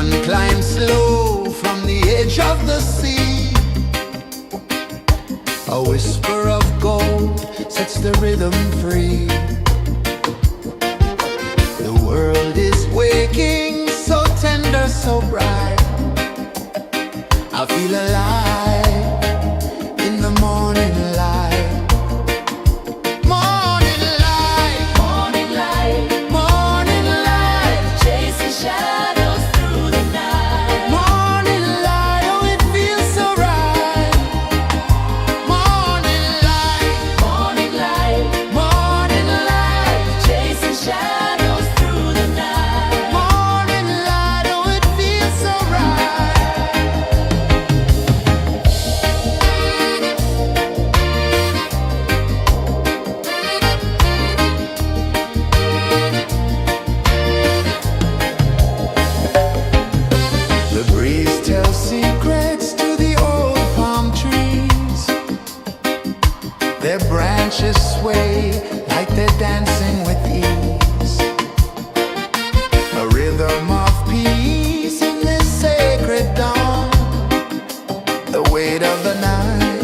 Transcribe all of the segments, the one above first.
sun climbs slow from the edge of the sea. A whisper of gold sets the rhythm free. The world is waking, so tender, so bright. I feel alive in the morning light. Morning light, morning light, morning light, chasing shadows through the night. Morning light, oh it feels so right. Morning light, morning light, morning light, chasing shadows through the night. Morning light, oh it feels so right. The breeze tells secrets to the old palm trees. Their branches sway like they're dancing with ease. A rhythm of peace in this sacred dawn. The weight of the night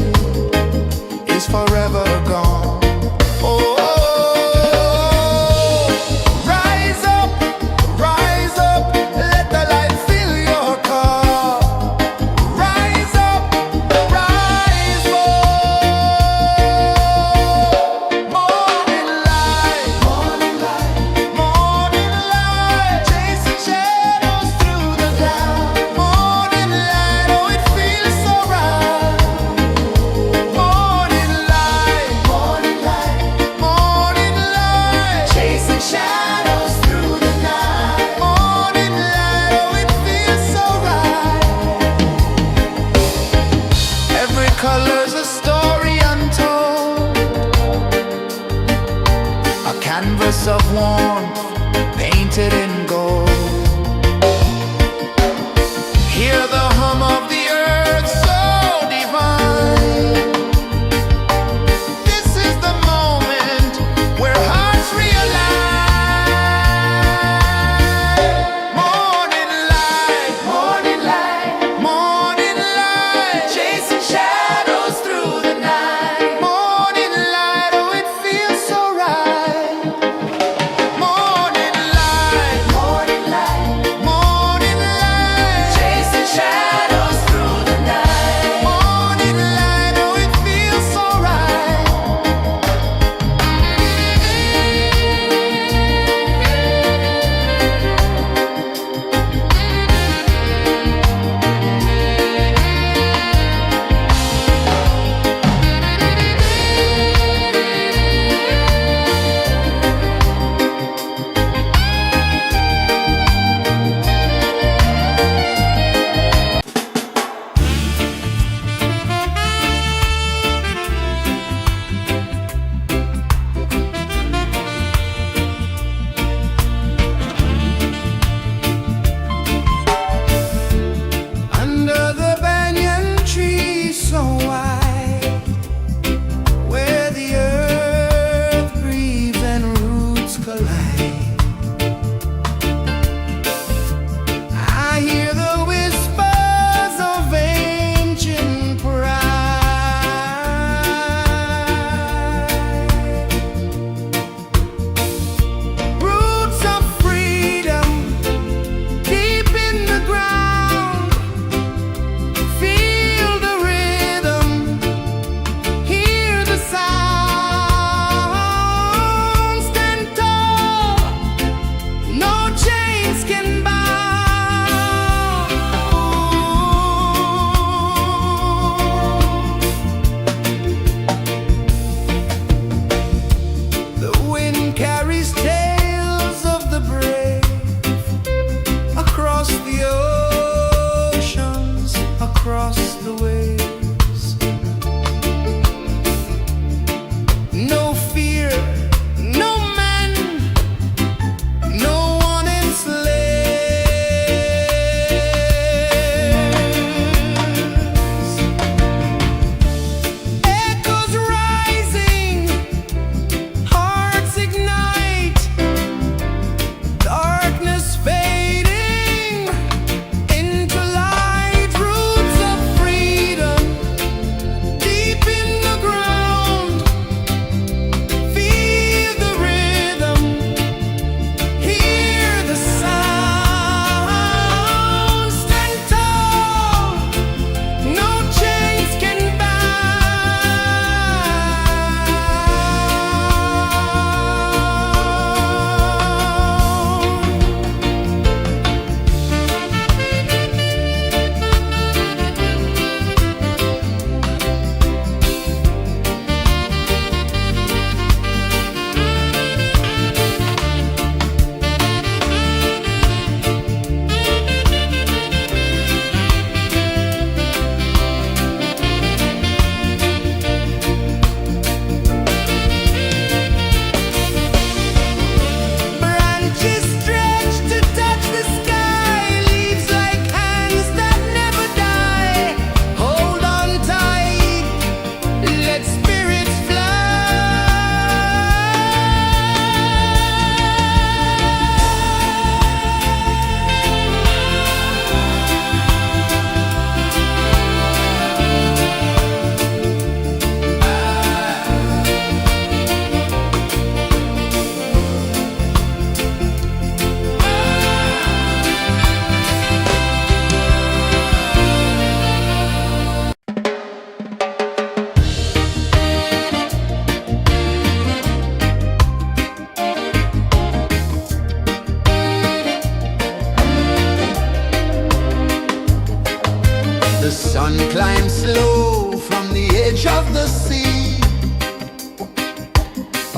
is forever gone. Oh, rise up, let the light fill your cup. Rise up, rise up. Morning light, morning light, morning light, chasing shadows through the cloud. Morning light, oh it feels so right. Morning light, morning light, morning light, chasing shadows through the night. Morning light, oh it feels so right. Every color's a story untold, a canvas of warmth painted in gold. Hear the hum of the earth so divine. This is the moment where hearts realign. Morning light, morning light, morning light, chasing shadows through the night. Morning light, oh it feels so right. Morning light,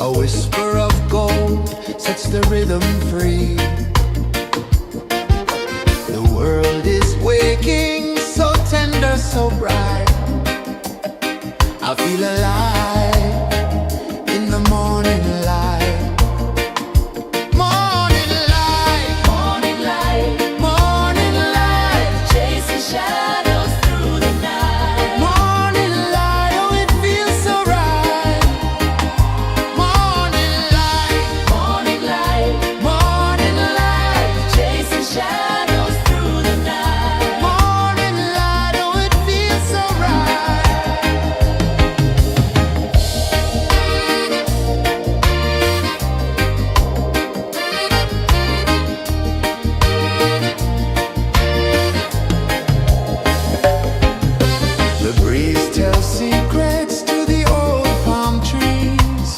A whisper of gold sets the rhythm free. The world is waking, so tender, so bright. I feel alive in the morning light. Morning light, morning light, morning light, chasing shadows through the night. Morning light, oh it feels so right. Morning light, morning light, morning light, chasing shadows through the night. Morning light, oh it feels so right. The breeze tells secrets to the old palm trees.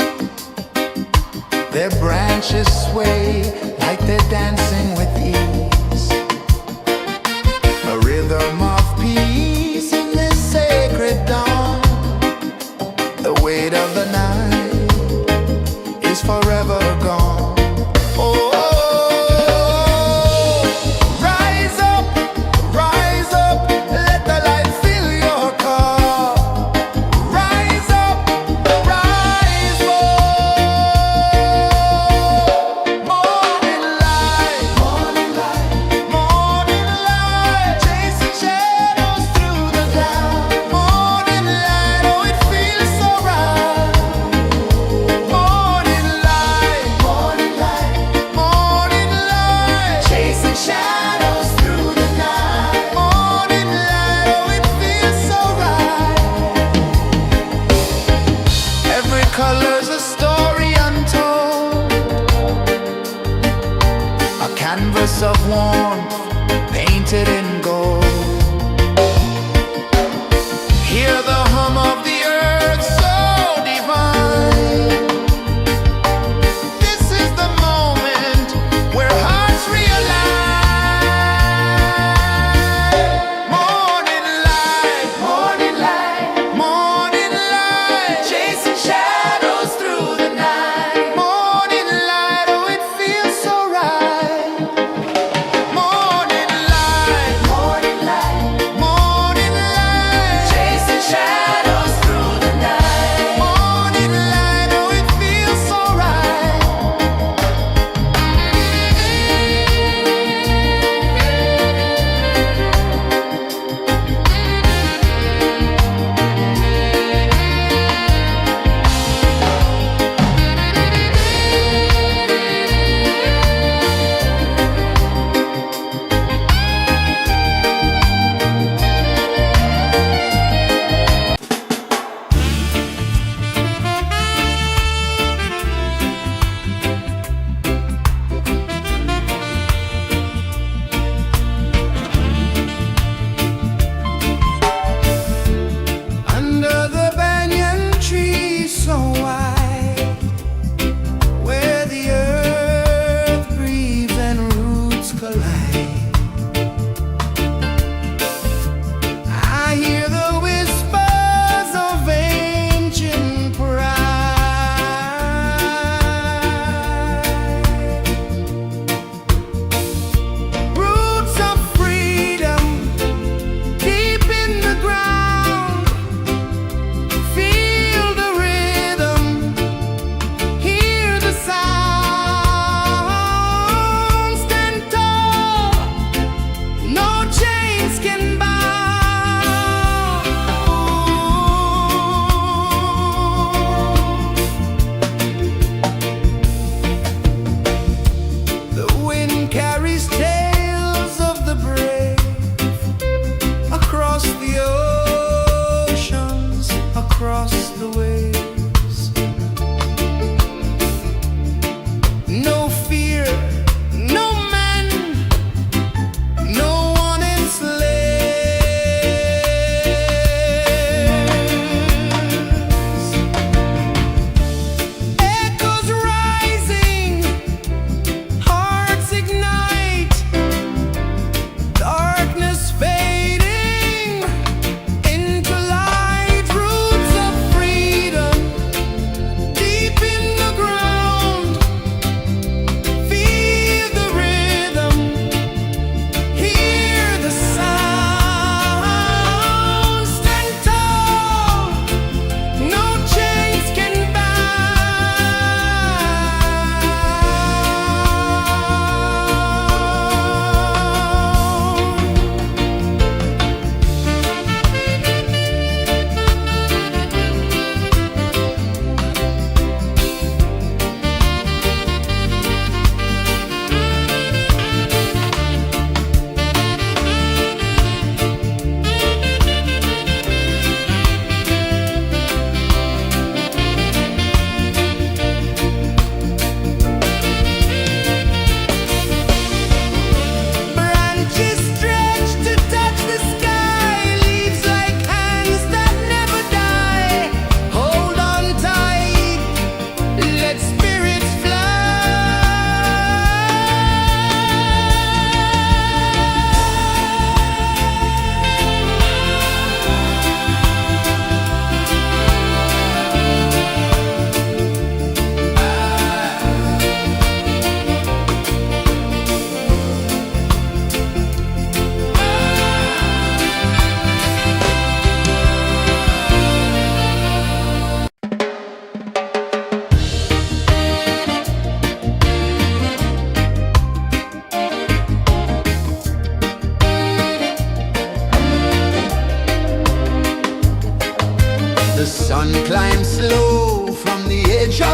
Their branches sway like they're dancing with ease. A rhythm of peace in this sacred dawn. The weight of the night is forever gone. Oh, rise up, let the light fill your car. Rise up, rise up. Morning light, morning light, morning light, chasing shadows through the cloud. Morning light, oh it feels so right. Morning light, morning light, morning light, chasing shadows through the night. Morning light, oh it feels so right. Every color's a story untold, a canvas of warmth painted in gold. Hear the hum of the earth so divine. This is the moment where hearts realign. Morning light, morning light, morning light, chasing shadows through the night. Morning light, oh it feels so right. Morning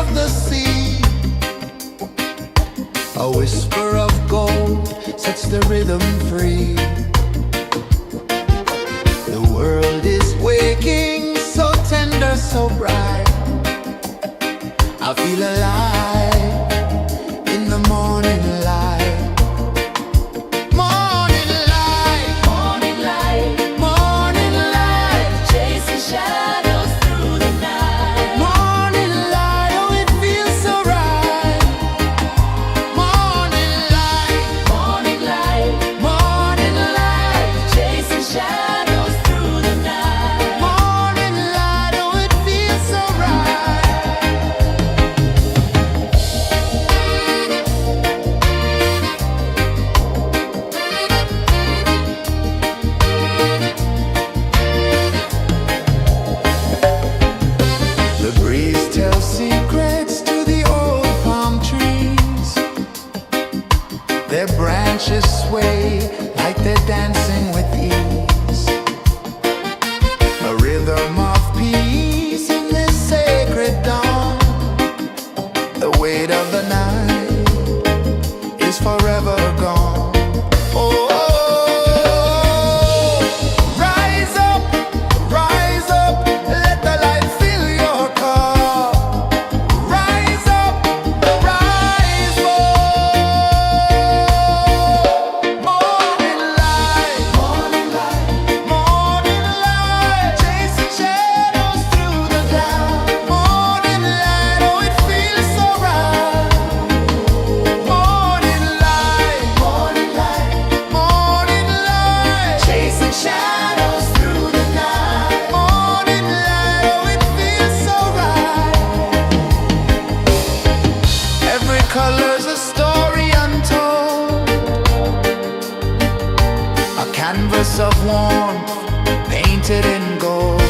of the sea. A whisper of gold sets the rhythm free. The world is waking, so tender, so bright. I feel alive in the morning light. Morning light, morning light, morning light, chasing shadows through the night. Morning light, oh it feels so right. Morning light, morning light, morning light, chasing shadows through the night. Morning light, oh it feels so right. The breeze tells secrets to the old palm trees. Their branches sway like they're dancing with ease. A rhythm of peace in this sacred dawn. The weight of the night is forever gone. Oh, rise up, let the light fill your cup. Rise up, rise up. Morning light, morning light, morning light, chasing shadows through the cloud. Morning light, oh it feels so right. Morning light, morning light, morning light, chasing shadows through the night. Morning light, oh it feels so right. Every color's a story untold, a canvas of warmth painted in gold.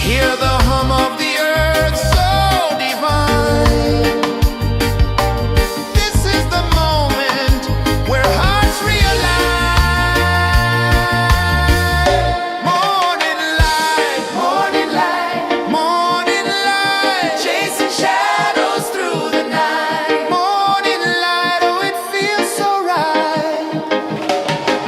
Hear the hum of the earth so divine. This is the moment where hearts realign. Morning light, morning light, morning light, chasing shadows through the night. Morning light, oh it feels so right.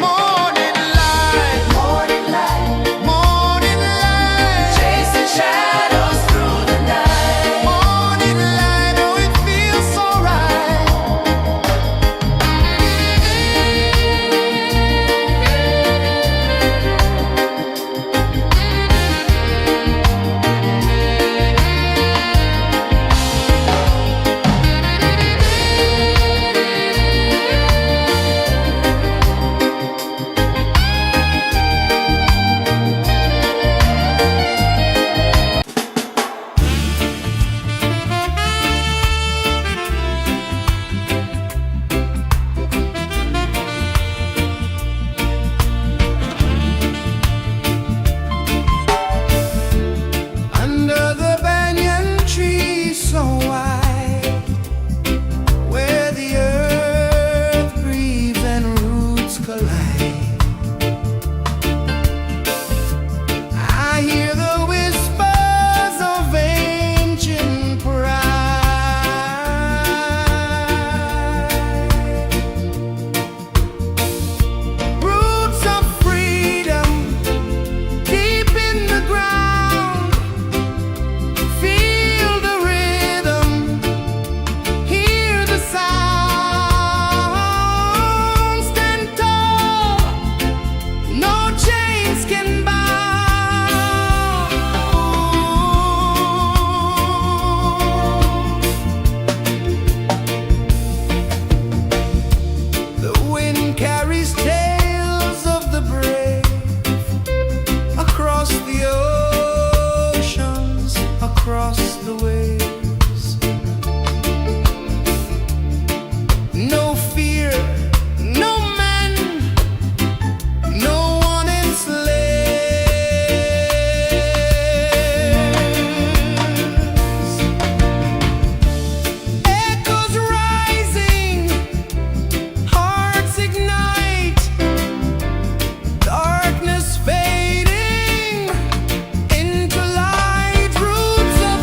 Morning light, morning light, morning light, chasing shadows through the night. Morning light, oh it feels so right. Under the banyan tree so wide, where the earth breathes and roots collide, I hear the whispers of ancient pride. Roots of freedom deep in the ground. Feel the rhythm, hear the sound. Stand tall, no chains can bound. The wind carries tales of the brave across the oceans, across the waves. No fear, no man, no one enslaves. Echoes rising, hearts ignite, darkness fading into light. Roots of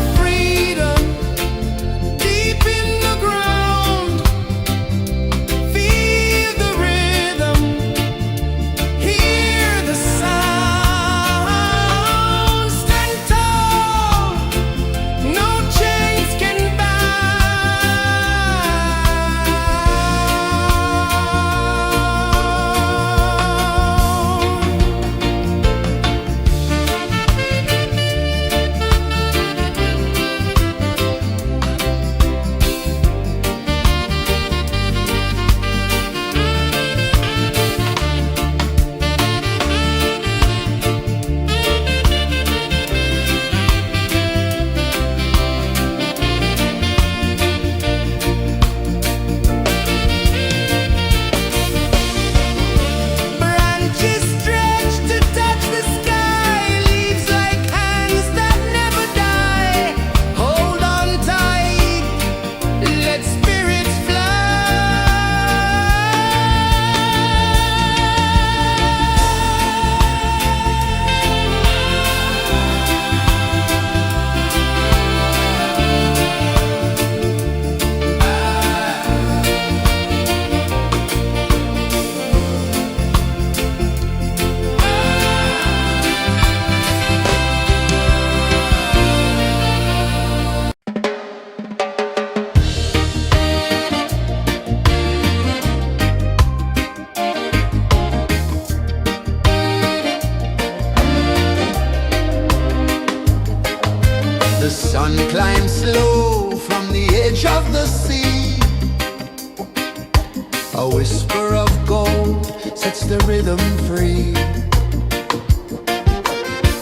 sun climbs slow from the edge of the sea. A whisper of gold sets the rhythm free.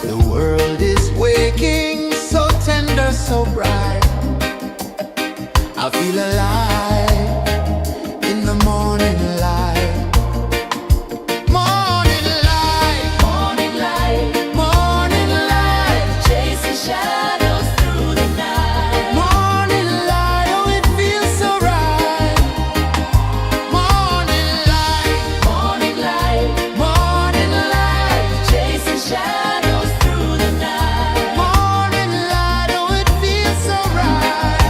The world is waking, so tender, so bright. I feel alive in the morning light. Morning light, morning light, morning light, chasing shadows through the night. Morning light, oh it feels so right. Morning light, morning light, morning light, chasing shadows through the night. Morning light, oh it feels so right.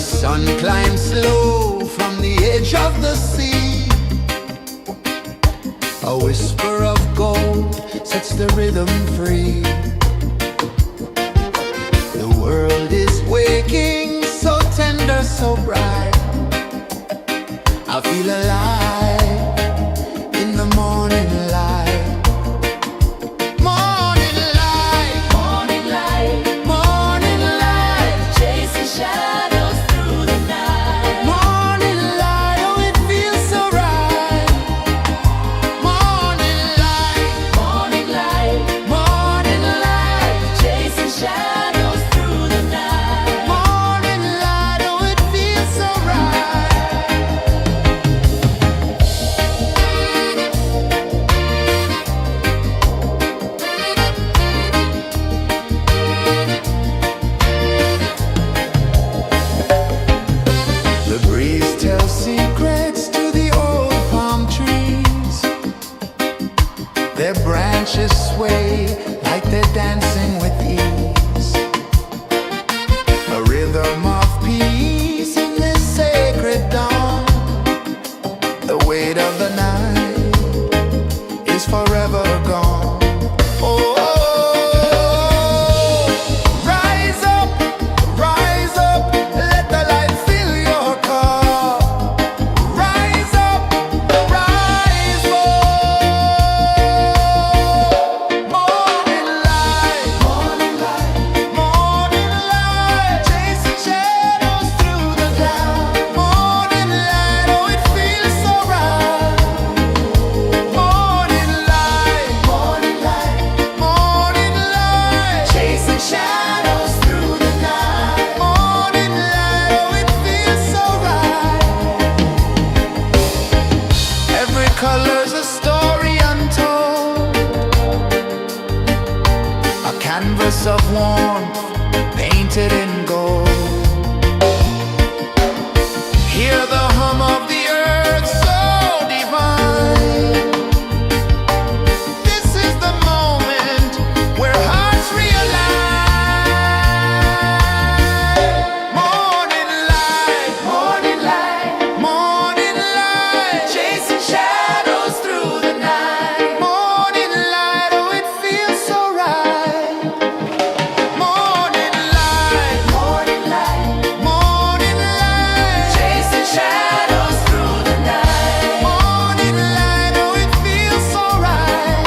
sun climbs slow from the edge of the sea. A whisper of gold sets the rhythm free. The world is waking, so tender, so bright. I feel alive in the morning light. Morning light, morning light, morning light, chasing shadows through the night. Morning light, oh it feels so right. Morning light, morning light, morning light, chasing shadows through the night. Morning light, oh it feels so right. The breeze tells secrets to the old palm trees. Their branches sway like they're dancing with ease. A rhythm of peace in this sacred dawn. The weight of the night is forever gone. Oh, rise up, let the light fill your cup. Rise up, rise up. Morning light, morning light, morning light, chasing shadows through the cloud. Morning light, oh it feels so right. Morning light, morning light, morning light, chasing shadows through the night. Morning light, oh it feels so right. Every color's a story untold, a canvas of warmth painted in gold. Hear the hum of the earth so divine. This is the moment where hearts realign. Morning light, morning light, morning light, chasing shadows through the night. Morning light, oh it feels so right. Morning light, morning light, morning light, chasing shadows through the night. Morning light, oh it feels so right.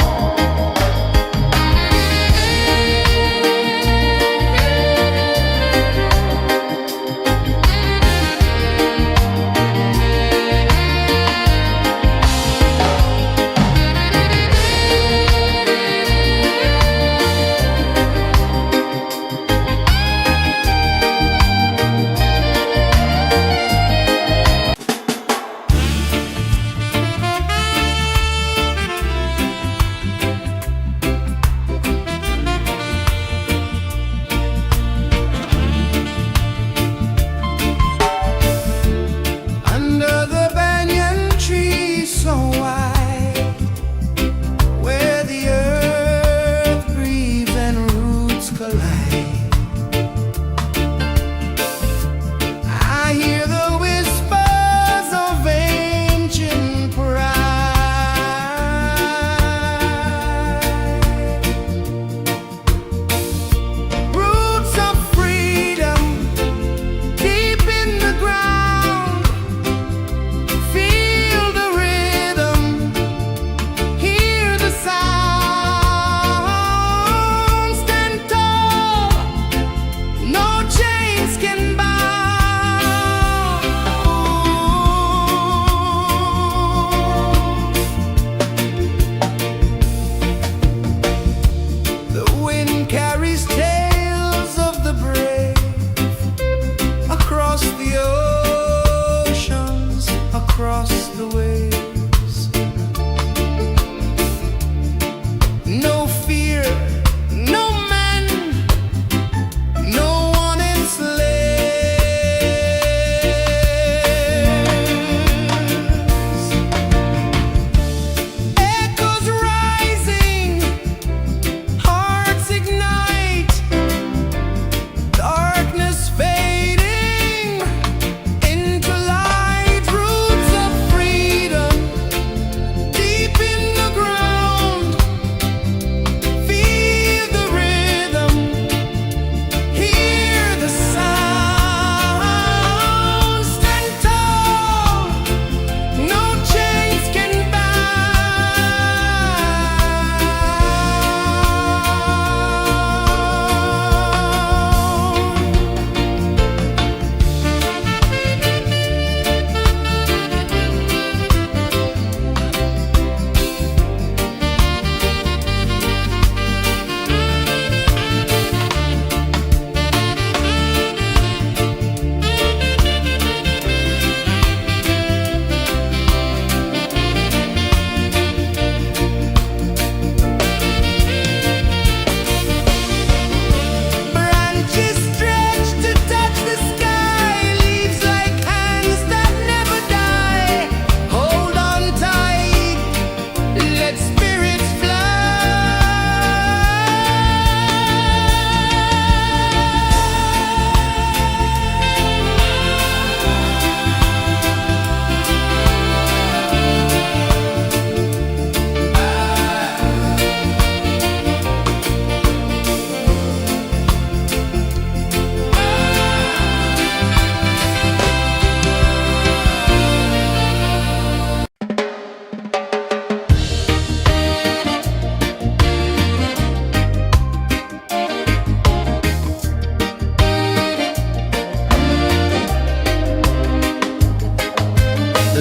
Under the banyan tree so wide, where the earth breathes and roots collide, I hear the whispers of ancient pride. Roots of freedom deep in the ground. Feel the rhythm, hear the sound. Stand tall, no chains can bound. The wind carries tales of the brave across the oceans, across the waves. No fear, no man, no one enslaved.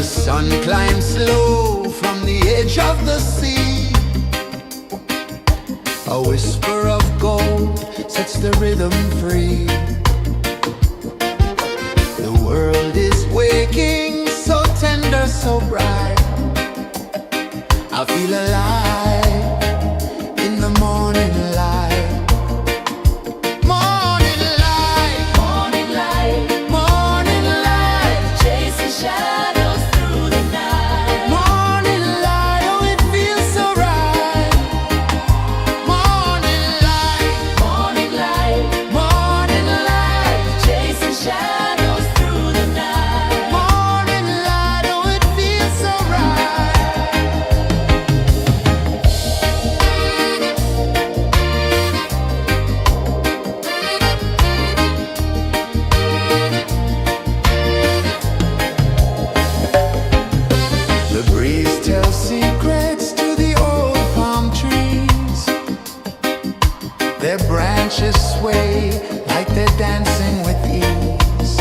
sun climbs slow from the edge of the sea. A whisper of gold sets the rhythm free. The world is waking, so tender, so bright. I feel alive in the morning light. Morning light, morning light, morning light, chasing shadows through the night. Morning light, oh it feels so right. Morning light, morning light, morning light, chasing shadows through the night. Morning light, oh it feels so right. The breeze tells secrets to the old palm trees. Their branches sway like they're dancing with ease.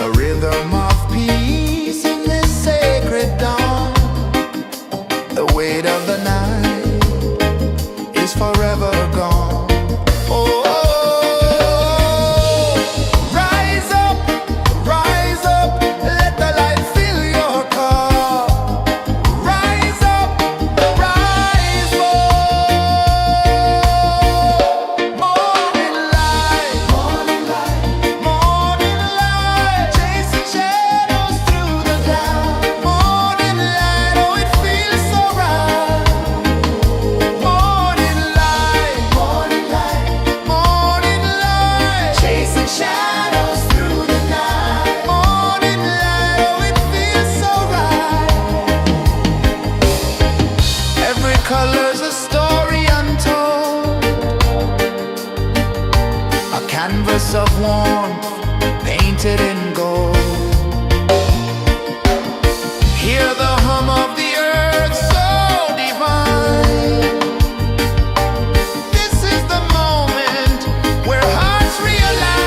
A rhythm of peace in this sacred dawn. The weight of the night is forever gone. Oh, rise up, let the light fill your cup. Rise up, rise up. Morning light, morning light, morning light, chasing shadows through the cloud. Morning light, oh it feels so right. Morning light, morning light, morning light, chasing shadows through the night. Morning light, oh it feels so right. Every color's a story untold, a canvas of warmth painted in gold. Hear the hum of the earth so divine. This is the moment where hearts realign.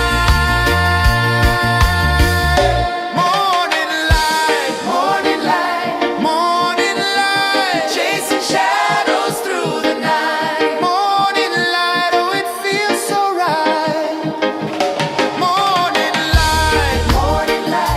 Morning light, morning light, morning light, chasing shadows through the night. Morning light, oh it feels so right. Morning light, morning light.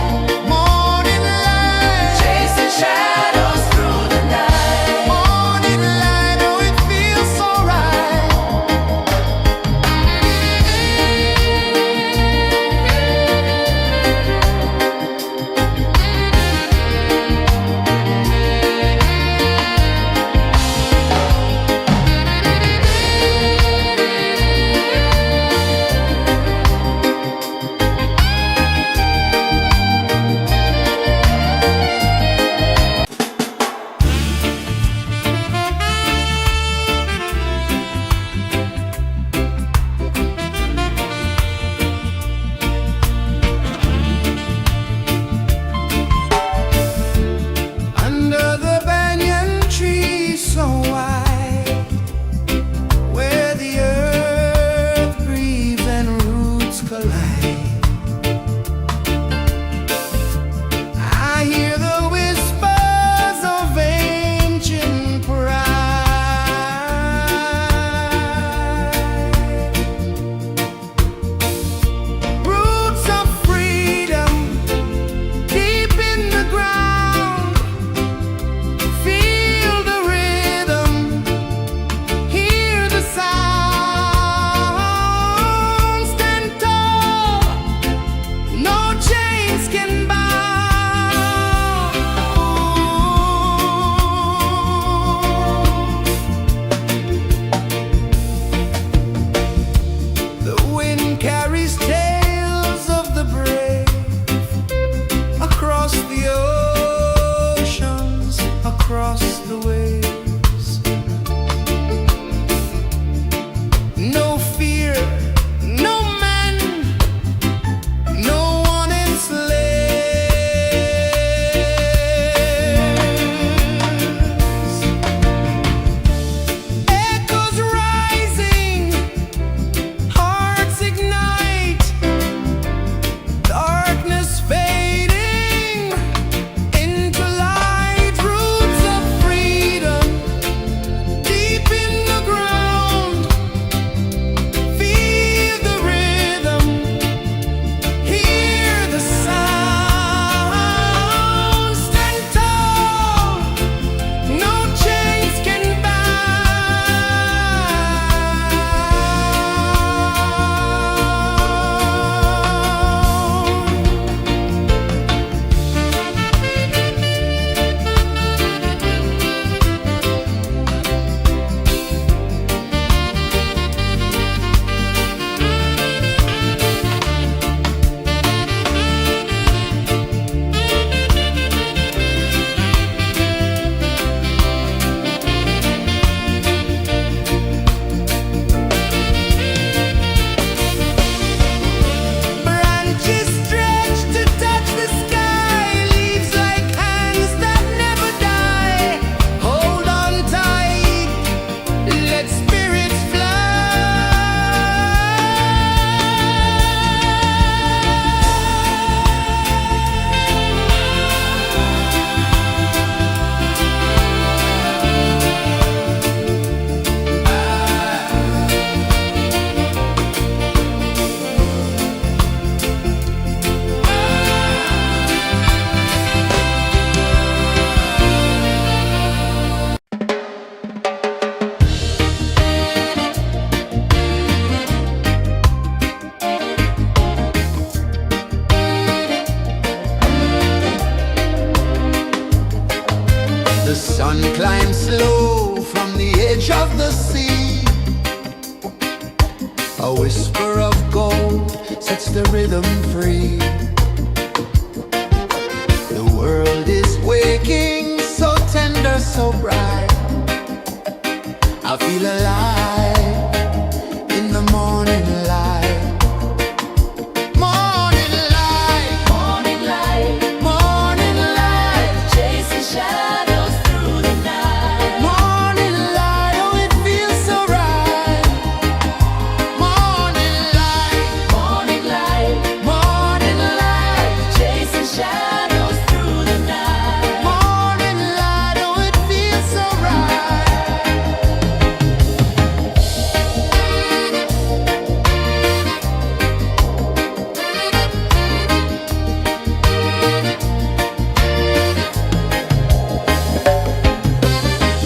the rhythm free. The world is waking, so tender, so bright. I feel alive in the morning light. Morning light, morning light, morning light, chasing shadows through the night. Morning light, oh it feels so right. Morning light, morning light, morning light, chasing shadows through the night. Morning light, oh it feels so right.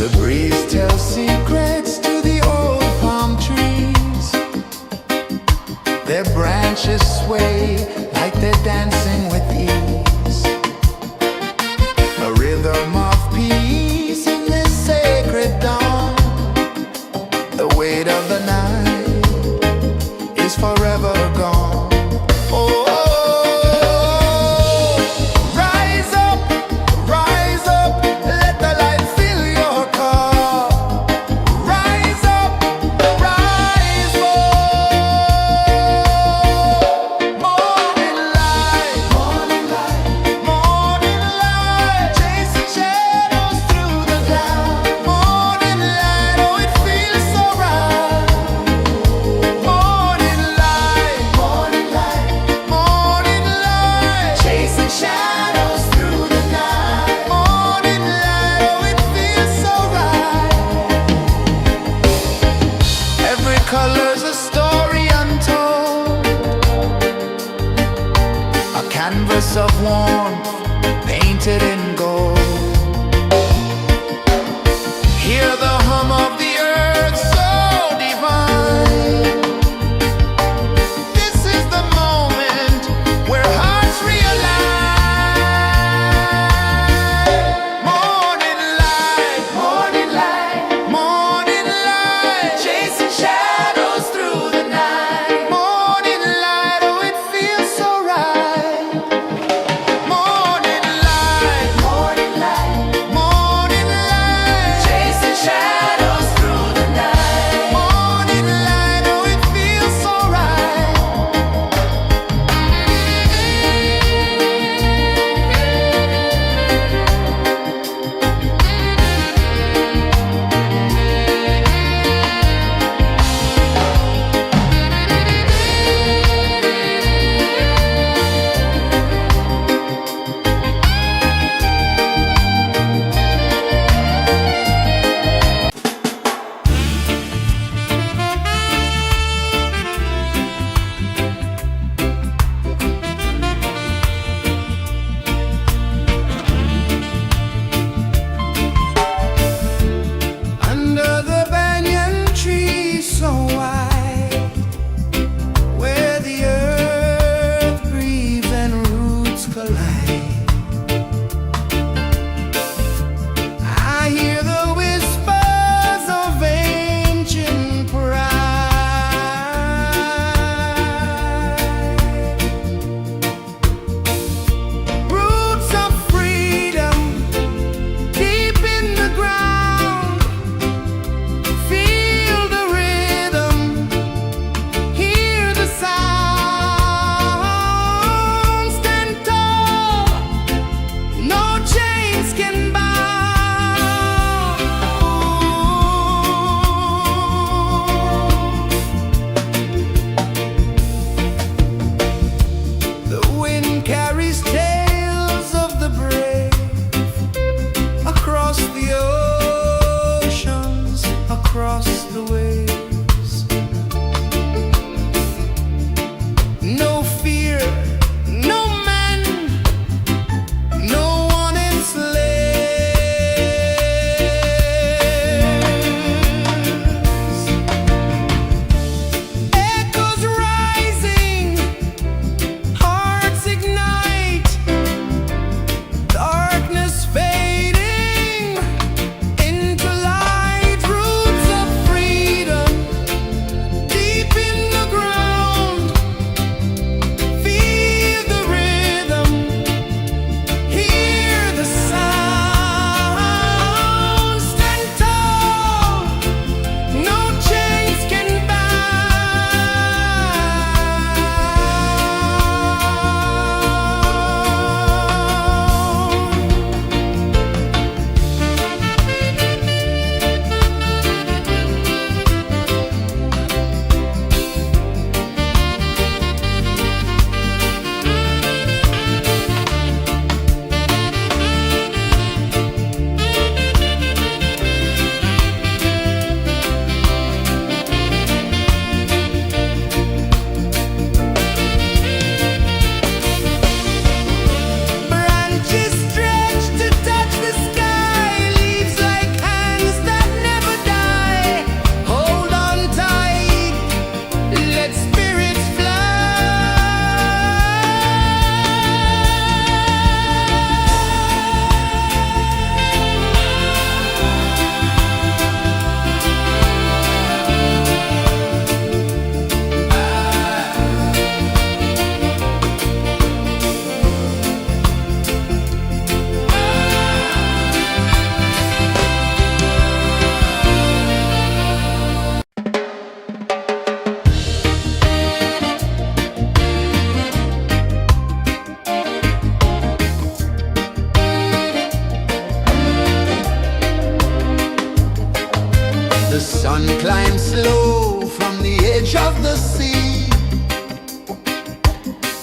The breeze tells secrets to the old palm trees. Their branches sway like they're dancing with ease. A rhythm of peace in this sacred dawn. The weight of the night is forever gone. Oh, rise up, let the light fill your cup. Rise up, rise up. Morning light, morning light, morning light, chasing shadows through the cloud. Morning light, oh it feels so right. Morning light, morning light, morning light, chasing shadows through the night. Morning light, oh it feels so right. Every color's a story untold, a canvas of warmth painted in gold. Hear the hum of the earth so divine. This is the moment where hearts realign. Morning light, morning light, morning light, chasing shadows through the night. Morning light, oh it feels so right. Morning light,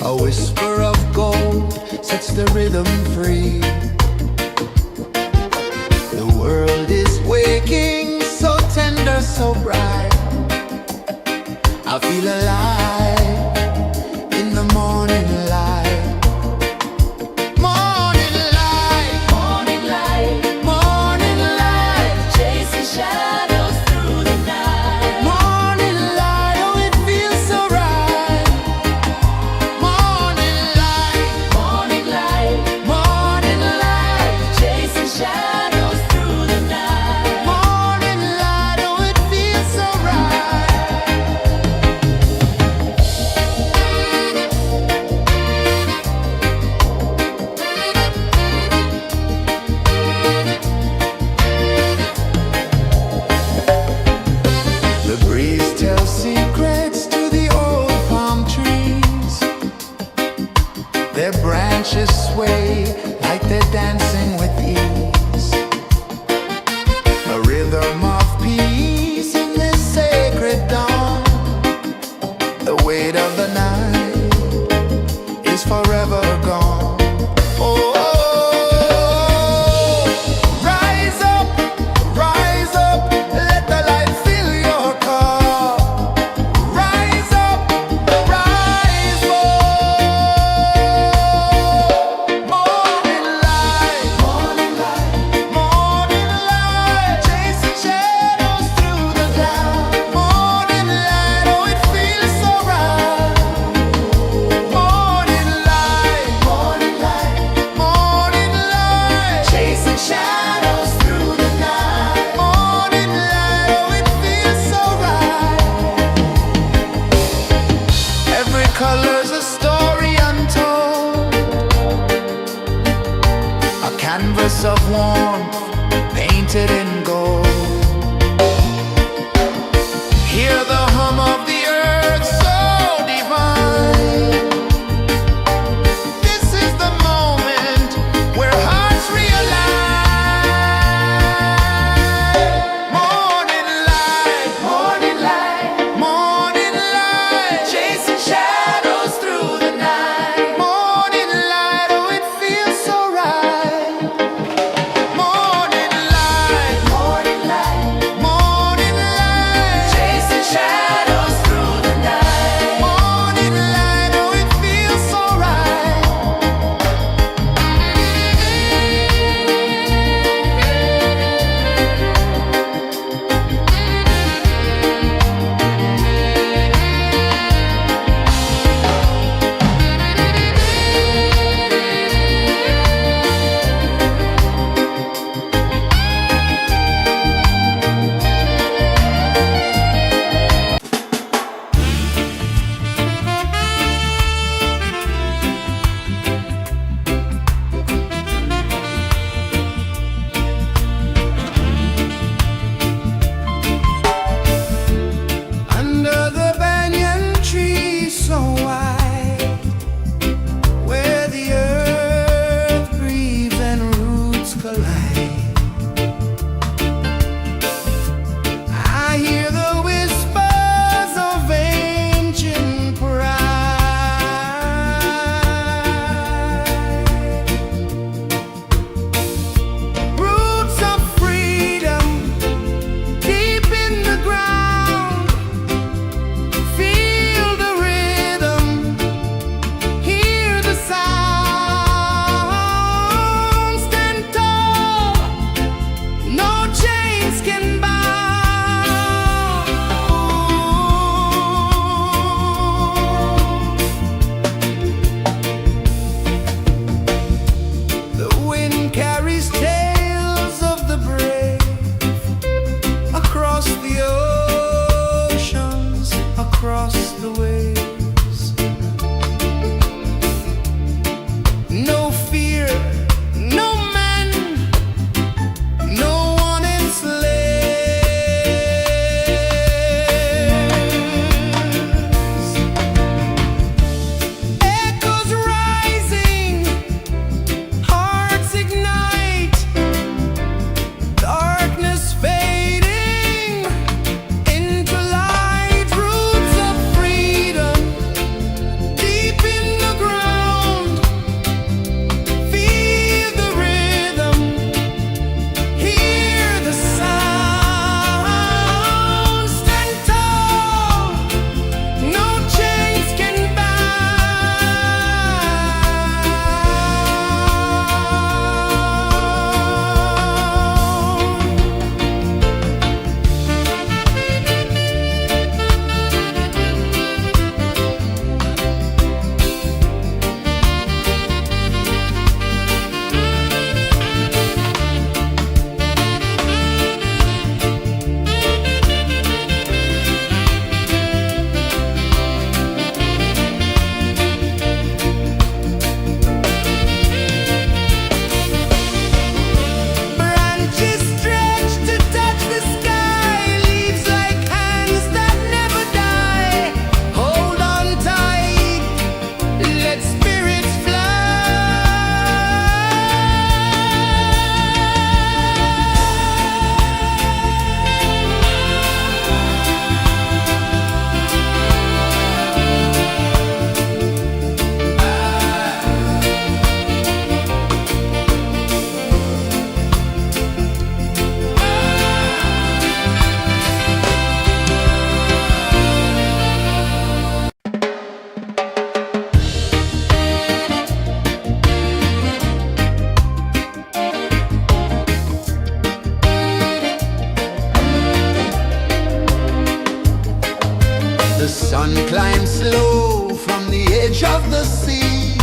A whisper of gold sets the rhythm free. The world is waking, so tender, so bright. I feel alive in the morning light. Morning light, morning light, morning light, chasing shadows through the night. Morning light, oh it feels so right. Morning light, morning light, morning light, chasing shadows through the night. Morning light, oh it feels so right. The breeze tells secrets to the old palm trees. Their branches sway like they're dancing with ease. A rhythm of peace in this sacred dawn. The weight of the night is forever gone. Oh, rise up, let the light fill your cup. Rise up, rise up. Morning light, morning light, morning light, chasing shadows through the cloud. Morning light, oh it feels so right. Morning light, morning light, morning light, chasing shadows through the night. Morning light, oh it feels so right. Every color's a story untold, a canvas of warmth painted in gold. Hear the hum of the earth so divine. This is the moment where hearts realign. Morning light, morning light, morning light, chasing shadows through the night. Morning light, oh it feels so right. Morning of the sea.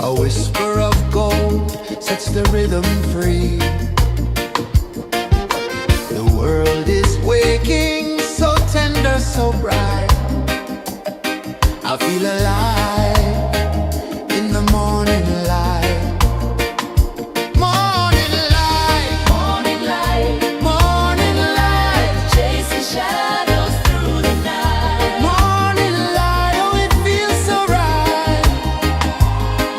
A whisper of gold sets the rhythm free. The world is waking, so tender, so bright. I feel alive in the morning light. Morning light, morning light, morning light, chasing shadows through the night. Morning light, oh it feels so right.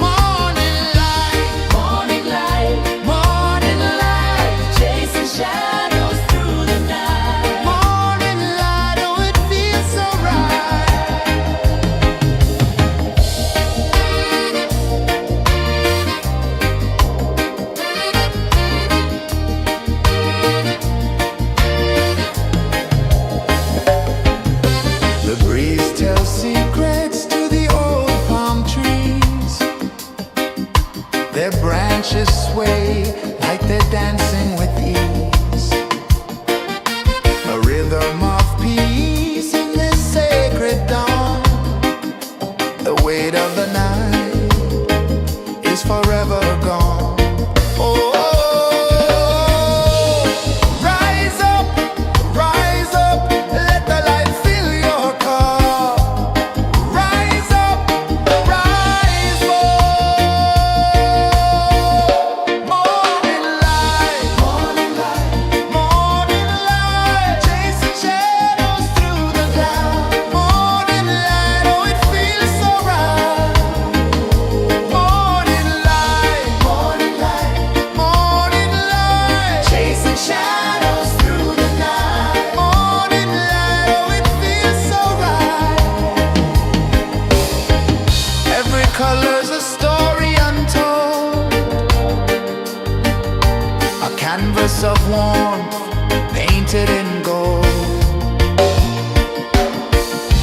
Morning light, morning light, morning light, chasing shadows through the night. Morning light, oh it feels so right. The breeze tells secrets to the old palm trees. Their branches sway like they're dancing with ease. A rhythm of peace in this sacred dawn. The weight of the night is forever gone. Oh, rise up, let the light fill your cup. Rise up, rise up. Morning light, morning light, morning light, chasing shadows through the cloud. Morning light, oh it feels so right. Morning light, morning light, morning light, chasing shadows through the night. Morning light, oh it feels so right. Every color's a story untold, a canvas of warmth painted in gold.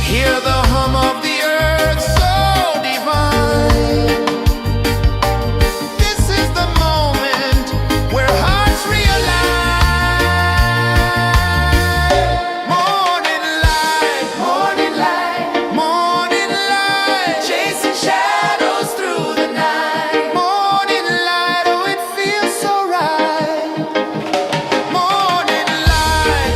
Hear the hum of the earth so divine. This is the moment where hearts realign. Morning light, morning light, morning light, chasing shadows through the night. Morning light, oh it feels so right. Morning light,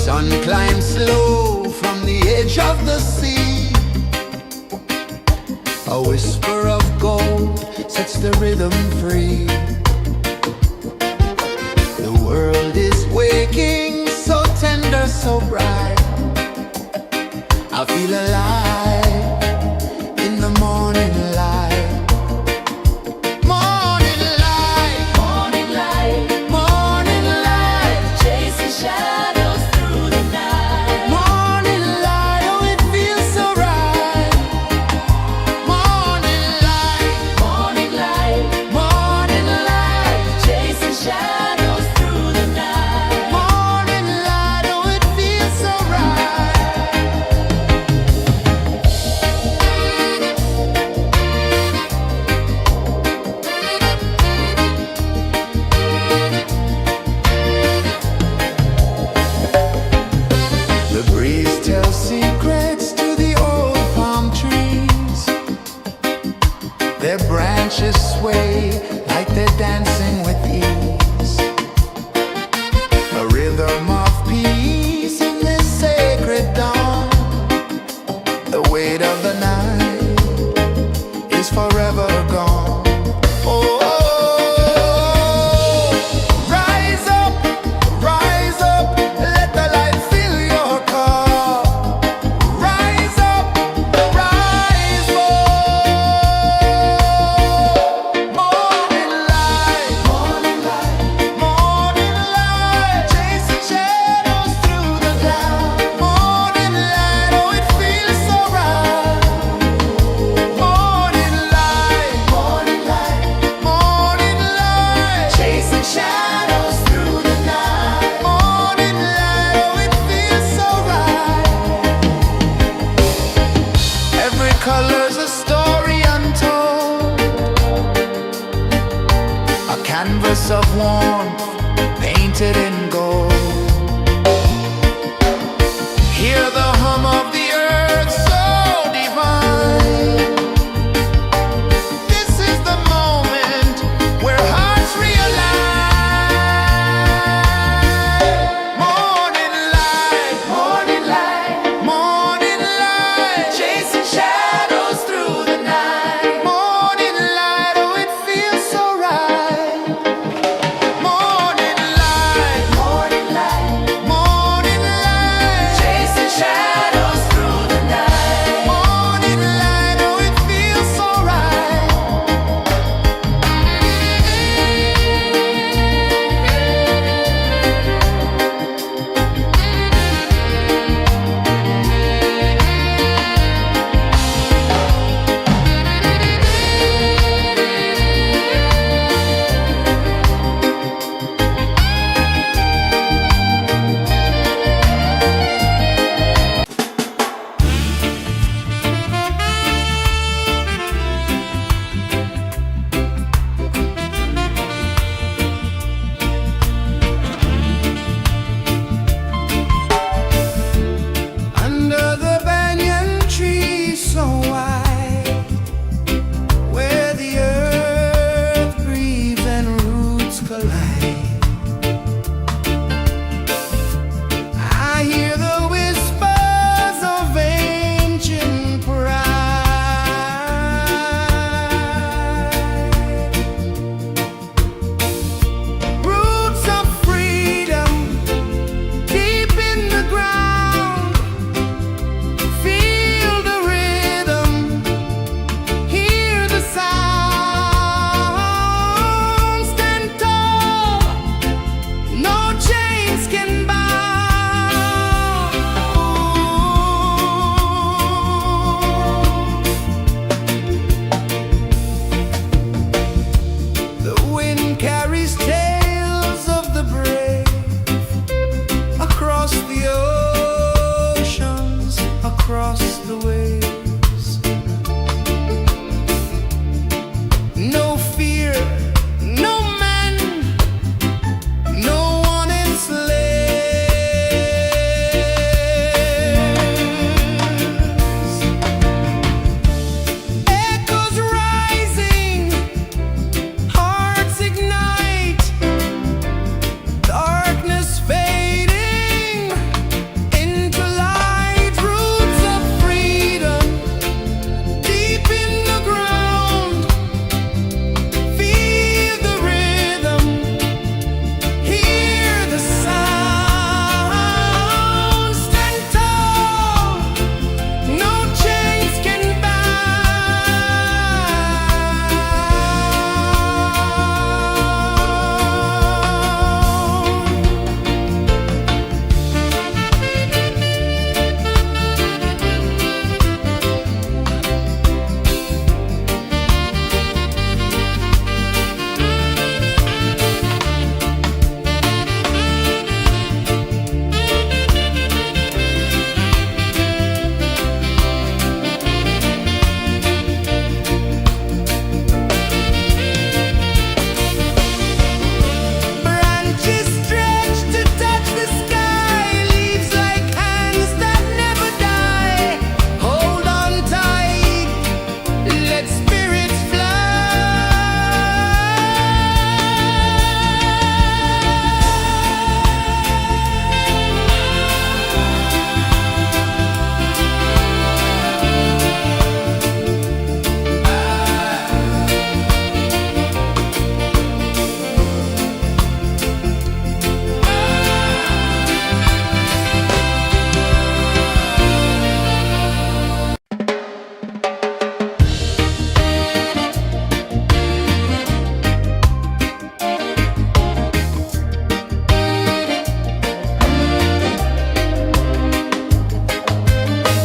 sun climbs slow from the edge of the sea. A whisper of gold sets the rhythm free. The world is waking, so tender, so bright. I feel alive in the morning light. Morning light, morning light, morning light, chasing shadows through the night. Morning light, oh it feels so right. Morning light, morning light, morning light, chasing shadows through the night. Morning light, oh it feels so right. The breeze tells secrets to the old palm trees. Their branches sway like they're dancing with ease. A rhythm of peace in this sacred dawn. The weight of the night is forever gone. Oh, rise up, let the light fill your cup. Rise up, rise up. Morning light, morning light, morning light, chasing shadows through the cloud. Morning light, oh it feels so right. Morning light, morning light, morning light, chasing shadows through the night. Morning light, oh it feels so right. Every color's a story untold, a canvas of warmth painted in gold. Hear the hum of the earth so divine. This is the moment where hearts realign. Morning light, morning light, morning light, chasing shadows through the night. Morning light, oh it feels so right. Morning light,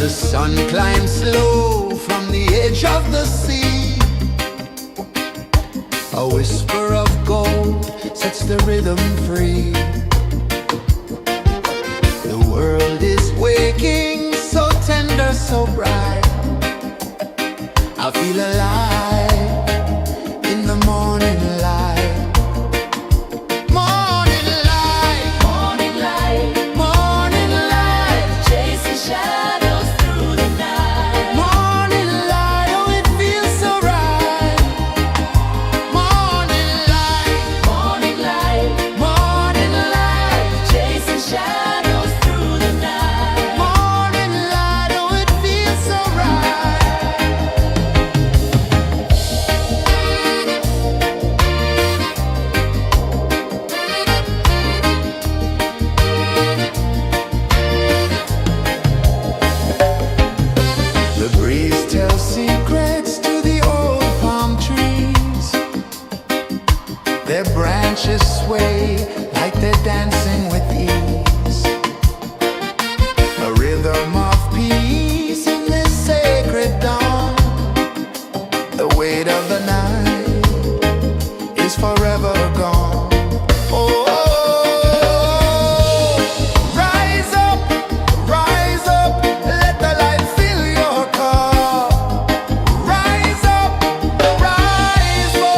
The sun climbs slow from the edge of the sea. A whisper of gold sets the rhythm free. The world is waking, so tender, so bright. I feel alive in the morning light. Morning light, morning light, morning light, chasing shadows through the night. Morning light, oh it feels so right. Morning light, morning light, morning light, chasing shadows through the night. Morning light, oh it feels so right. The breeze tells secrets to the old palm trees. Their branches sway like they're dancing with ease. A rhythm of peace in this sacred dawn. The weight of the night is forever gone. Oh, rise up, let the light fill your cup. Rise up, rise up.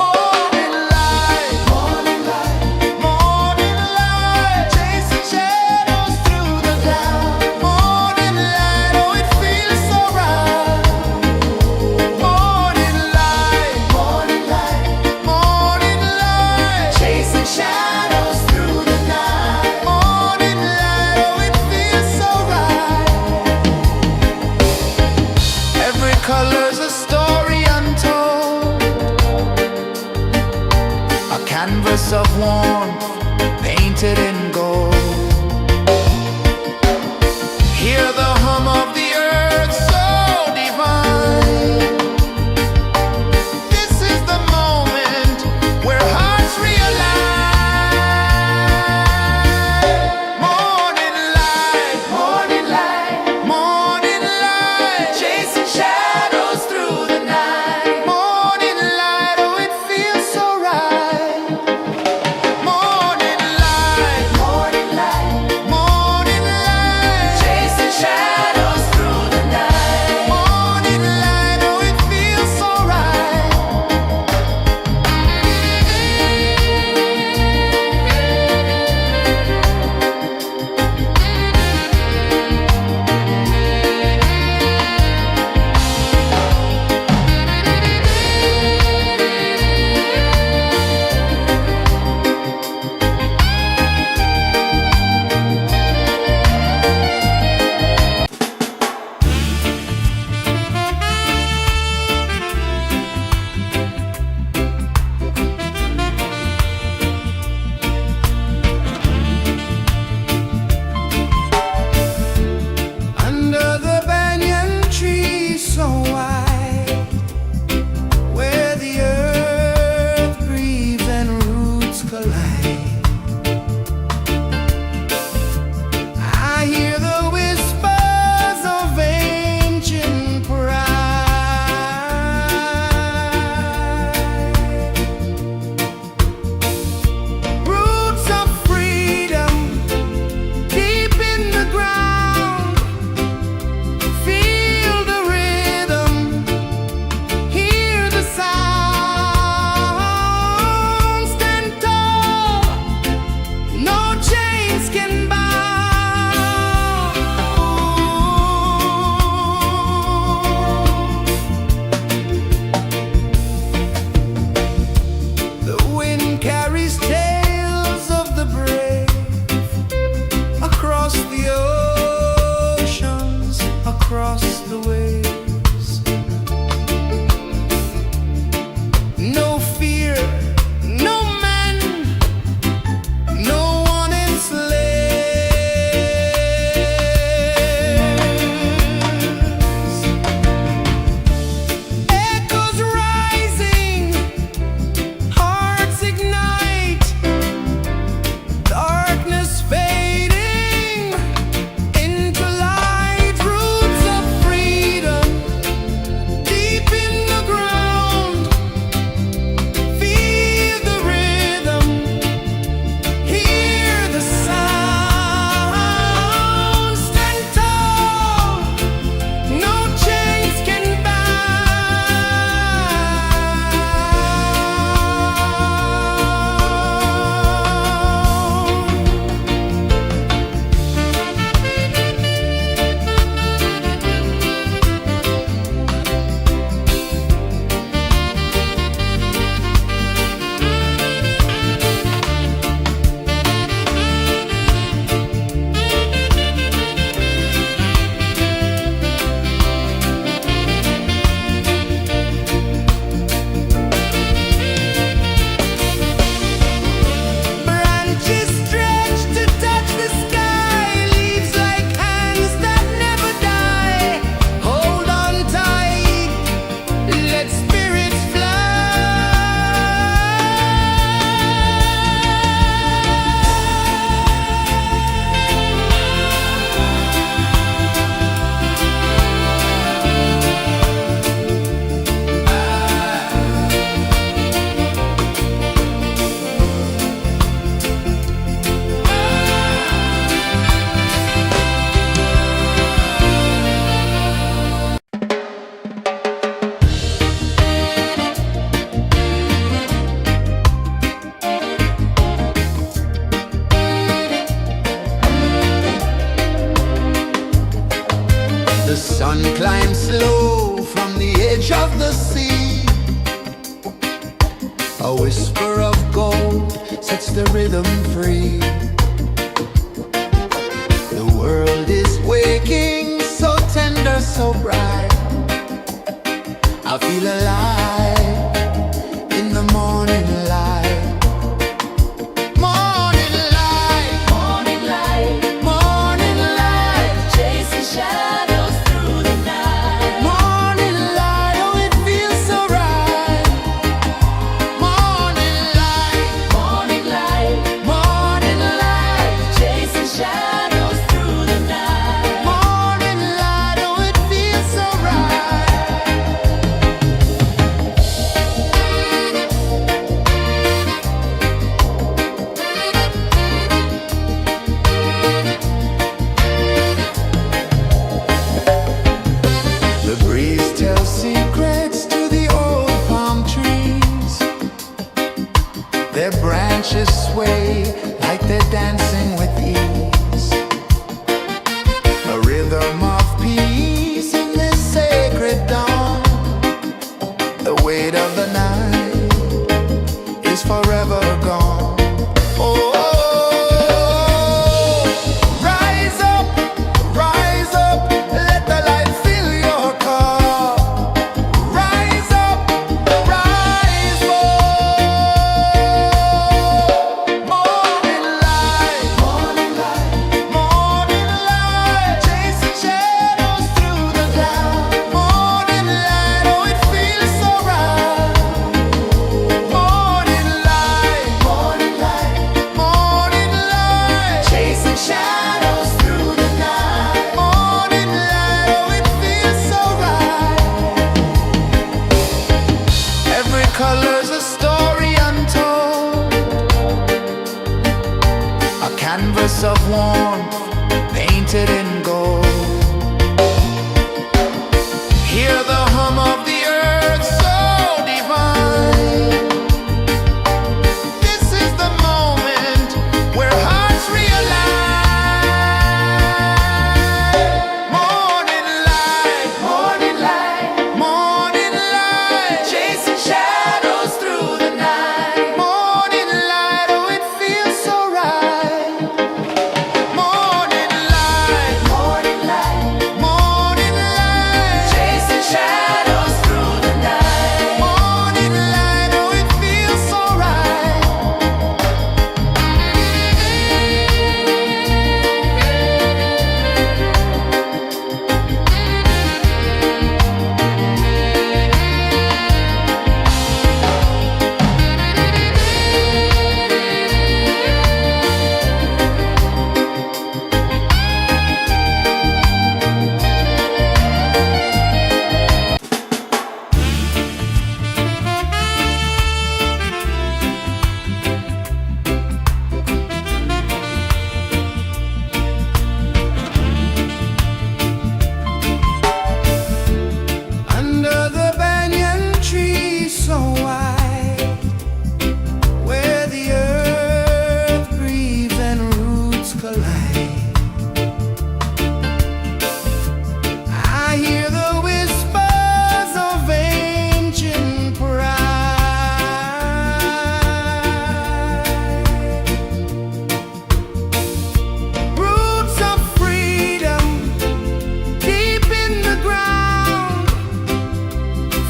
Morning light, morning light, morning light, chasing shadows through the cloud. Morning light, oh it feels so right. Morning light, morning light, morning light, chasing shadows through the night. Morning light, oh it feels so right. Every color's a story untold, a canvas of warmth painted in gold. Hear the hum of the earth so divine. This is the moment where hearts realign. Morning light, morning light, morning light, chasing shadows through the night. Morning light, oh it feels so right. Morning light, morning sun climbs slow from the edge of the sea. A whisper of gold sets the rhythm free. The world is waking, so tender, so bright. I feel alive in the morning light. Morning light, morning light, morning light, chasing shadows through the night. Morning light, oh it feels so right. Morning light, morning light, morning light, chasing shadows through the night. Morning light, oh it feels so right. The breeze tells secrets to the old palm trees. Their branches sway like they're dancing with ease. A rhythm of peace in this sacred dawn. The weight of the night is forever gone. Oh, rise up, let the light fill your car. Rise up, rise up. Morning light, morning light, morning light, chasing shadows through the cloud. Morning light, oh it feels so right. Morning light, morning light, morning light, chasing shadows through the night. Morning light, oh it feels so right. Every color's a story untold, a canvas of warmth painted in gold. Hear the hum of the earth so divine. This is the moment where hearts realign. Morning light, morning light, morning light, chasing shadows through the night. Morning light, oh it feels so right. Morning light, morning light, morning light, chasing shadows through the night. Morning light, oh it feels so right. Under the banyan tree so wide, where the earth breathes and roots collide, I hear the whispers of ancient pride. Roots of freedom deep in the ground.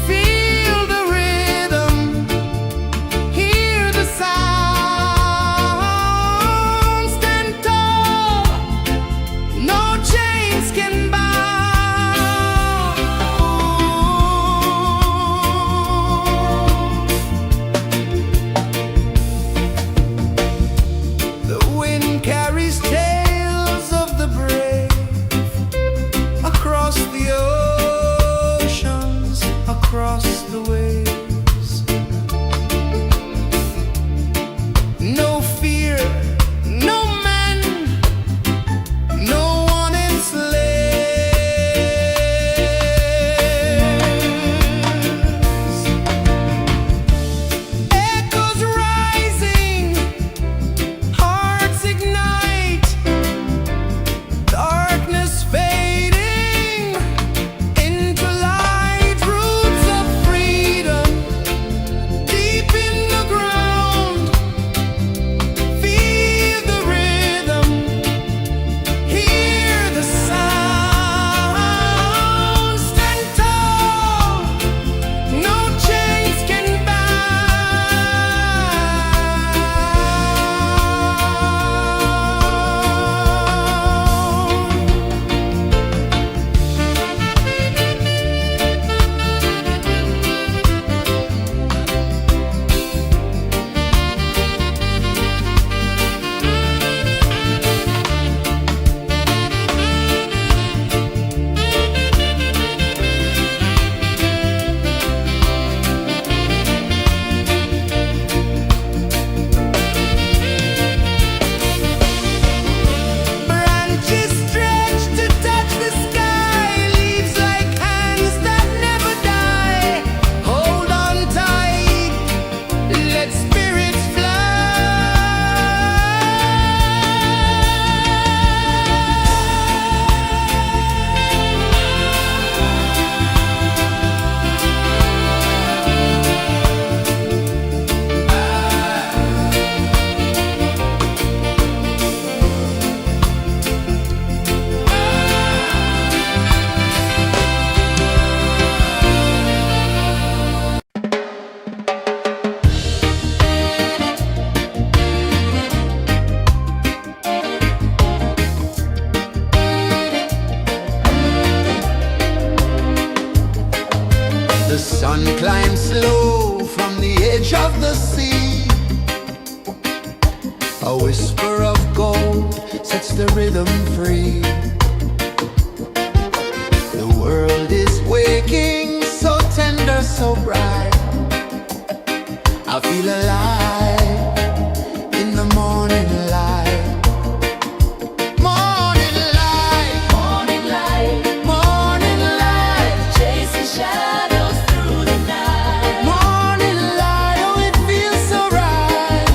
Feel the rhythm, hear the sound. Stand tall, no chains can bound. The wind carries tales of the brave across the oceans, across the waves. No fear, no man, no one enslaves. Echoes rising, hearts ignite. sun climbs slow from the edge of the sea. A whisper of gold sets the rhythm free. The world is waking, so tender, so bright. I feel alive in the morning light. Morning light, morning light, morning light, chasing shadows through the night. Morning light, oh it feels so right.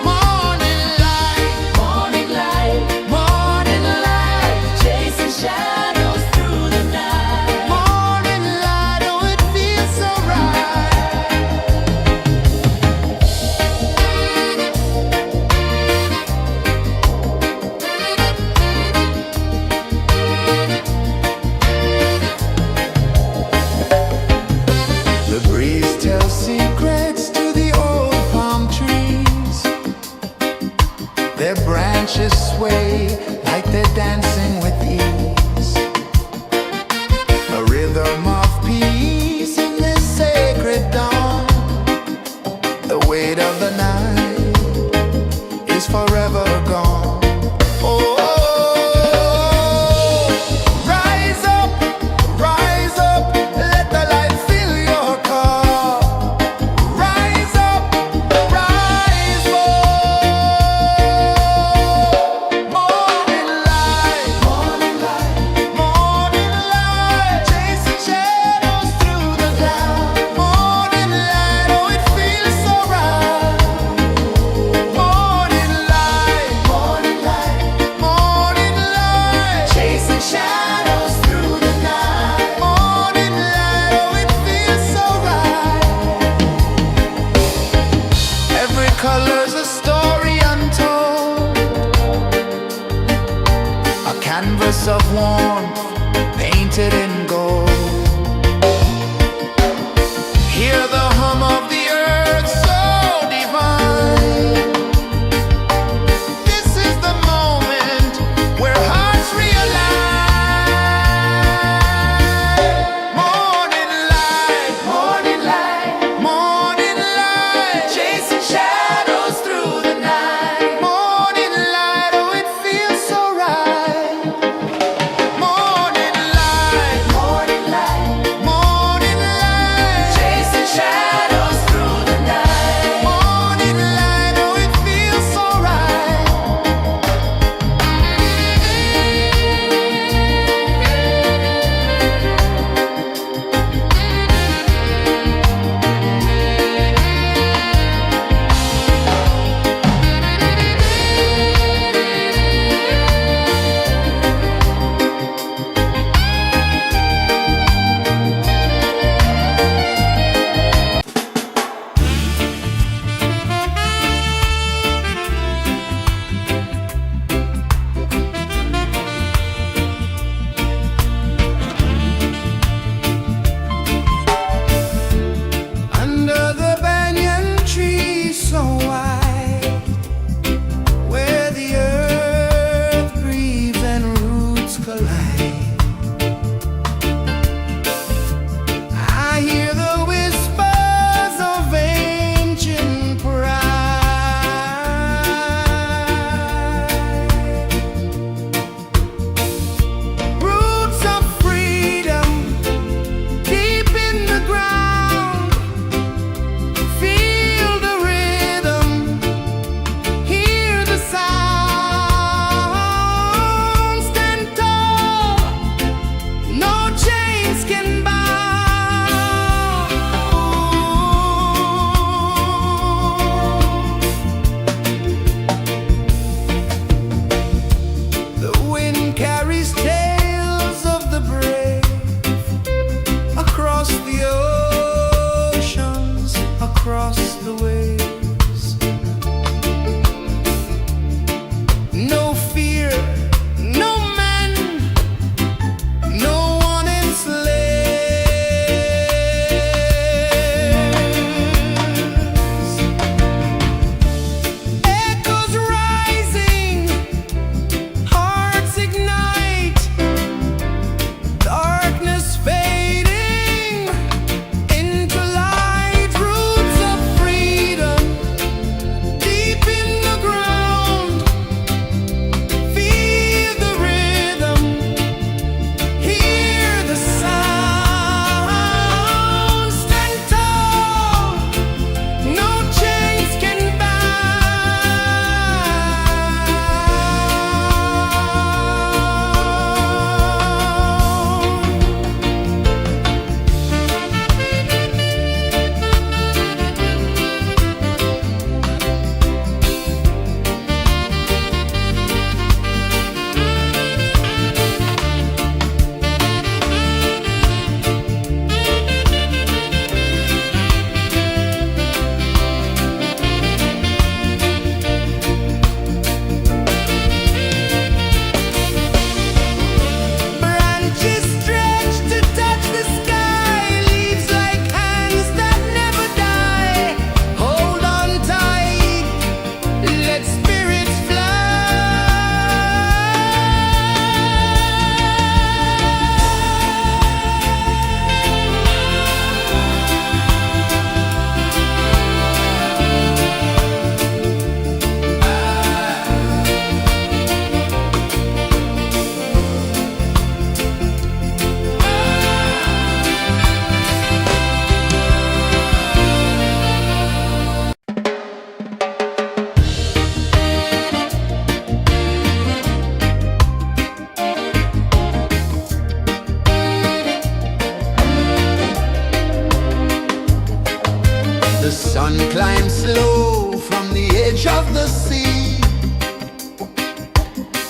Morning light, morning light, morning light, chasing shadows through the night. Morning light, oh it feels so right. The breeze tells secrets to the old palm trees. Their branches sway like they're dancing with ease. A rhythm of peace in this sacred dawn. The weight of the night is forever gone. Oh, rise up, let the light fill your car. Rise up, rise up. Morning light, morning light, morning light, chasing shadows through the cloud. Morning light, oh it feels so right. Morning light, morning light, morning light, chasing shadows through the night. Morning light, oh it feels so right. Every color's a story untold, a canvas of warmth painted in gold. Hear the hum of the earth so divine. This is the moment where hearts realign. Morning light, morning light, morning light, chasing shadows through the night. Morning light, oh it feels so right. Morning light,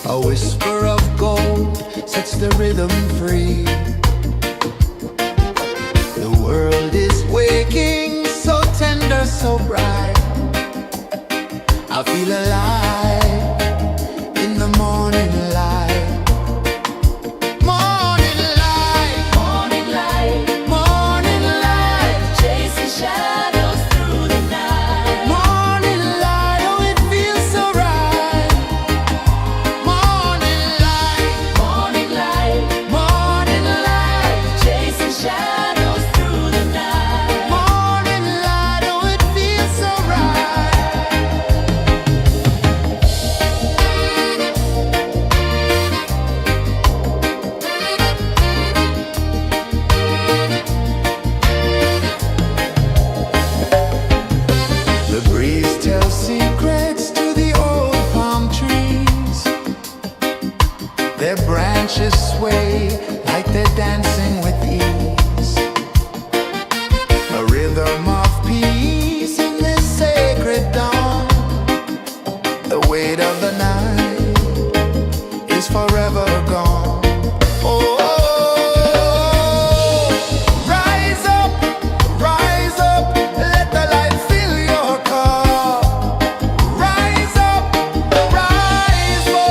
A whisper of gold sets the rhythm free. The world is waking, so tender, so bright. I feel alive in the morning light. Morning light, morning light, morning light, chasing shadows through the night. Morning light, oh it feels so right. Morning light, morning light, morning light, chasing shadows through the night. Morning light, oh it feels so right. The breeze tells secrets to the old palm trees. Their branches sway like they're dancing with ease. A rhythm of peace in this sacred dawn. The weight of the night is forever gone. Oh, rise up, let the light fill your cup. Rise up, rise up.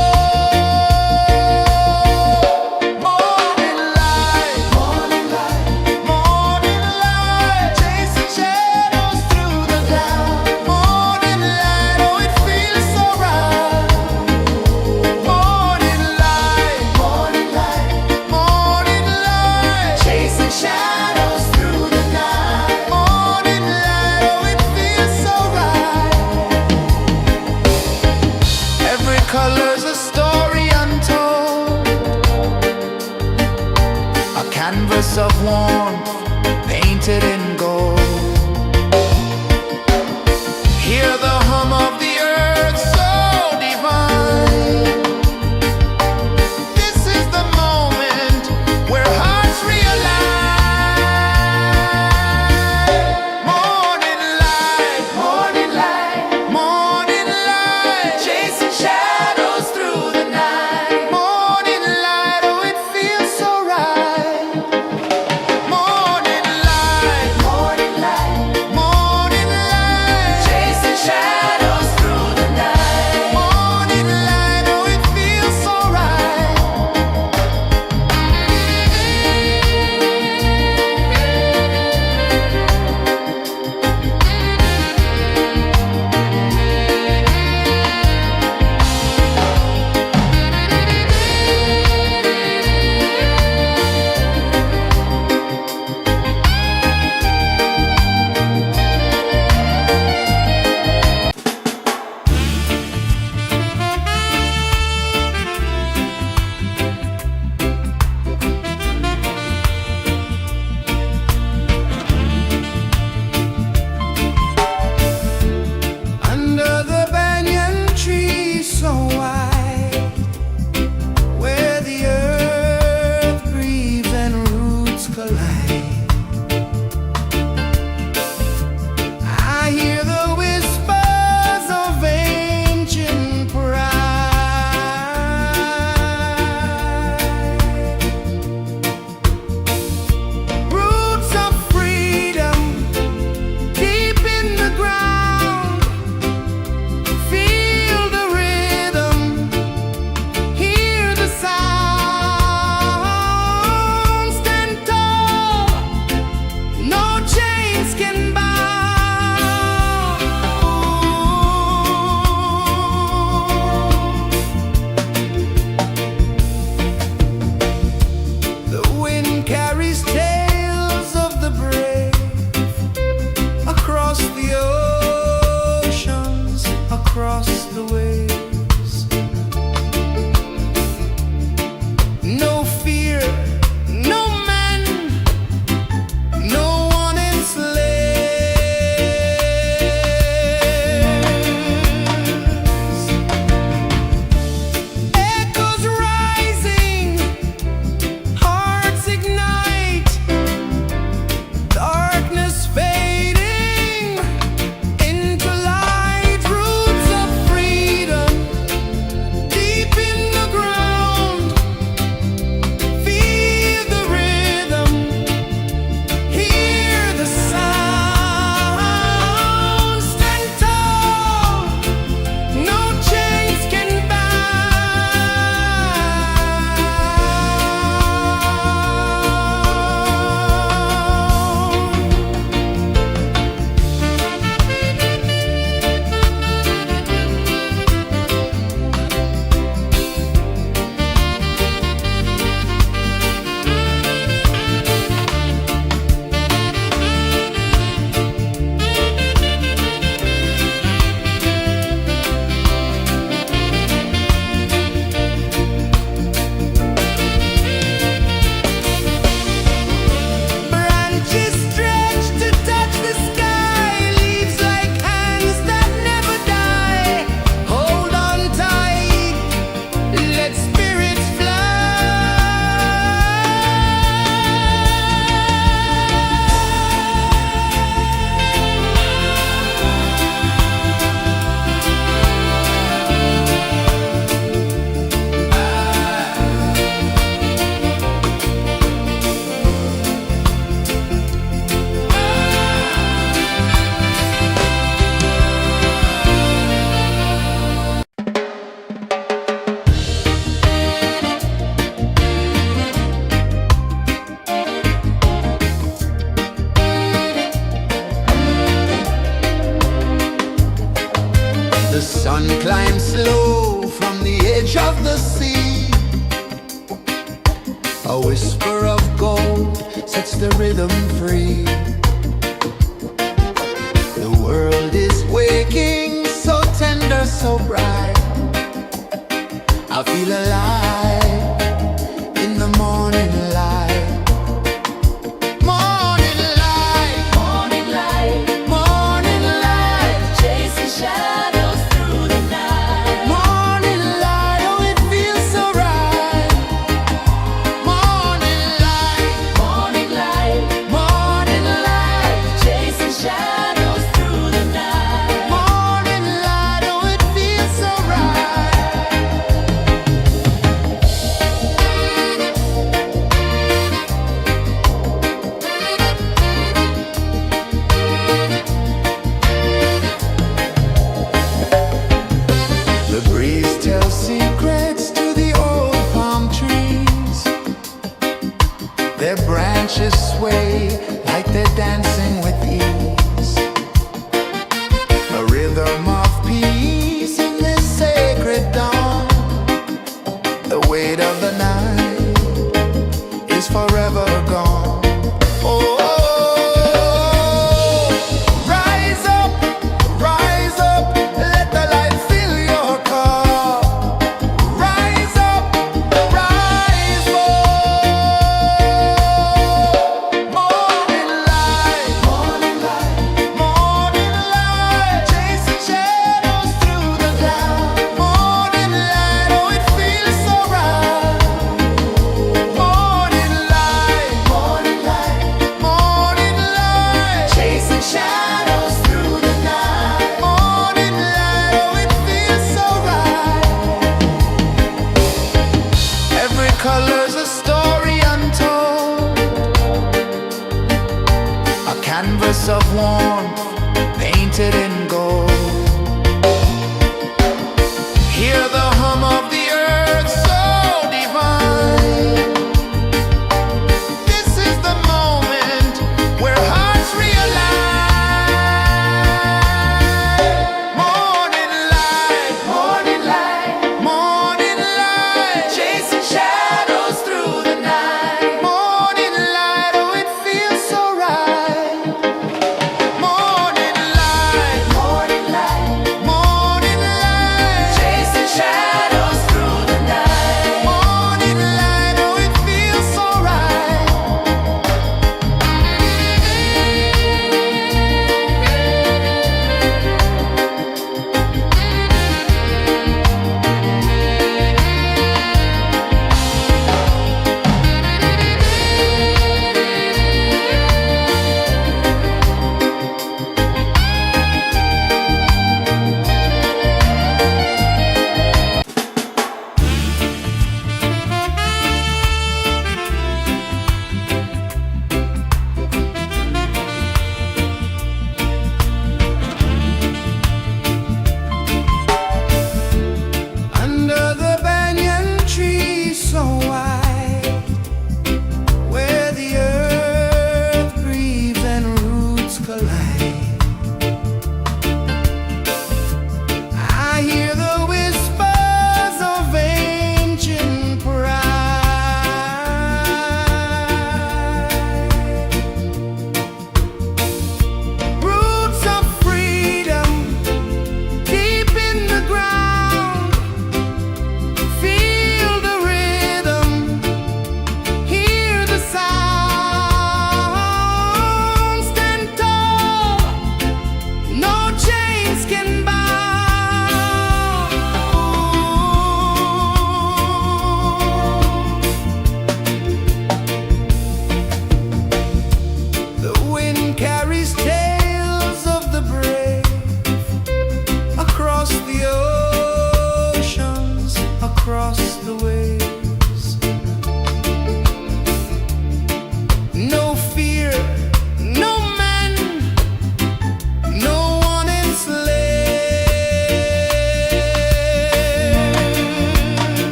Morning light, morning light, morning light, chasing shadows through the cloud. Morning light, oh it feels so right. Morning light, morning light, morning light, chasing shadows through the night. Morning light, oh it feels so right. Every color's a story untold, a canvas of warmth painted in gold. Hear the hum of the earth so divine. This is the moment where hearts realign. Morning light, morning light, morning light, chasing shadows through the night. Morning light, oh it feels so right. Morning edge of the sea. A whisper of gold sets the rhythm free. The world is waking, so tender, so bright. I feel alive in the morning light. Morning light, morning light, morning light, chasing shadows through the night. Morning light, oh it feels so right. Morning light, morning light, morning light, chasing shadows through the night. Morning light, oh it feels so right. The breeze tells secrets to the old palm trees. Their branches sway like they're dancing with ease. A rhythm of peace in this sacred dawn. The weight of the night is forever gone. Oh, rise up, let the light fill your cup. Rise up, rise up. Morning light, morning light, morning light, chasing shadows through the cloud. Morning light, oh it feels so right. Morning light, morning light, morning light, chasing shadows through the night. Morning light, oh it feels so right. Every color's a story untold, a canvas of warmth painted in gold. Hear the hum of the earth so divine. This is the moment where hearts realign. Morning light, morning light, morning light, chasing shadows through the night. Morning light, oh it feels so right. Morning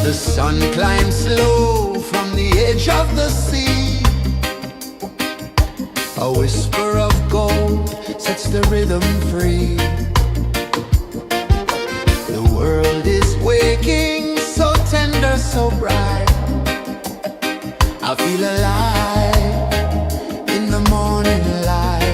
The sun climbs slow from the edge of the sea. A whisper of gold sets the rhythm free. The world is waking, so tender, so bright. I feel alive in the morning light.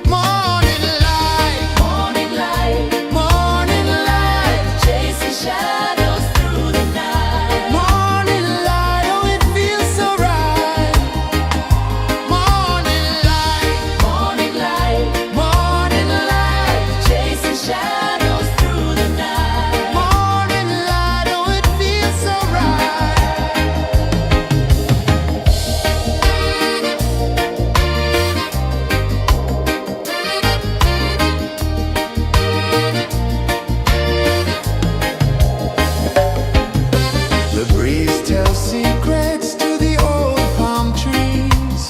Morning light, Morning light, morning light, chasing shadows through the night. morning light, oh it feels so right. Morning light, Morning light, morning light, chasing shadows through the night. morning light, oh it feels so right. The breeze tells secrets to the old palm trees.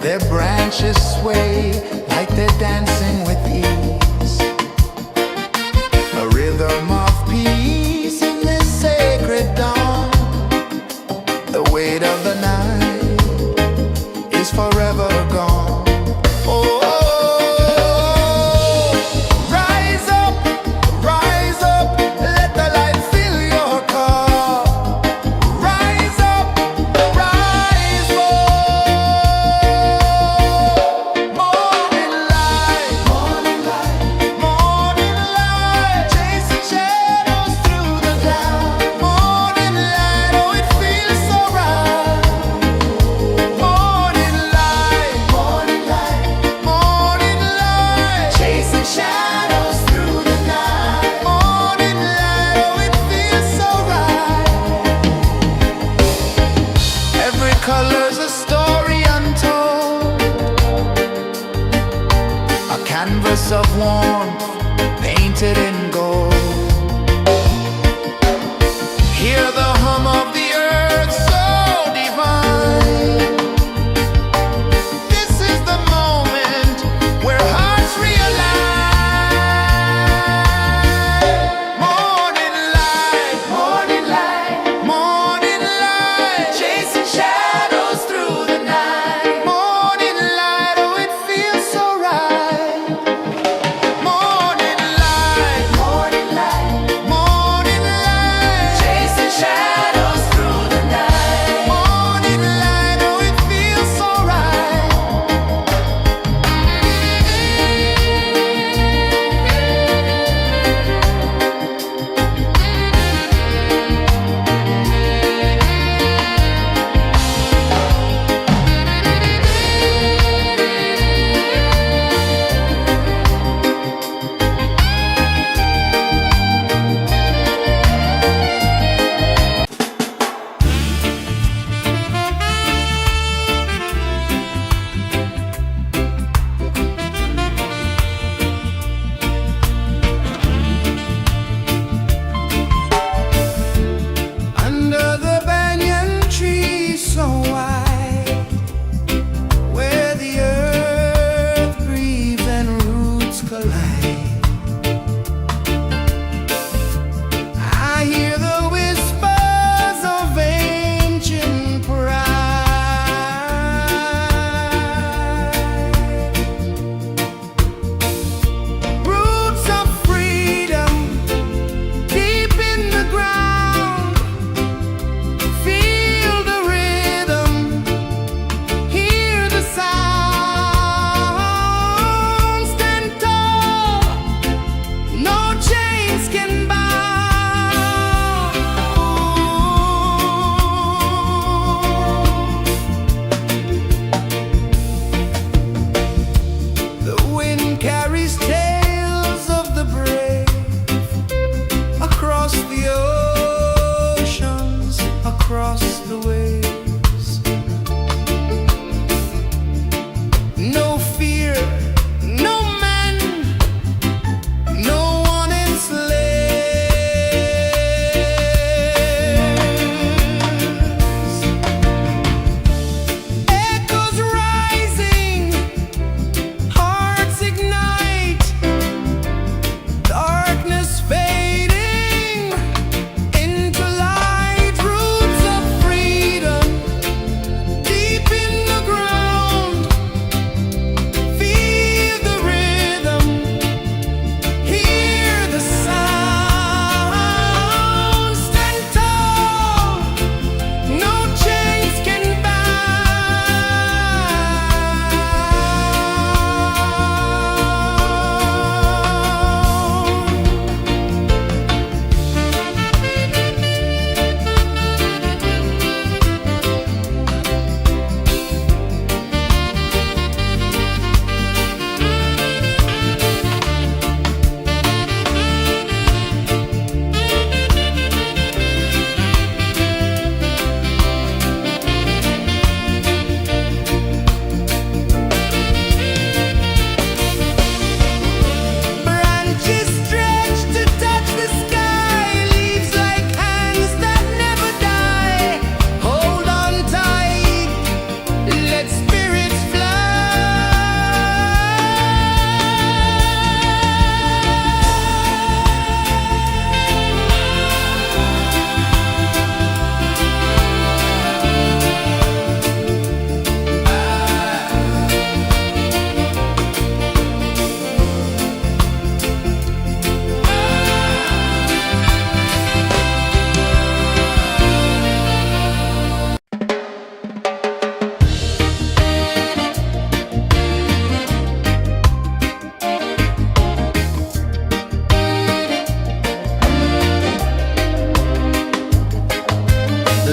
Their branches sway like they're dancing with ease. A rhythm of peace in this sacred dawn. The weight of the night is forever gone. Oh, rise up, let the light fill your cup. Rise up, rise up. Morning light, Morning light, morning light, chasing shadows through the cloud. Morning light, oh it feels so right. Morning light, morning light, morning light, chasing shadows through the night. morning light, oh it feels so right. Every color's a story untold, a canvas of warmth painted in gold. Hear the hum of the earth so divine. This is the moment where hearts realign. Morning light, Morning light, morning light, chasing shadows through the night. morning light, oh it feels so right. Morning light, Morning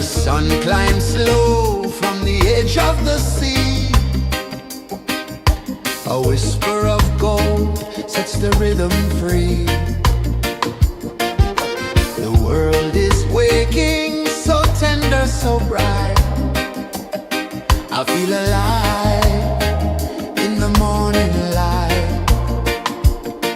sun climbs slow from the edge of the sea. A whisper of gold sets the rhythm free. The world is waking, so tender, so bright. I feel alive in the morning light.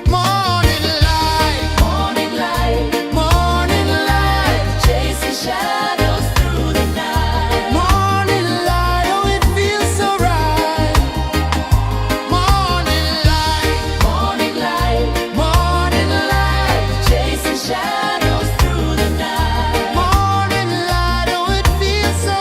Morning light, Morning light, morning light, chasing shadows through the night. morning light, oh it feels so right. Morning light, Morning light, morning light, chasing shadows through the night. morning light, oh it feels so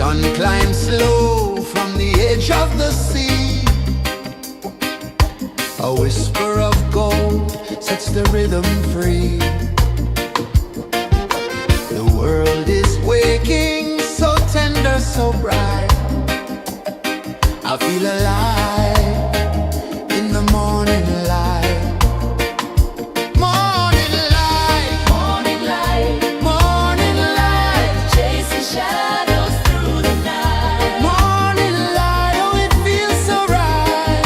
sun climbs slow from the edge of the sea. A whisper of gold sets the rhythm free. The world is waking, so tender, so bright. I feel alive in the morning light. Morning light, Morning light, morning light, chasing shadows through the night. morning light, oh it feels so right.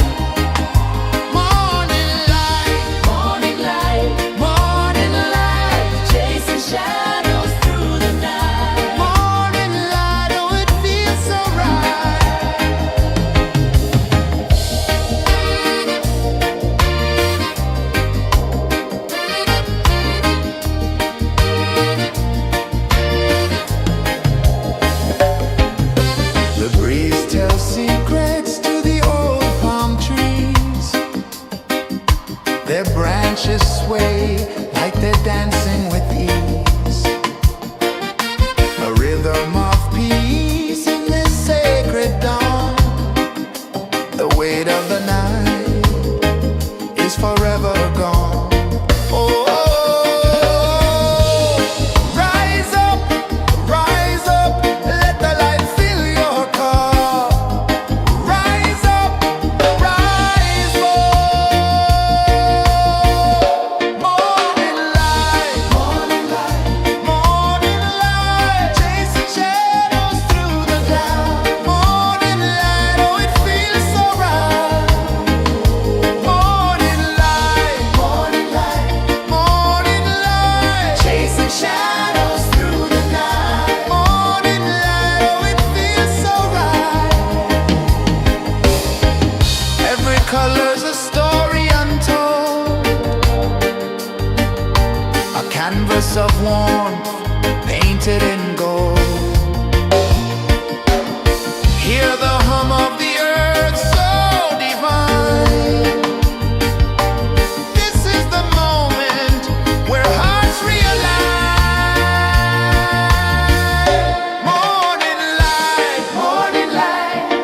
Morning light, Morning light, morning light, chasing shadows through the night. morning light, oh it feels so right. The breeze tells secrets to the old palm trees. Their branches sway like they're dancing with ease. A rhythm of peace in this sacred dawn. The weight of the night is forever gone. Oh, rise up, let the light fill your cup. Rise up, rise up. Morning light, morning light, chasing shadows through the cloud. Morning light, oh it feels so right. Morning light, chasing shadows through the night. Morning light, oh it feels so right. Every color's a story untold, a canvas of warmth painted in gold. Hear the hum of the earth so divine. This is the moment where hearts realign. Morning light,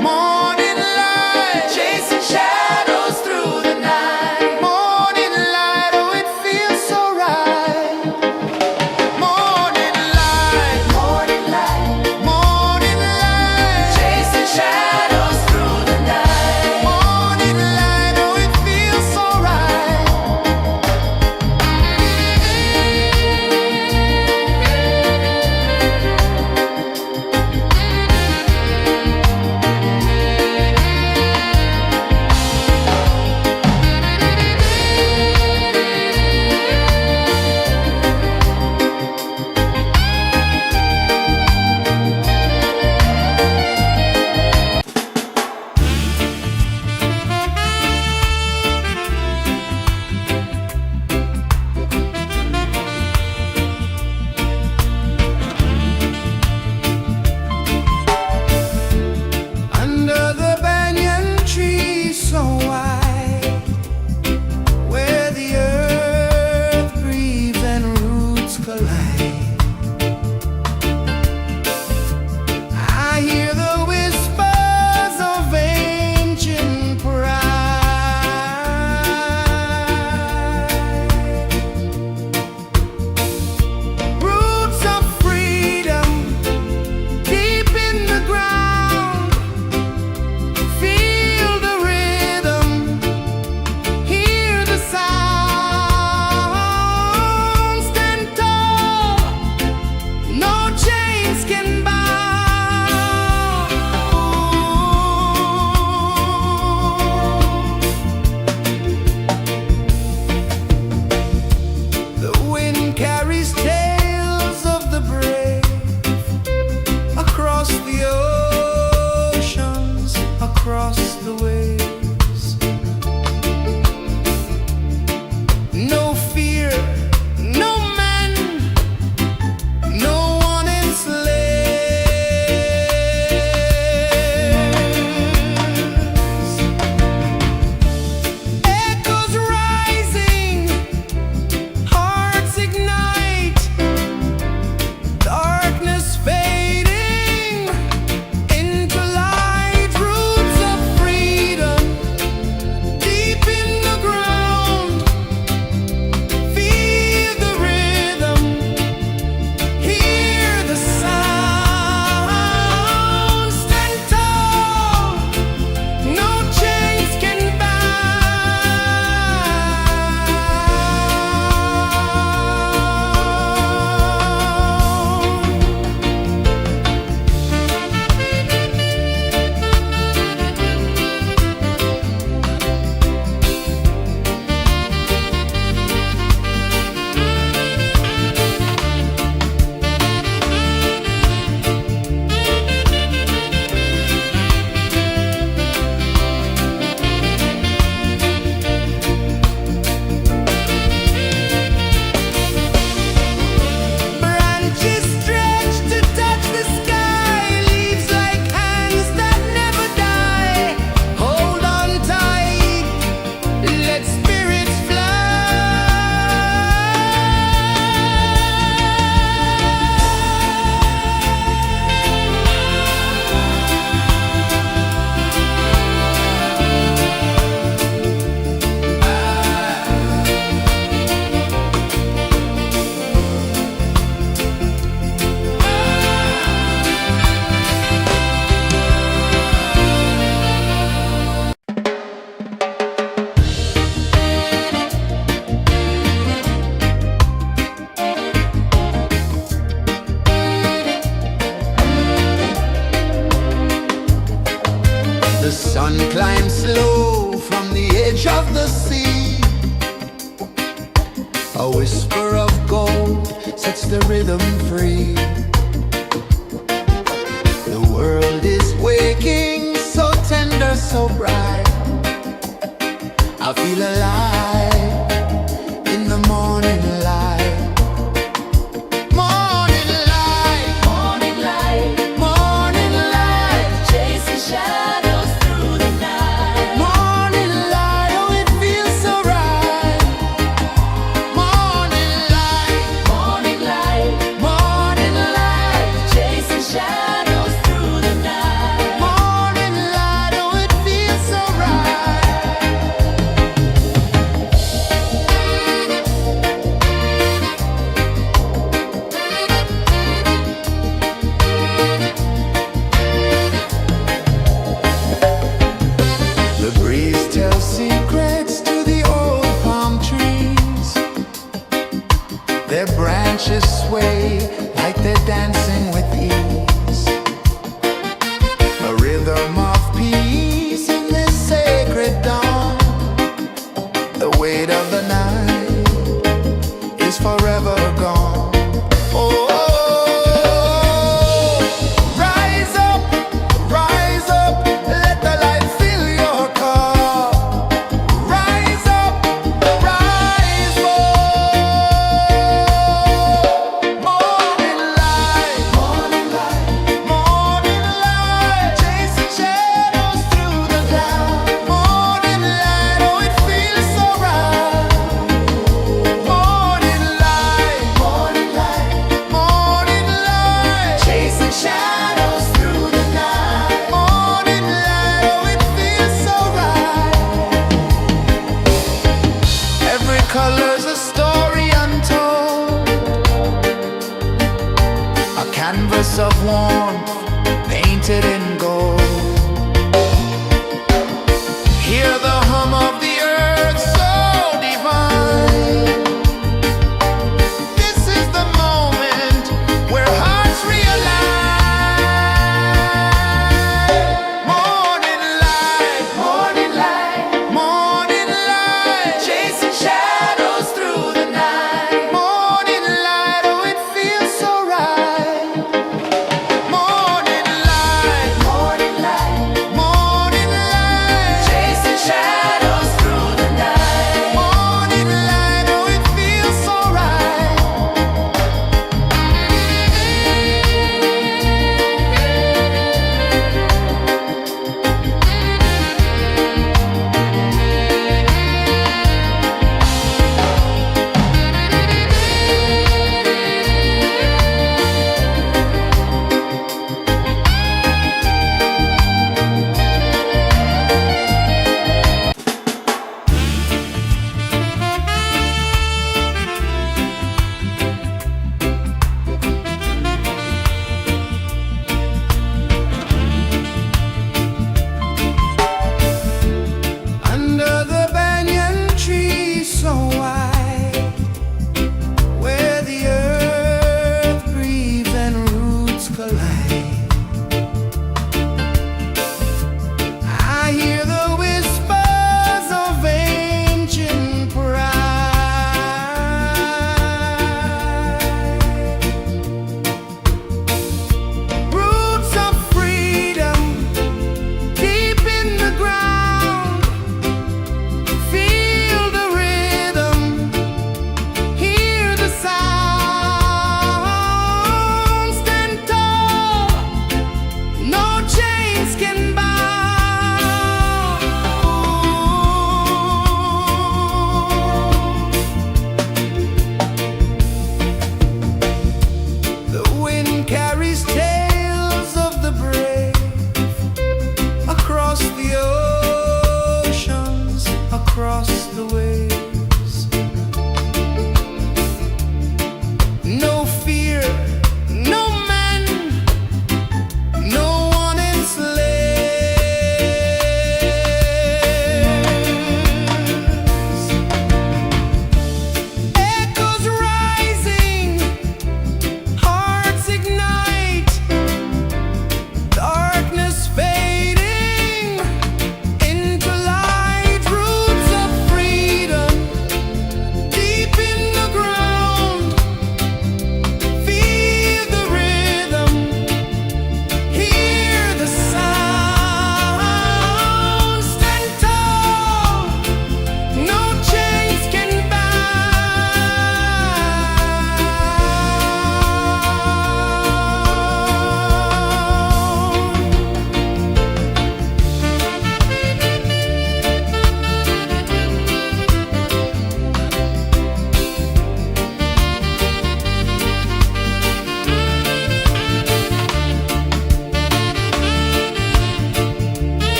morning light, chasing shadows through the night. Morning light, oh it feels so right. Morning light, chasing shadows through the night. Morning light, oh it feels so right. Under the banyan tree so wide, where the earth breathes and roots collide, I hear the whispers of ancient pride. Roots of freedom deep in the ground. Feel the rhythm, hear the sound. Stand tall, no chains can bound. The wind carries tales of the brave across the oceans, across the waves. No fear, no man, no one enslaves. Echoes rising, hearts ignite. sun climbs slow from the edge of the sea. A whisper of gold sets the rhythm free. The world is waking, so tender, so bright. I feel alive in the morning light. Morning light, Morning light, morning light, chasing shadows through the night. morning light, oh it feels so right. Morning light, Morning light, morning light, chasing shadows through the night. morning light, oh it feels so right. The breeze tells secrets to the old palm trees. Their branches sway like they're dancing with ease. A rhythm of peace in this sacred dawn. The weight of the night is forever gone. Oh, rise up, let the light fill your cup. Rise up, rise more. Morning light, morning light, chasing shadows through the cloud. Morning light, oh it feels so right. Morning light, morning light, chasing shadows through the night. Morning light, oh it feels so right. Every color's a story untold, a canvas of warmth painted in gold. Hear the hum of the earth so divine. This is the moment where hearts realign. Morning light, morning light, chasing shadows through the night. Morning light, oh it feels so right. Morning light,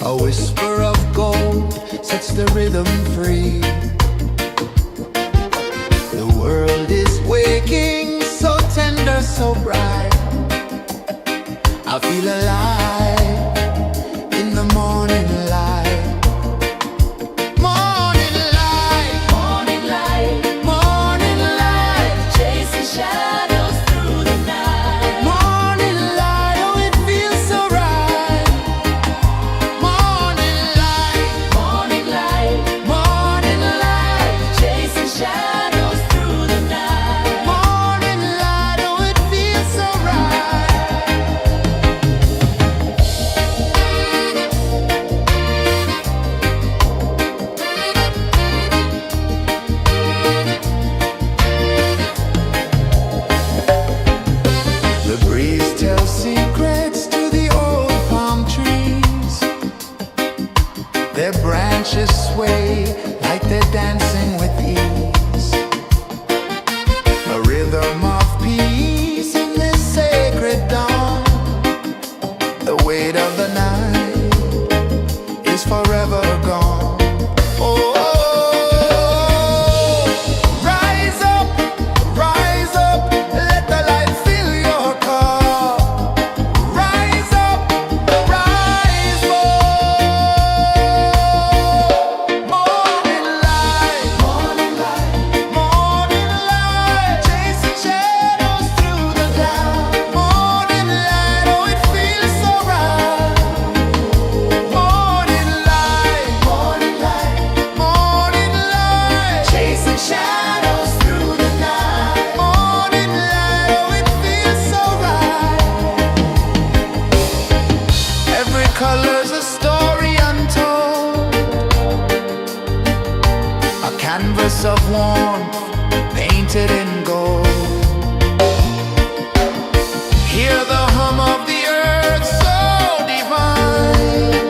A whisper of gold sets the rhythm free. The world is waking, so tender, so bright. I feel alive in the morning light. Morning light, Morning light, morning light, chasing shadows through the night. morning light, oh it feels so right. Morning light, Morning light, morning light, chasing shadows through the night. morning light, oh it feels so right. The breeze tells secrets to the old palm trees. Their branches sway like they're dancing with ease. A rhythm of peace in this sacred dawn. The weight of the night is forever gone. Oh, rise up, let the light fill your cup. Rise up, rise more. Morning light, morning light, chasing shadows through the cloud. Morning light, oh it feels so right. Morning light, morning light, chasing shadows through the night. Morning light, oh it feels so right. Every color's a story untold, a canvas of warmth painted in gold. Hear the hum of the earth so divine.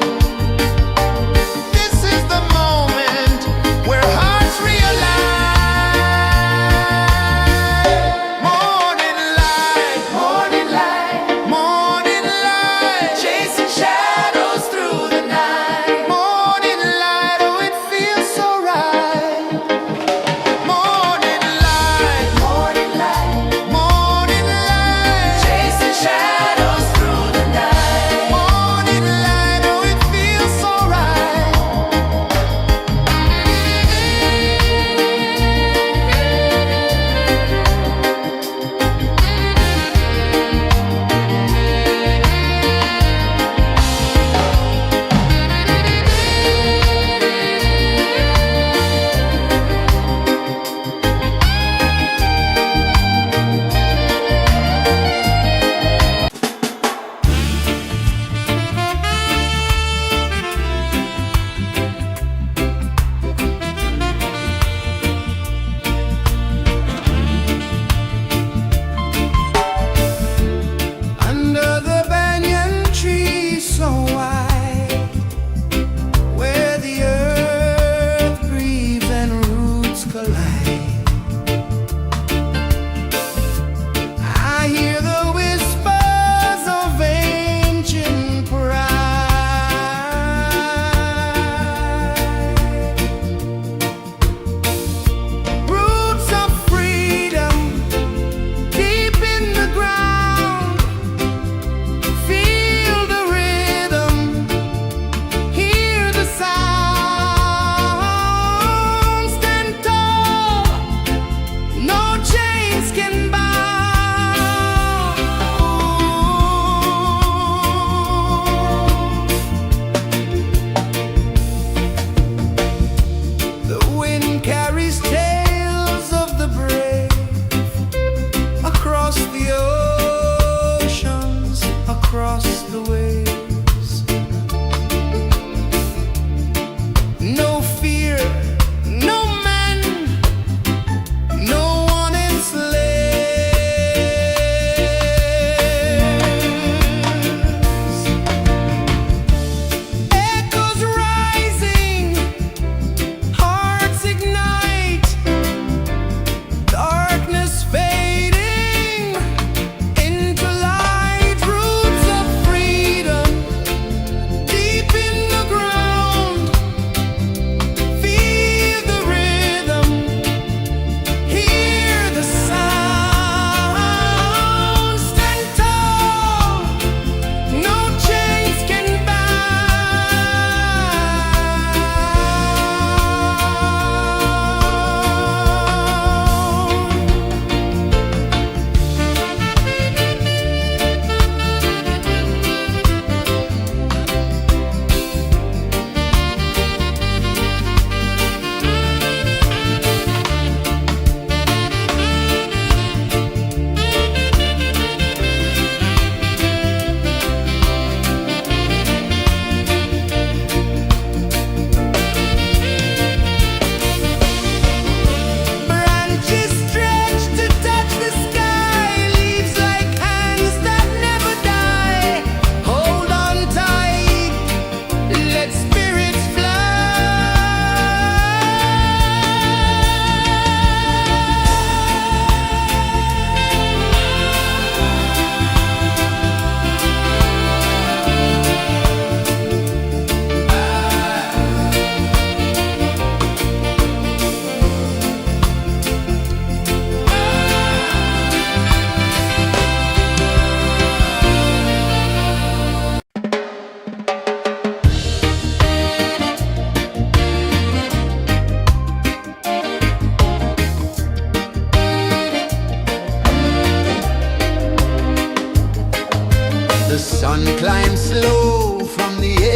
This is the moment where hearts realign. Morning light, morning light, chasing shadows through the night. Morning light, oh it feels so right. Morning light,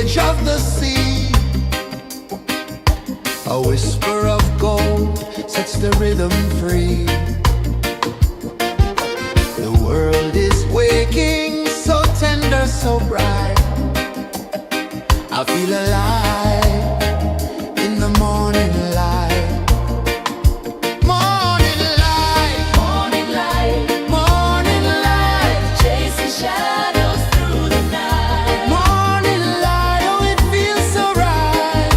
edge of the sea. A whisper of gold sets the rhythm free. The world is waking, so tender, so bright. I feel alive in the morning light. Morning light, Morning light, morning light, chasing shadows through the night. morning light, oh it feels so right.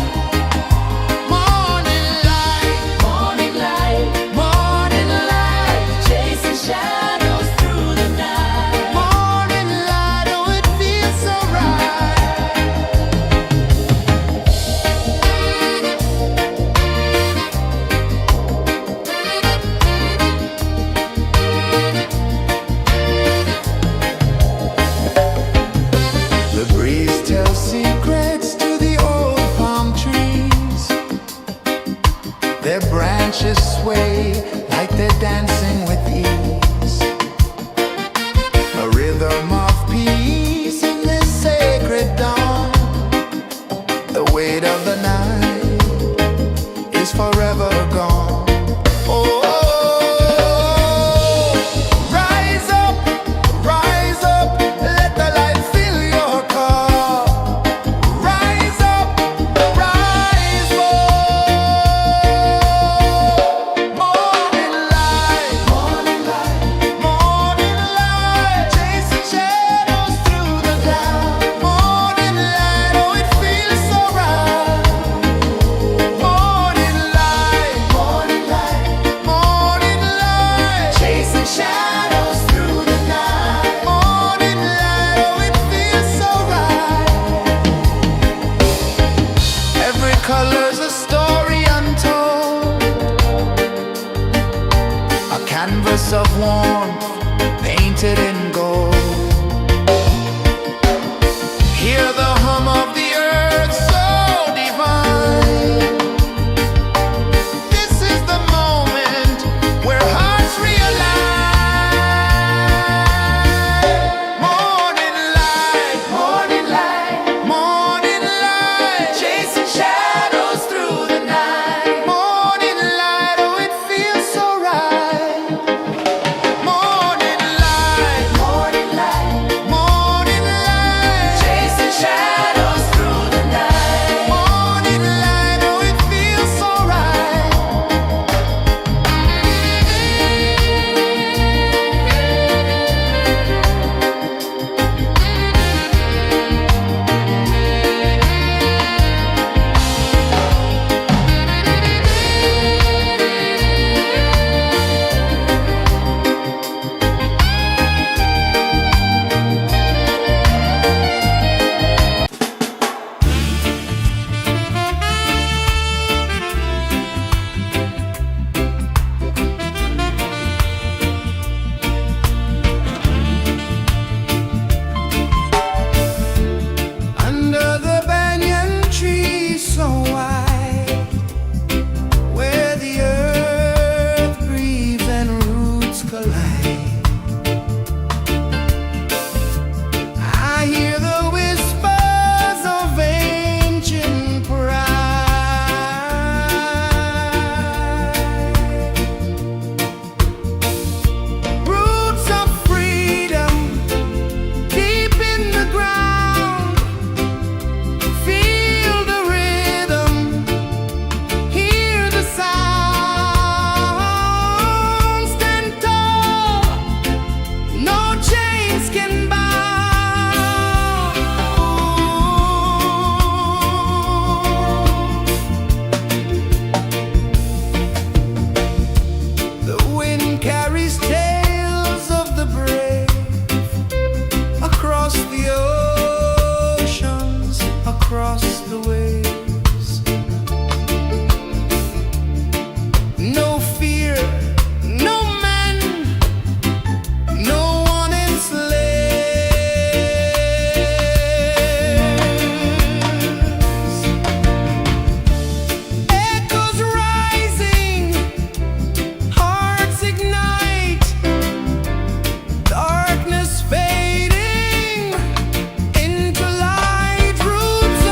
Morning light, Morning light, morning light, chasing shadows through the night. morning light, oh it feels so right. The breeze tells secrets to the old palm trees. Their branches sway like they're dancing with ease. A rhythm of peace in this sacred dawn. The weight of the night is forever gone. Oh, rise up, let the light fill your cup. Rise up, rise up. Morning light, morning light, morning light, chasing shadows through the cloud. Morning light, oh it feels so right. Morning light, morning light, morning light, chasing shadows through the night. Morning light, oh it feels so right. Every color's a story untold, a canvas of warmth painted in gold. Hear the hum of the earth so divine. This is the moment where hearts realign. Morning light, morning light, morning light, chasing shadows through the night. Morning light, oh it feels so right. Morning light, morning light, morning light, chasing shadows through the night. Morning light, oh it feels so right. Under the banyan tree so wide, where the earth breathes and roots collide, I hear the whispers of ancient pride. Roots of freedom deep in the ground. Feel the rhythm, hear the sound. Stand tall, no chains can bound. The wind carries tales of the brave across the oceans, across the waves. No fear, no man, no one enslaves. Echoes rising, hearts ignite, darkness fading into light. Roots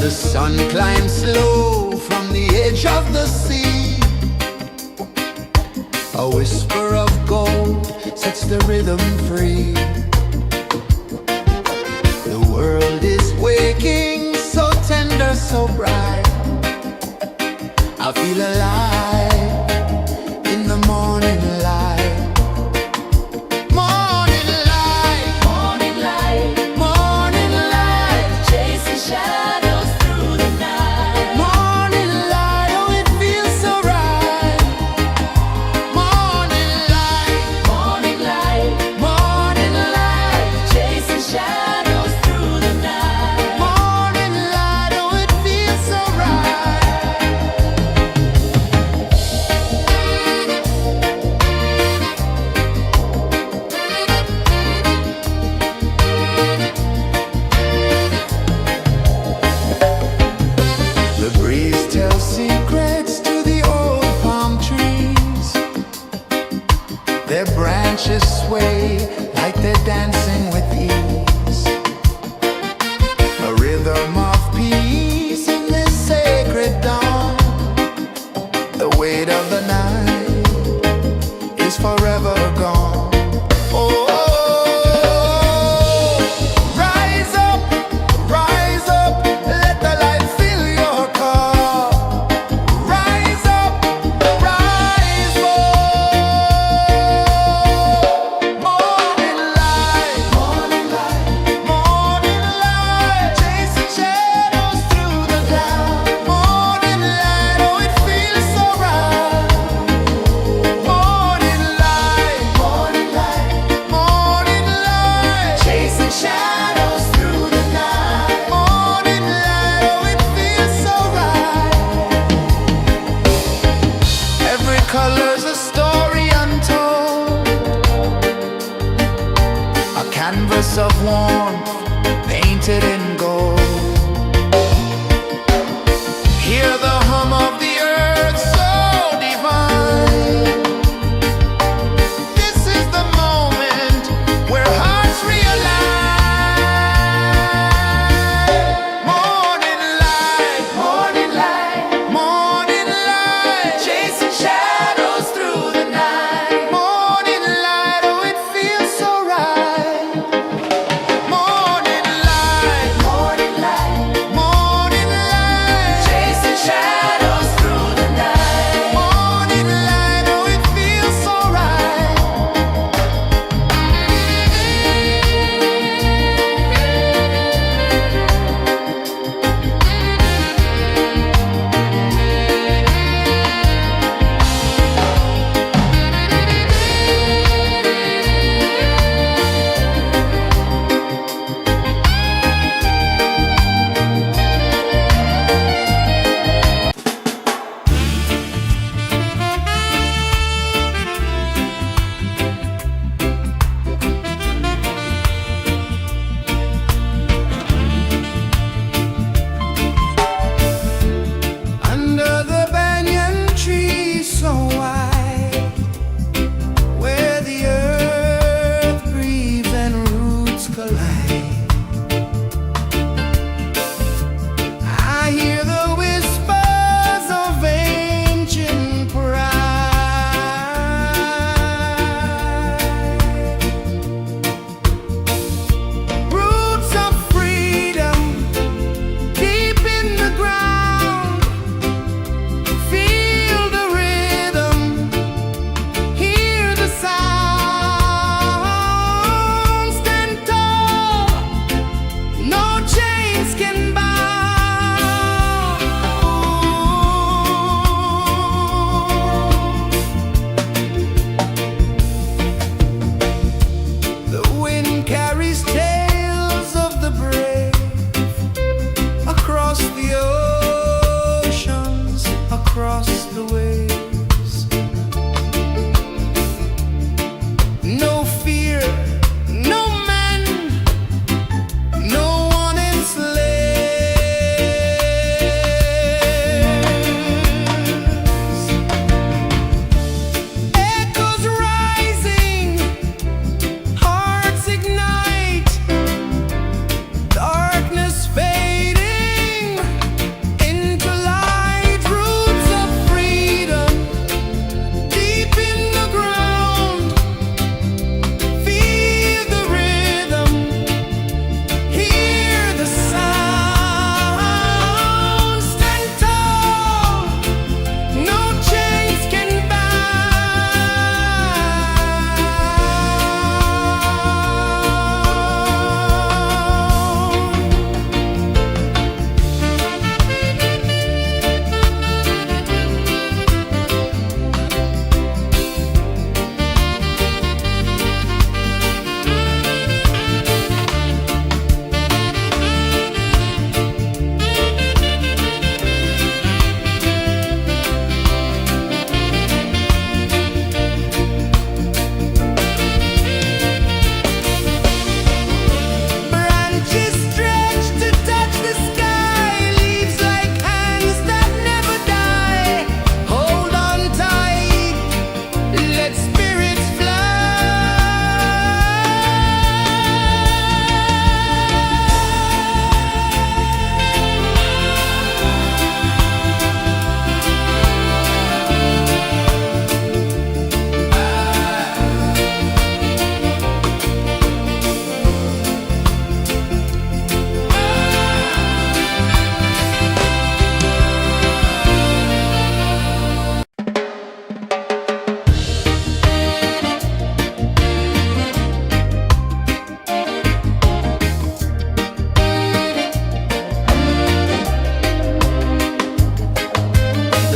The sun climbs slow from the edge of the sea. A whisper of gold sets the rhythm free. The world is waking, so tender, so bright. I feel alive in the morning light. Morning light, Morning light, morning light, chasing shadows through the night. morning light, oh it feels so right. Morning light, Morning light, morning light, chasing shadows through the night. morning light, oh it feels so right.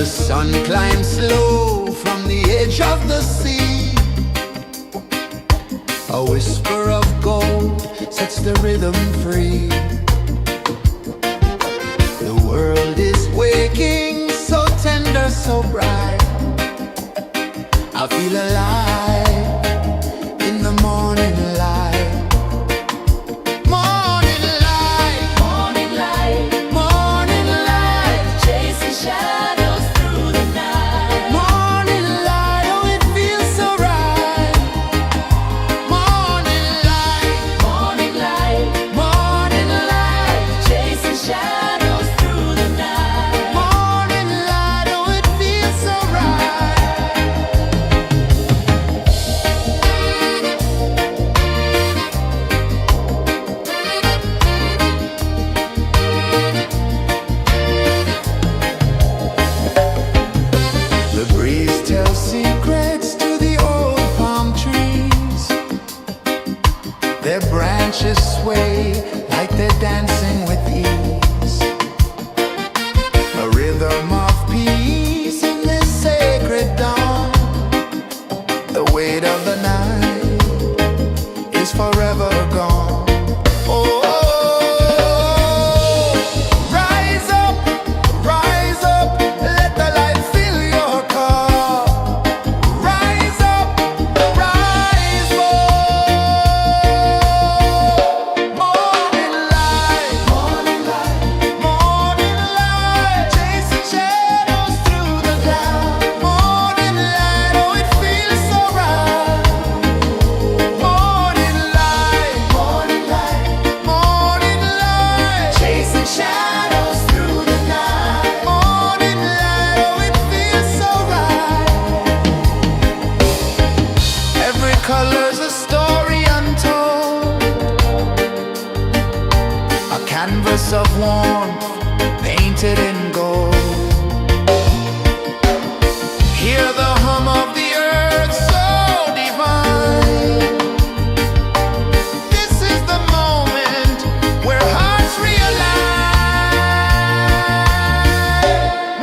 The sun climbs slow from the edge of the sea. A whisper of gold sets the rhythm free. The world is waking, so tender, so bright. I feel alive in the morning light. Morning light, Morning light, morning light, chasing shadows through the night. morning light, oh it feels so right. Morning light, Morning light, morning light, chasing shadows through the night. morning light, oh it feels so right. The breeze tells secrets to the old palm trees. Their branches sway like they're dancing with ease. A rhythm of peace in this sacred dawn. The weight of the night is forever gone. Oh, rise up, let the light fill your car. Rise up, rise up. Morning light, morning light, morning light, chasing shadows through the cloud. Morning light, oh it feels so right. Morning light, morning light, morning light, chasing shadows through the night. Morning light, oh it feels so right. Every color's a story untold, a canvas of warmth painted in gold. Hear the hum of the earth so divine. This is the moment where hearts realign.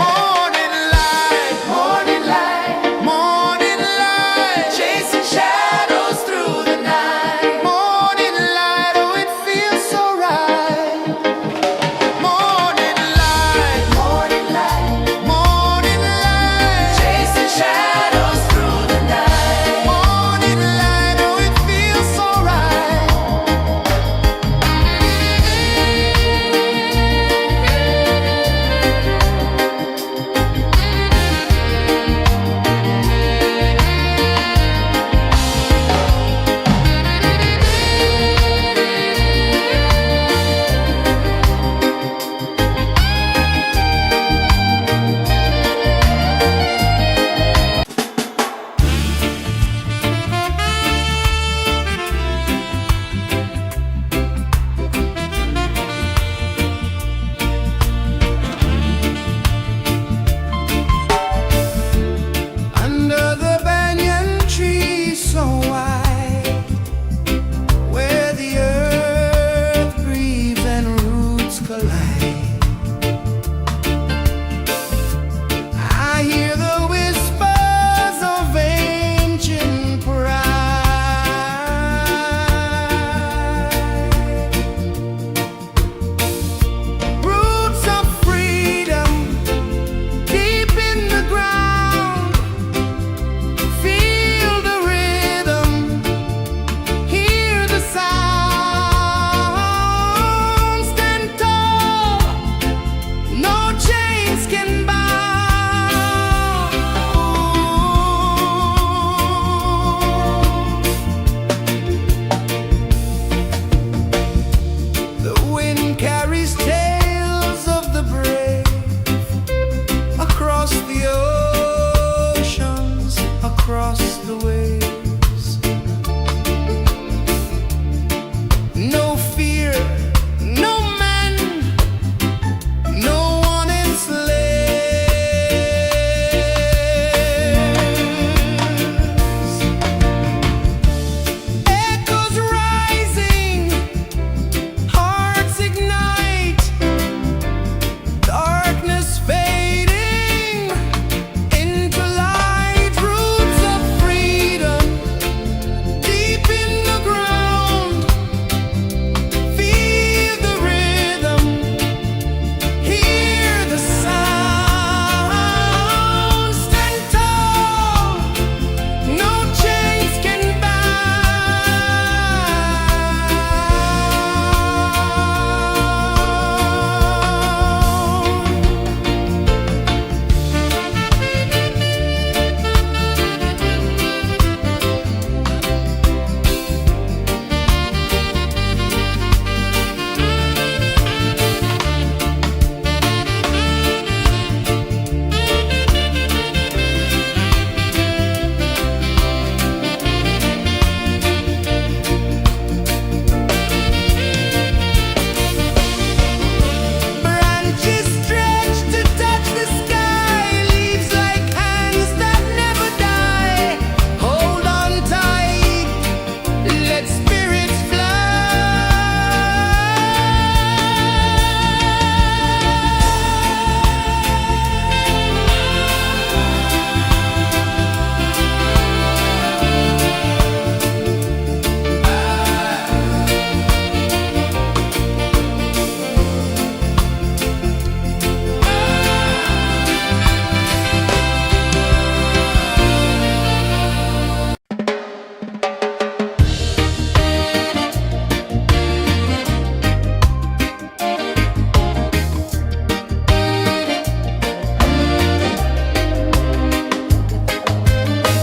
Morning light, morning light, morning light, chasing shadows through the night. Morning light, oh it feels so right.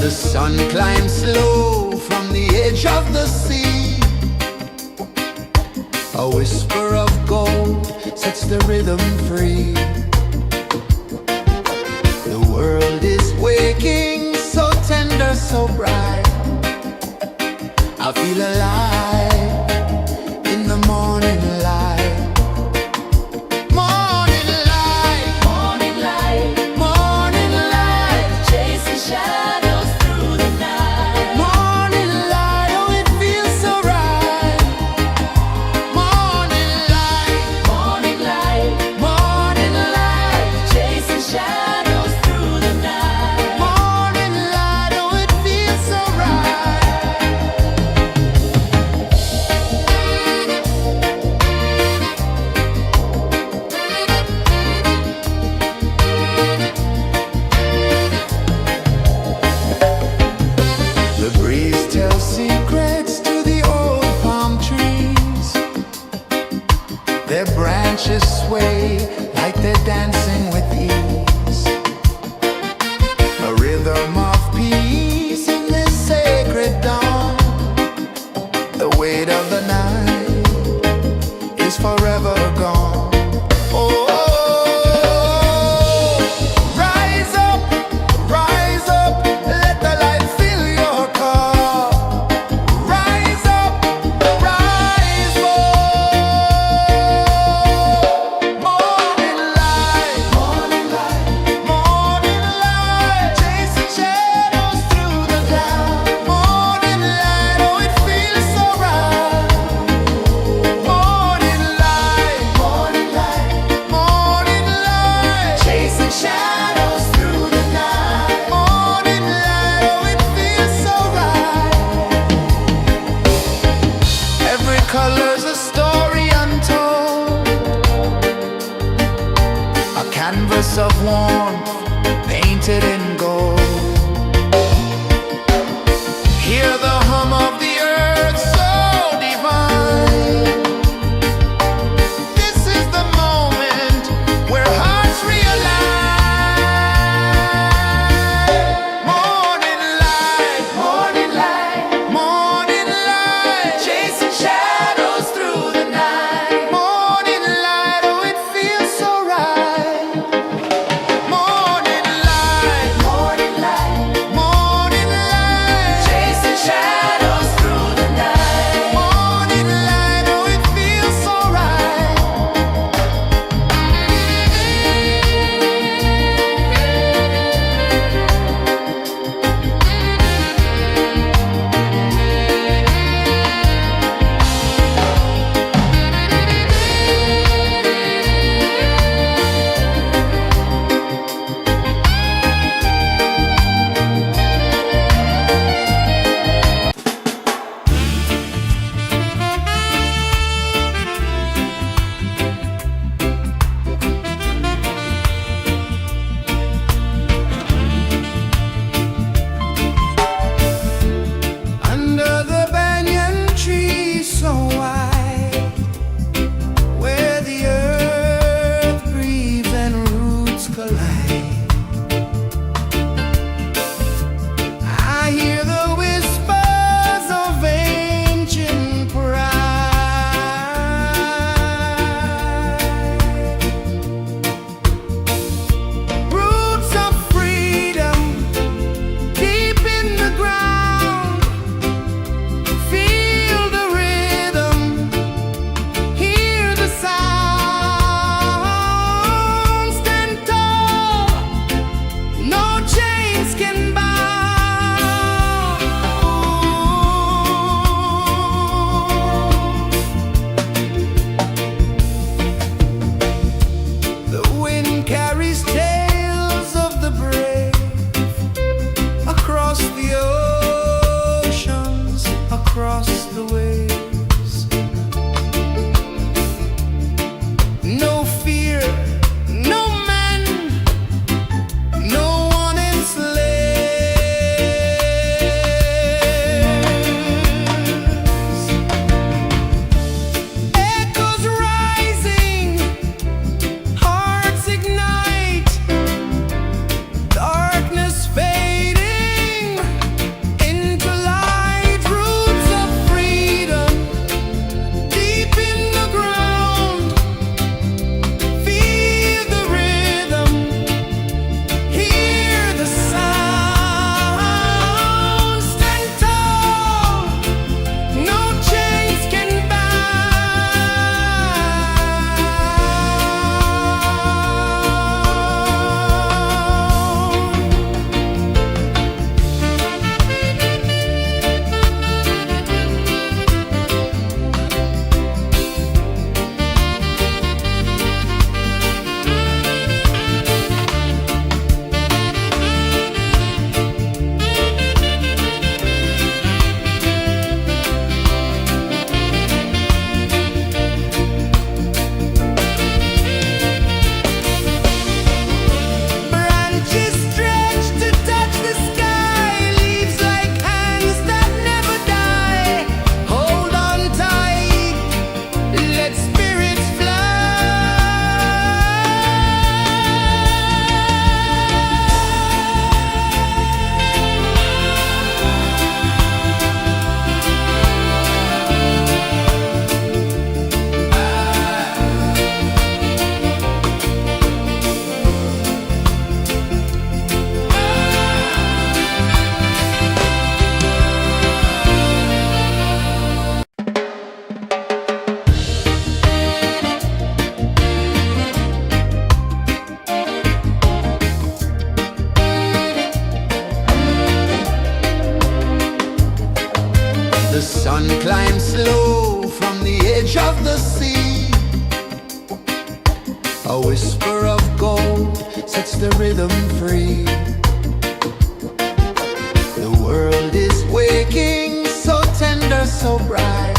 The sun climbs slow from the edge of the sea. A whisper of gold sets the rhythm free. The world is waking, so tender, so bright. I feel alive in the morning light. Morning light, Morning light, morning light, chasing shadows through the night. morning light, oh it feels so right. Morning light, Morning light, morning light, chasing shadows through the night. morning light, oh it feels so right. The breeze tells secrets to the old palm trees. Their branches sway like they're dancing with ease. A rhythm of peace in this sacred dawn. The weight of the night is forever gone. Oh, rise up, let the light fill your car. Rise up, rise up. Morning light, morning light, morning light, chasing shadows through the cloud. Morning light, oh it feels so right. Morning light, morning light, morning light, chasing shadows through the night. Morning light, oh it feels so right. Every color's a story untold, a canvas of warmth painted in gold. Hear the hum of the earth so divine. This is the moment where hearts realign. Morning light, morning light, morning light, chasing shadows through the night. Morning light, oh it feels so right. Morning light, morning light, morning light, chasing shadows through the night. Morning light, oh it feels so right. Under the banyan tree so wide, where the earth breathes and roots collide, I hear the whispers of ancient pride. Roots of freedom deep in the ground. Feel the rhythm, hear the sound. Stand tall, no chains can bound. The wind carries tales of the brave across the oceans, across the waves. No fear, no man, no one enslaves. Echoes rising, hearts ignite. sun climbs slow from the edge of the sea. A whisper of gold sets the rhythm free. The world is waking, so tender, so bright.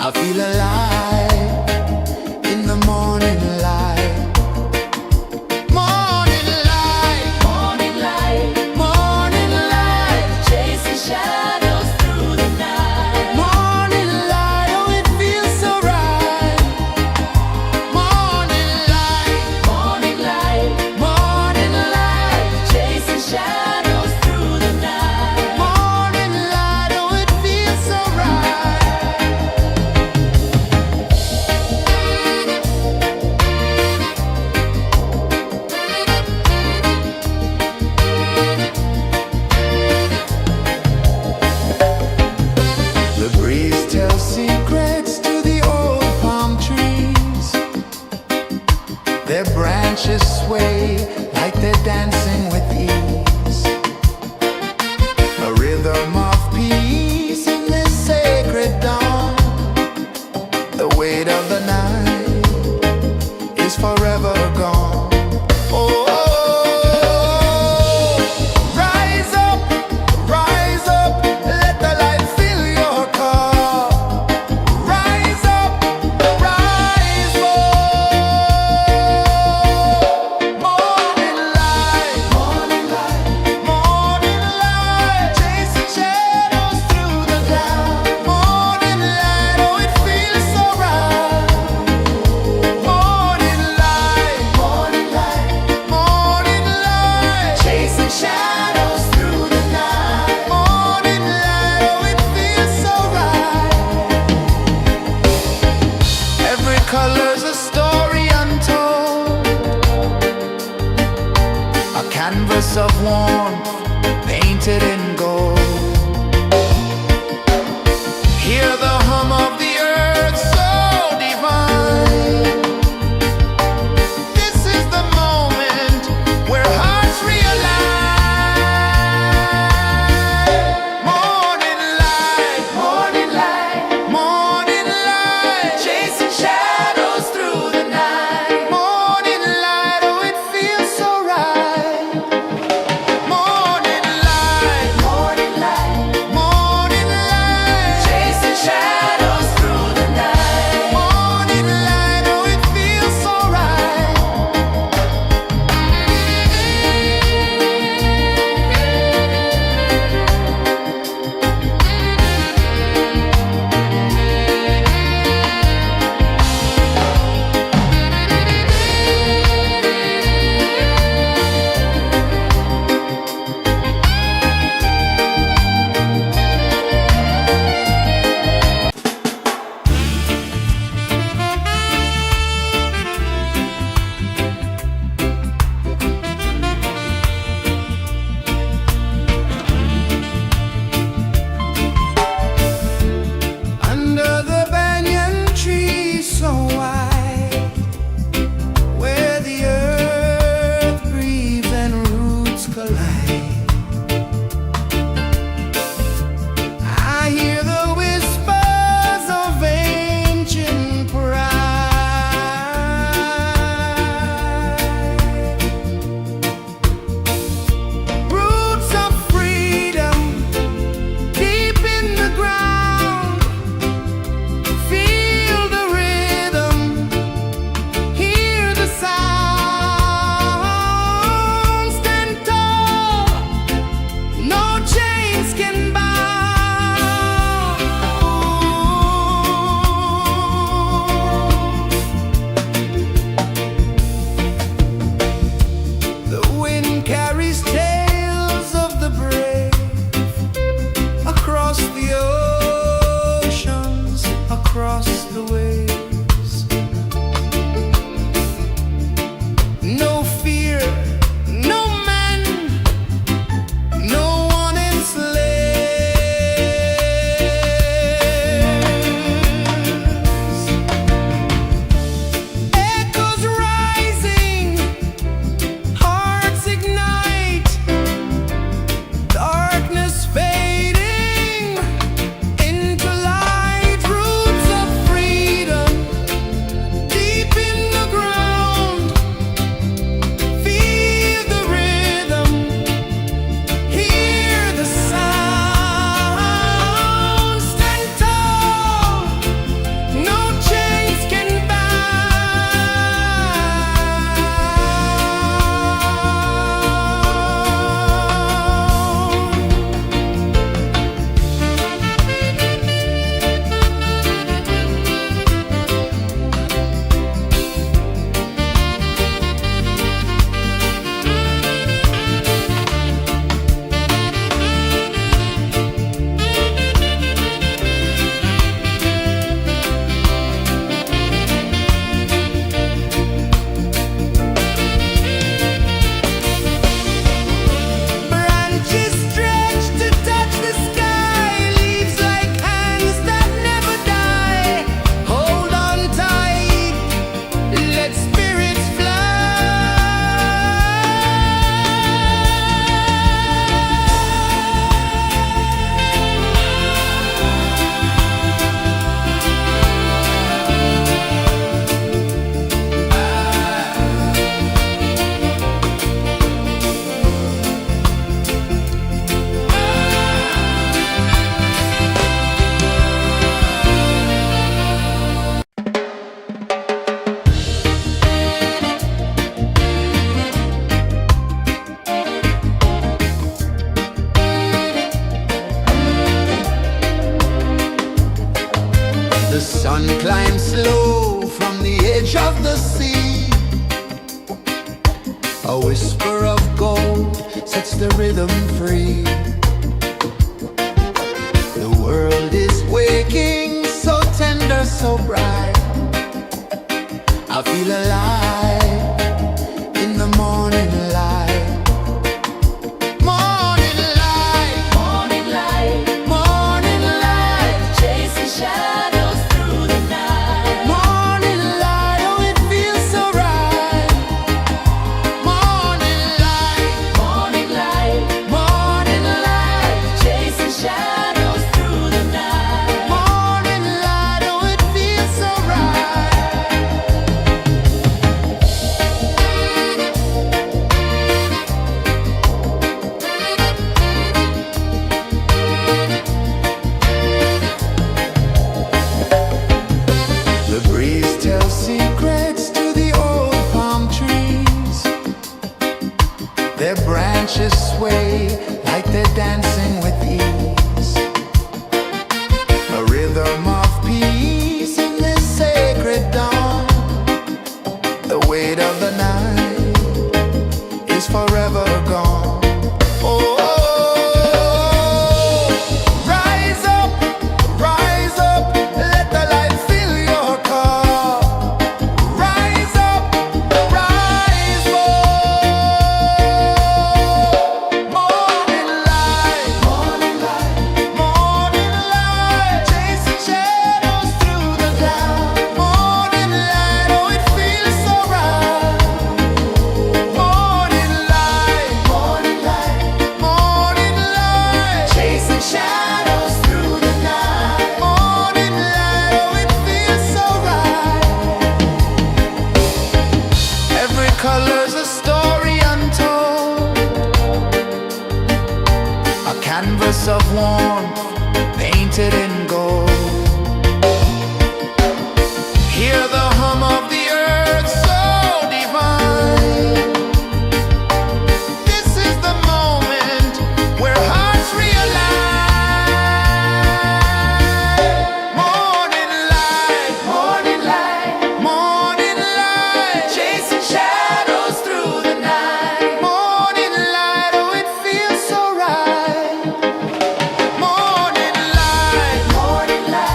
I feel alive in the morning light. Morning light, Morning light, morning light, chasing shadows through the night. morning light, oh it feels so right. Morning light, Morning light, morning light, chasing shadows through the night. morning light, oh it feels so right. The breeze tells secrets to the old palm trees. Their branches sway like they're dancing with ease. A rhythm of peace in this sacred dawn. The weight of the night is forever gone. Oh, rise up, let the light fill your cup. Rise up, rise more. Morning light, morning light, morning light, chasing shadows through the cloud. Morning light, oh it feels so right. Morning light, morning light, morning light, chasing shadows through the night. Morning light, oh it feels so right. Every color's a story untold, a canvas of warmth painted in gold. Hear the hum of the earth so divine. This is the moment where hearts realign. Morning light, morning light, morning light, chasing shadows through the night. Morning light, oh it feels so right. Morning of the sea. A whisper of gold sets the rhythm free. The world is waking, so tender, so bright. I feel alive in the morning light. Morning light, Morning light, morning light, chasing shadows through the night. morning light, oh it feels so right. Morning light, Morning light, morning light, chasing shadows through the night. morning light, oh it feels so right. The breeze tells secrets to the old palm trees. Their branches sway like they're dancing with ease. A rhythm of peace in this sacred dawn. The weight of the night is forever gone. Oh, rise up, let the light fill your cup. Rise up, rise up. Morning light, morning light, morning light, chasing shadows through the cloud. Morning light, oh it feels so right. Morning light, morning light, morning light, chasing shadows through the night. Morning light, oh it feels so right. Every color's a story untold, a canvas of warmth painted in gold. Hear the hum of the earth so divine. This is the moment where hearts realign. Morning light, morning light, morning light, chasing shadows through the night. Morning light, oh it feels so right. Morning light, morning light,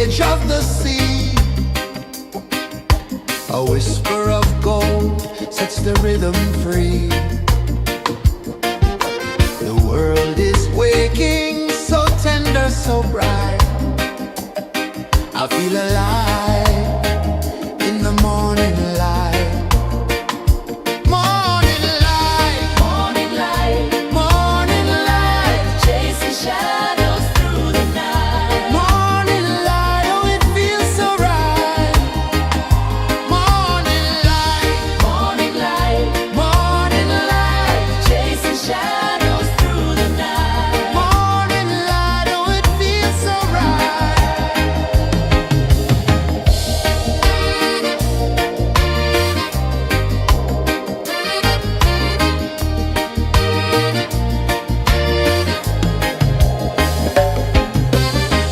edge of the sea. A whisper of gold sets the rhythm free. The world is waking, so tender, so bright. I feel alive in the morning light. Morning light, Morning light, morning light, chasing shadows through the night. morning light, oh it feels so right. Morning light, Morning light, morning light, chasing shadows through the night. morning light, oh it feels so right.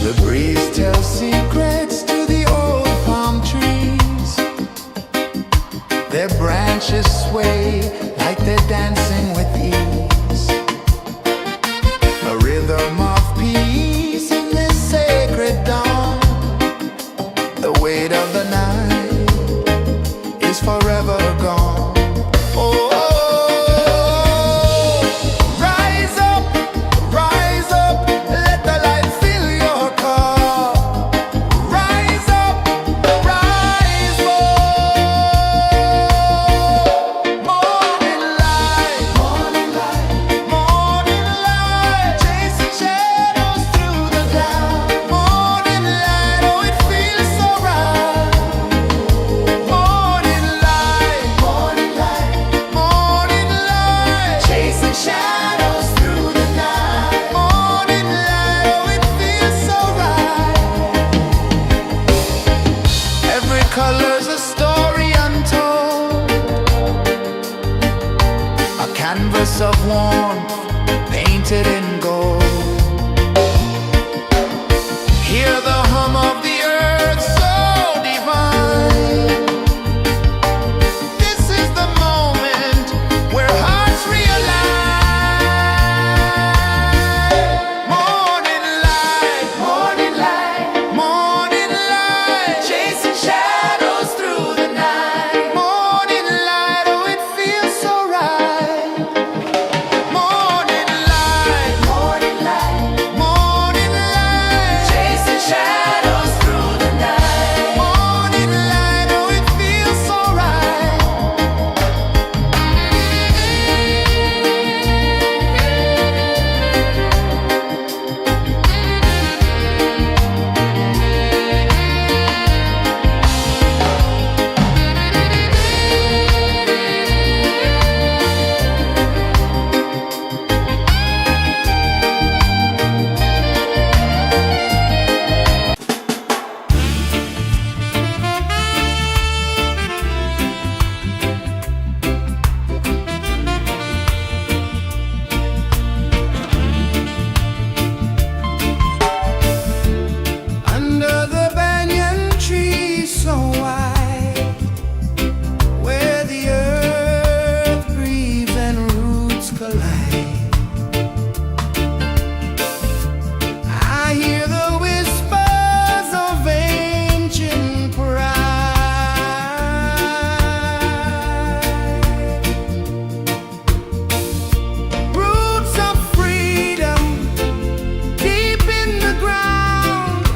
The breeze tells secrets to the old palm trees. Their branches sway like they're dancing with ease. A rhythm of peace in this sacred dawn. The weight of the night is forever gone. Oh, rise up, let the light fill your cup. Rise up, rise up. Morning light, morning light, morning light, chasing shadows through the cloud. Morning light, oh it feels so right. Morning light, morning light, morning light, chasing shadows through the night. Morning light, oh it feels so right. Every color's a story untold, a canvas of warmth painted in gold. Hear the hum of the earth so divine. This is the moment where hearts realign. Morning light, morning light, morning light, chasing shadows through the night. Morning light, oh it feels so right. Morning light, morning light, morning light, chasing shadows through the night. Morning light, oh it feels so right. Under the banyan tree so wide, where the earth breathes and roots collide, I hear the whispers of ancient pride. Roots of freedom deep in the ground.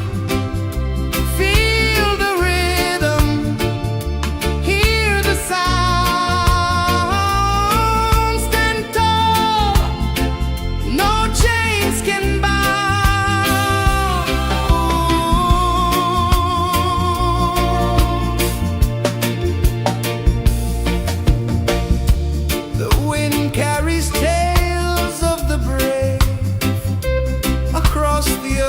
Feel the rhythm, hear the sound. Stand tall, no chains can bound. The wind carries tales of the brave across the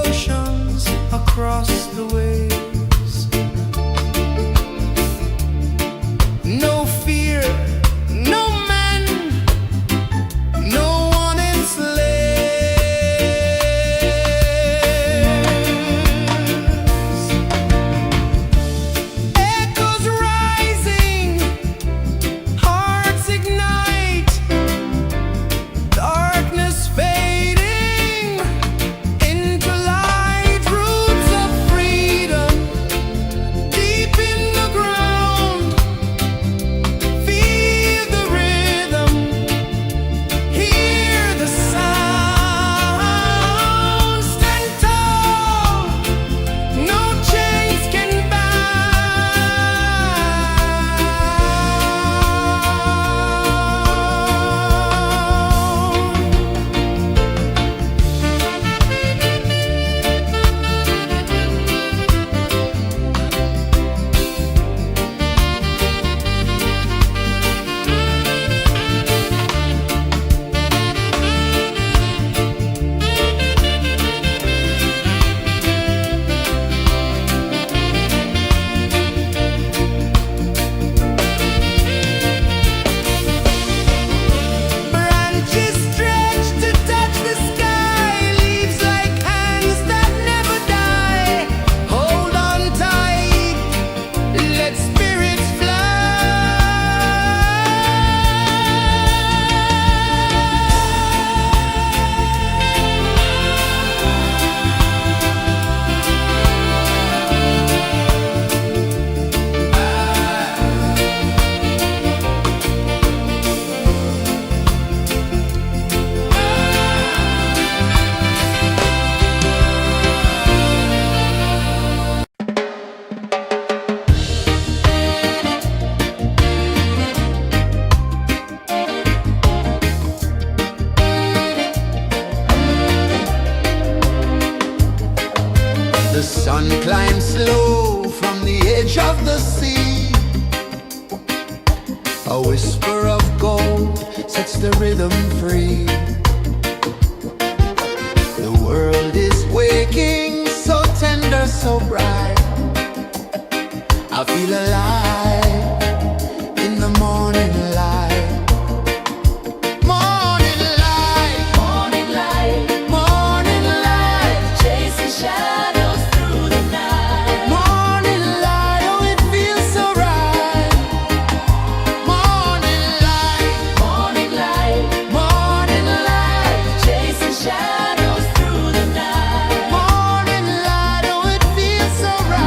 oceans, across the waves. No fear, no man, no one enslaves. Echoes rising, hearts ignite, darkness fading into light. Roots sun climbs slow from the edge of the sea. A whisper of gold sets the rhythm free. The world is waking, so tender, so bright. I feel alive in the morning light. Morning light, Morning light, morning light, chasing shadows through the night. morning light, oh it feels so right. Morning light, Morning light, morning light, chasing shadows through the night. morning light, oh it feels so right.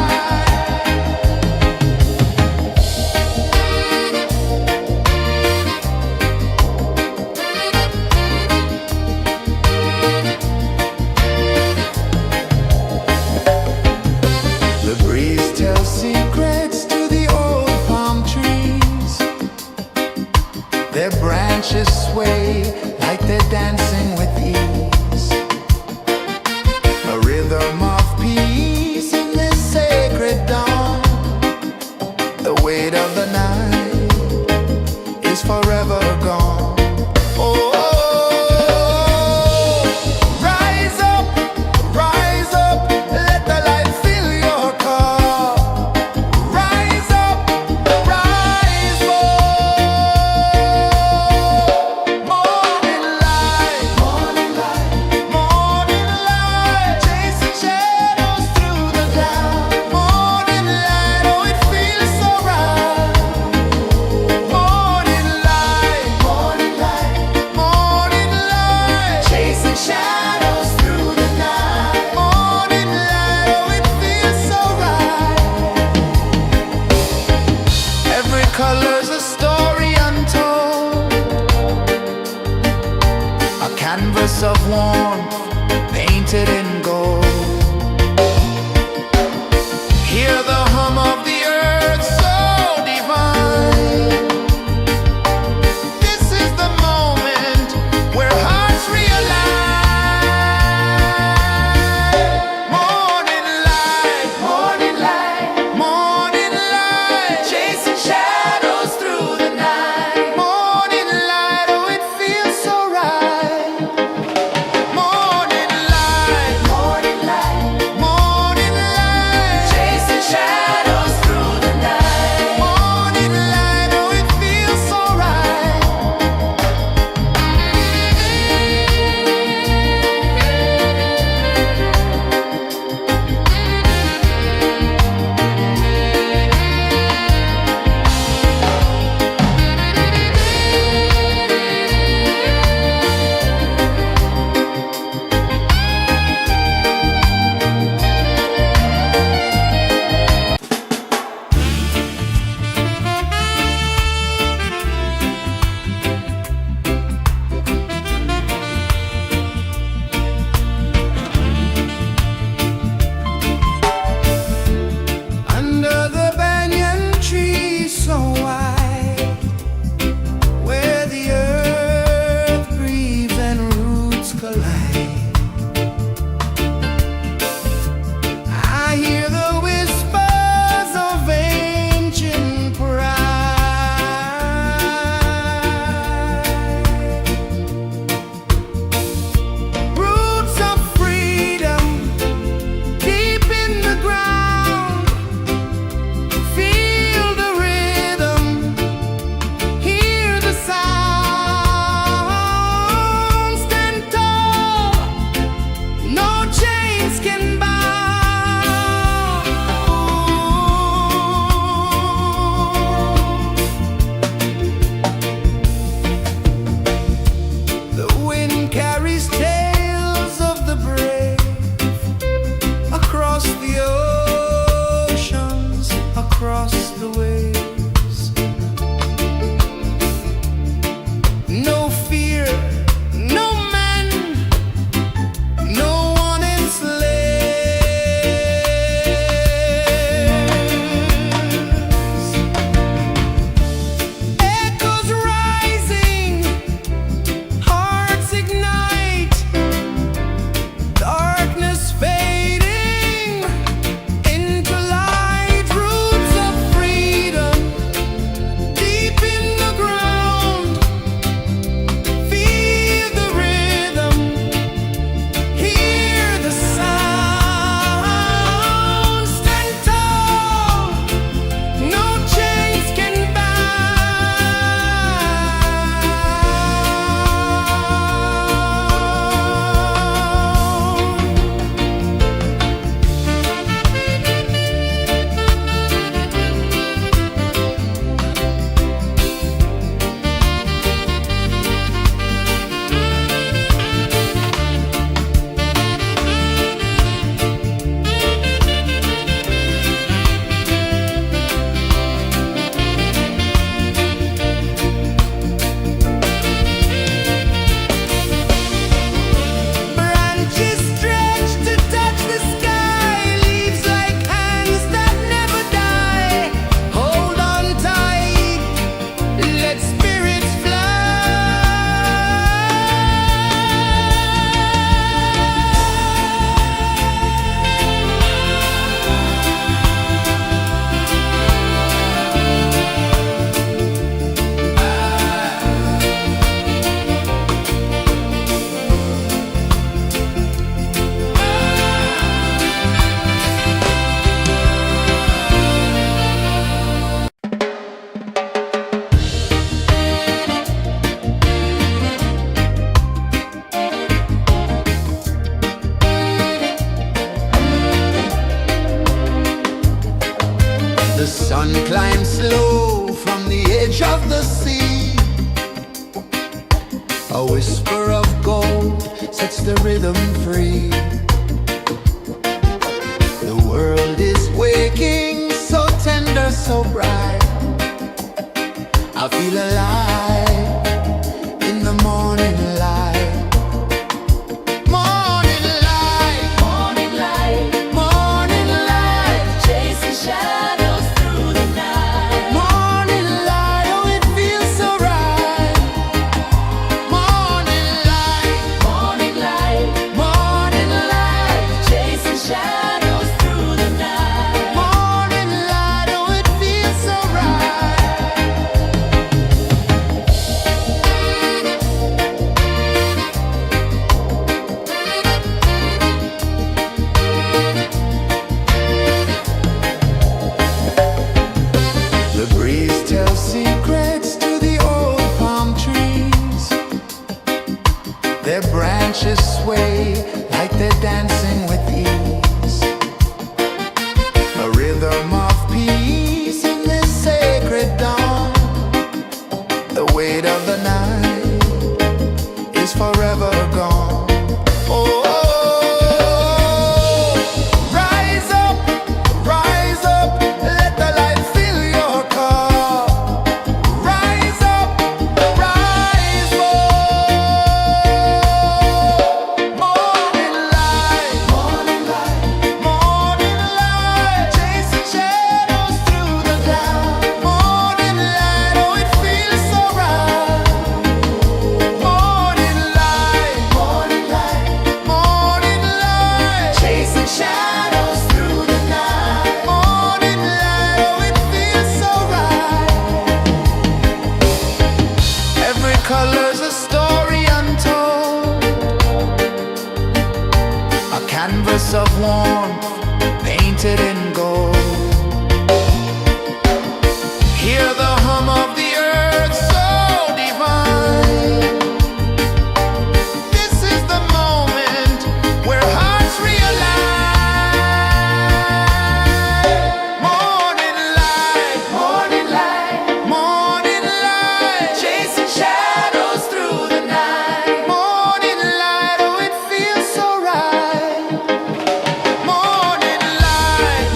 The sun climbs slow from the edge of the sea. A whisper of gold sets the rhythm free. The world is waking, so tender, so bright. I feel alive in the morning light. Morning light, Morning light, morning light, chasing shadows through the night. morning light, oh it feels so right. Morning light, Morning light, morning light, chasing shadows through the night. morning light, oh it feels so right. The breeze tells secrets to the old palm trees. Their branches sway like they're dancing with ease. A rhythm of peace in this sacred dawn. The weight of the night is forever gone. Oh, rise up, let the light fill your cup. Rise up, rise more. Morning light, morning light, chasing shadows through the cloud. Morning light, oh it feels so right. Morning light, morning light, chasing shadows through the night. Morning light, oh it feels so right. Every color's a story untold, a canvas of warmth painted in gold. Hear the hum of the earth so divine. This is the moment where hearts realign. Morning light, morning light, chasing shadows through the night. Morning light, oh it feels so right. Morning light,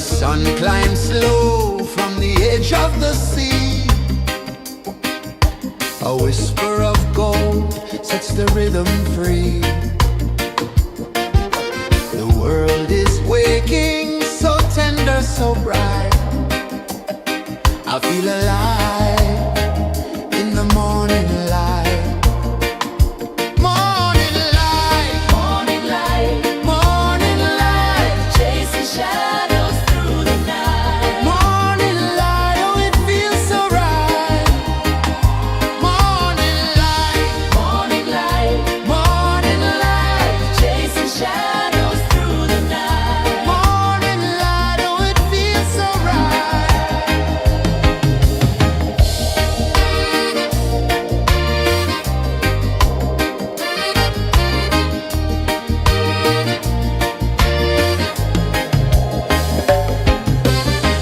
sun climbs slow from the edge of the sea. A whisper of gold sets the rhythm free. The world is waking, so tender, so bright. I feel alive in the morning light. Morning light, Morning light, morning light, chasing shadows through the night. morning light, oh it feels so right. Morning light, Morning light, morning light, chasing shadows through the night. morning light, oh it feels so right.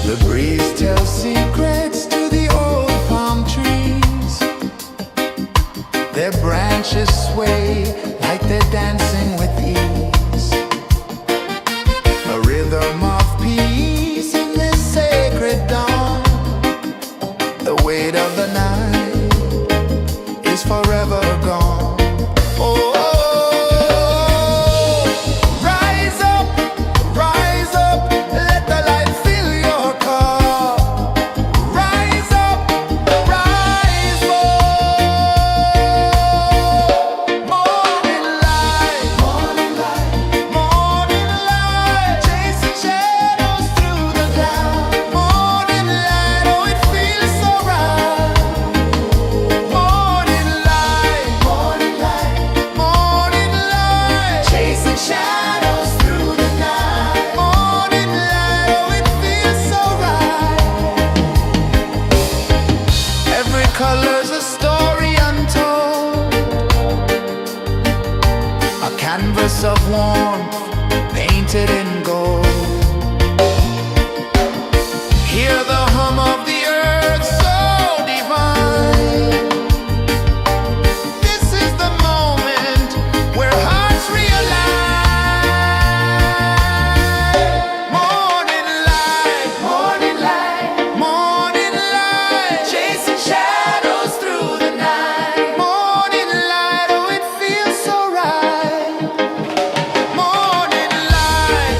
The breeze tells secrets to the old palm trees. Their branches sway like they're dancing with ease. A rhythm of peace in this sacred dawn. The weight of the night is forever gone. Oh, rise up, let the light fill your cup. Rise up, rise up. Morning light, morning light, chasing shadows through the cloud. Morning light, oh it feels so right. Morning light, chasing shadows through the night. Morning light, oh it feels so right. Every color's a story untold, a canvas of warmth painted in gold. Hear the hum of the earth so divine. This is the moment where hearts realign. Morning light, morning light, chasing shadows through the night. Morning light, oh it feels so right. Morning light,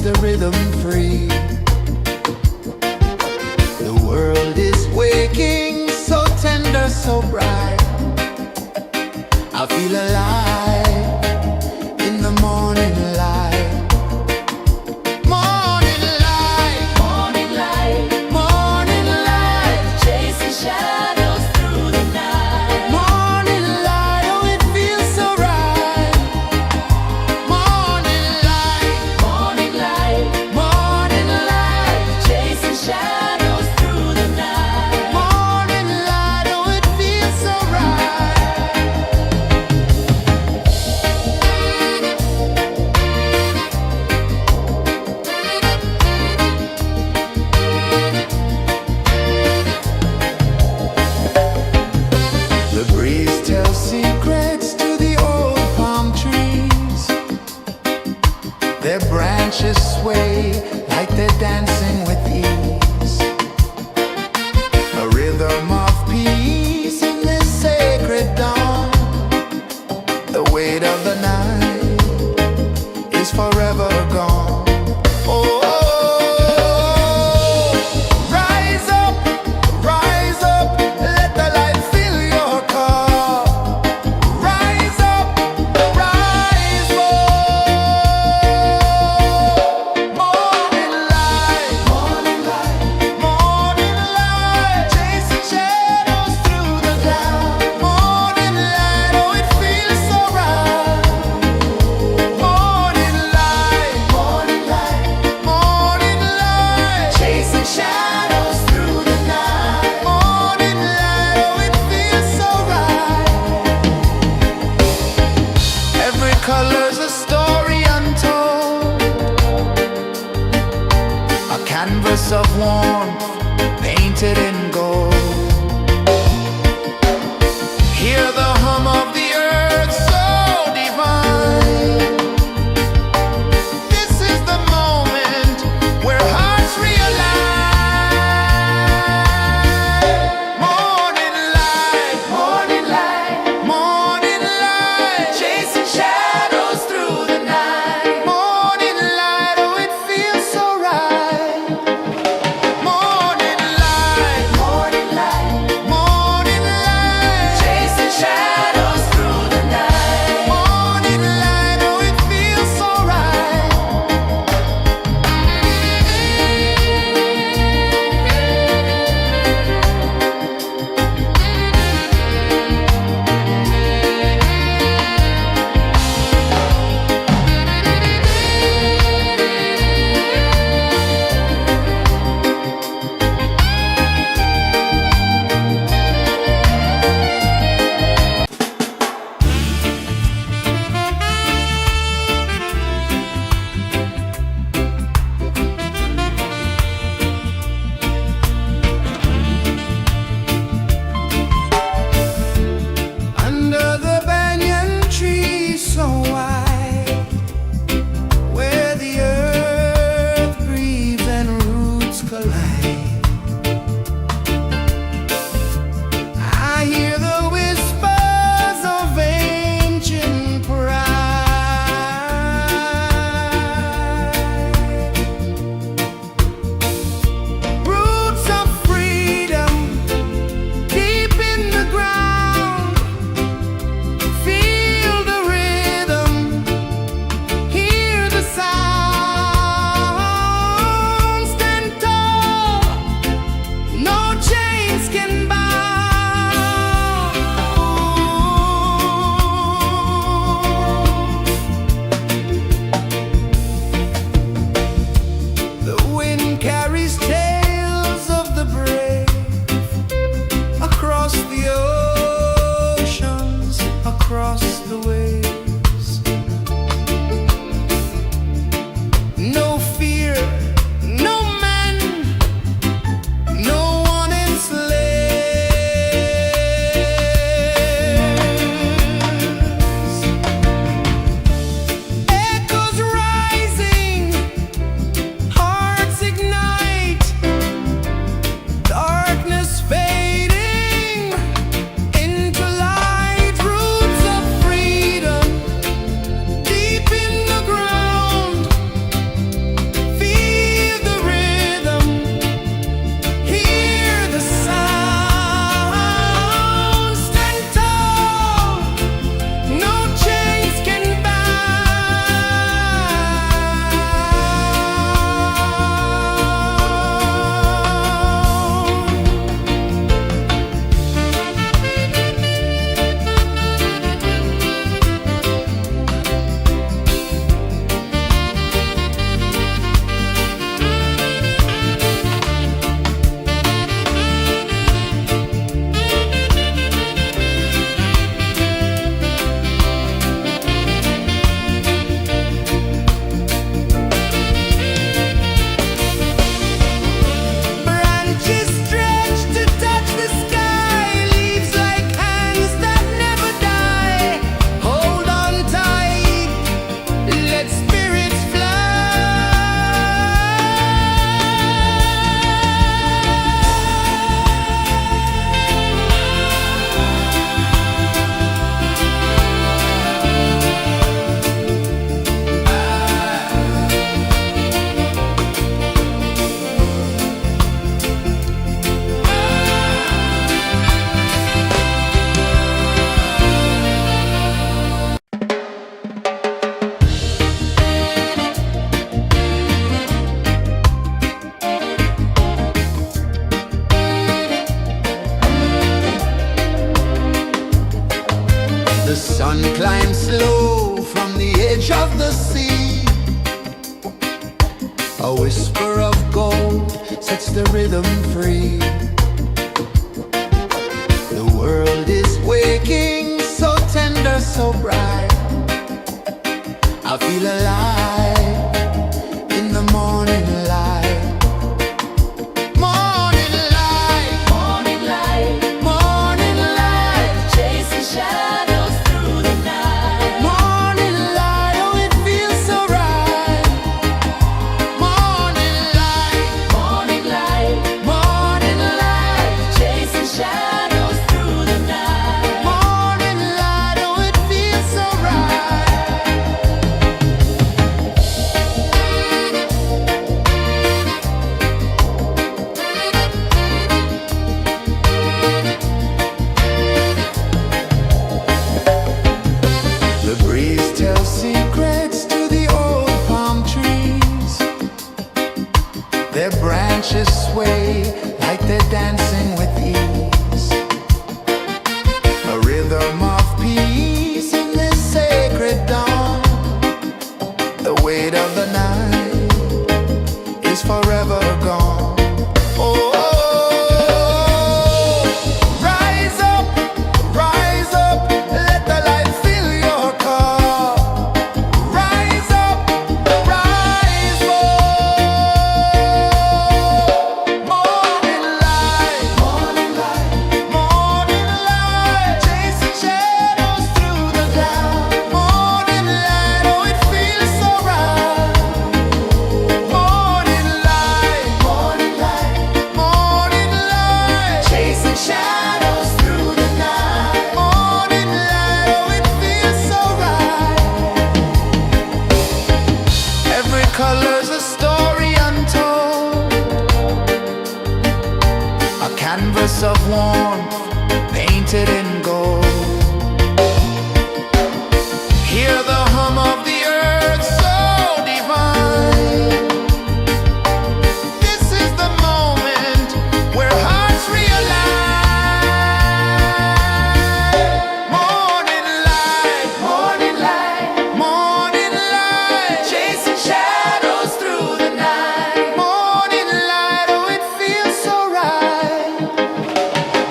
the rhythm free. The world is waking, so tender, so bright. I feel alive in the morning light. Morning light, Morning light, morning light, chasing shadows through the night. morning light, oh it feels so right. Morning light, Morning light, morning light, chasing shadows through the night. morning light, oh it feels so right. The breeze tells secrets to the old palm trees. Their branches sway like they're dancing with ease. A rhythm of peace in this sacred dawn. The weight of the night is forever gone. Oh, rise up, let the light fill your cup. Rise up, rise up. Morning light, morning light, morning light, chasing shadows through the cloud. Morning light, oh it feels so right. Morning light, morning light, morning light, chasing shadows through the night. Morning light, oh it feels so right. Every color's a story untold, a canvas of warmth painted in gold. Hear the hum of the earth so divine. This is the moment where hearts realign. Morning light, morning light, morning light, chasing shadows through the night. Morning light, oh it feels so right. Morning sun climbs slow from the edge of the sea. A whisper of gold sets the rhythm free. The world is waking, so tender, so bright. I feel alive in the morning light. Morning light, Morning light, morning light, chasing shadows through the night. morning light, oh it feels so right. Morning light, Morning light, morning light, chasing shadows through the night. morning light, oh it feels so right. The breeze tells secrets to the old palm trees. Their branches sway like they're dancing with ease. A rhythm of peace in this sacred dawn. The weight of the night is forever gone. Oh, rise up, let the light fill your cup. Rise up, rise up. Morning light, morning light, morning light, chasing shadows through the cloud. Morning light, oh it feels so right. Morning light, morning light, morning light, chasing shadows through the night. Morning light, oh it feels so right. Every color's a story untold, a canvas of warmth painted in gold. Hear the hum of the earth so divine. This is the moment where hearts realign. Morning light, morning light, morning light, chasing shadows through the night. Morning light, oh it feels so right.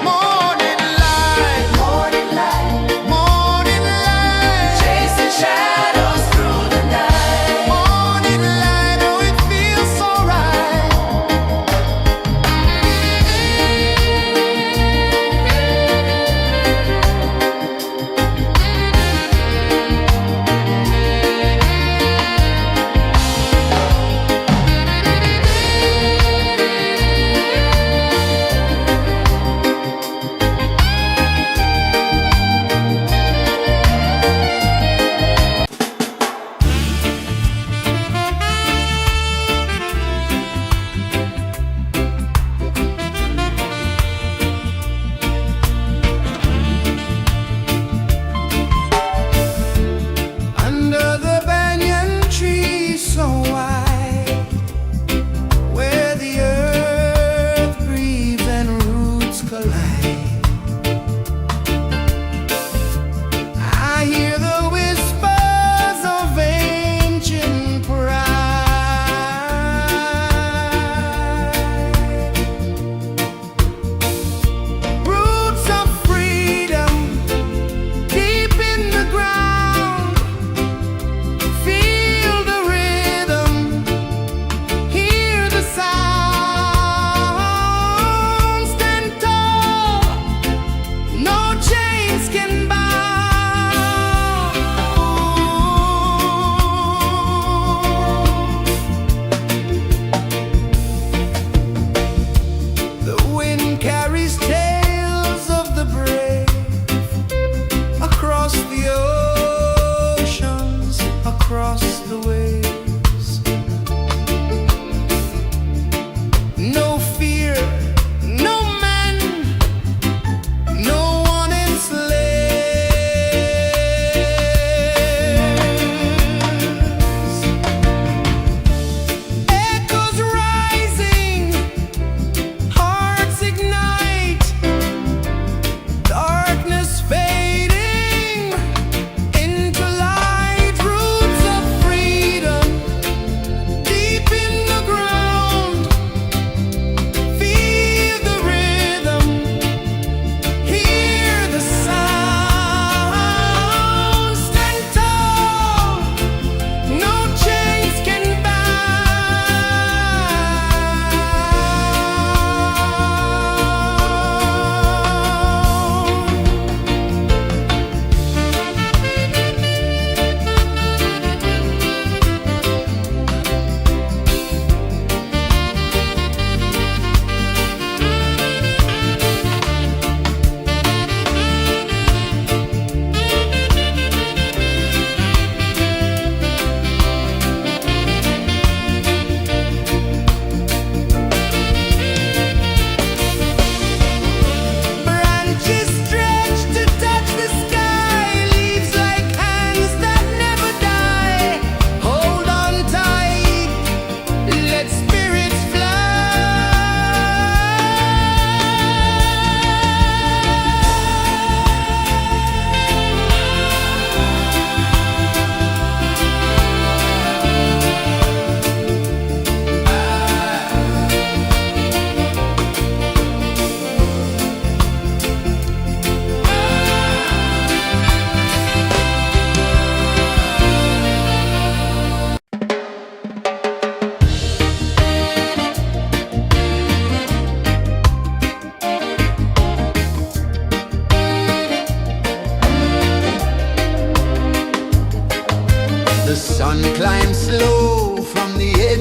Morning light,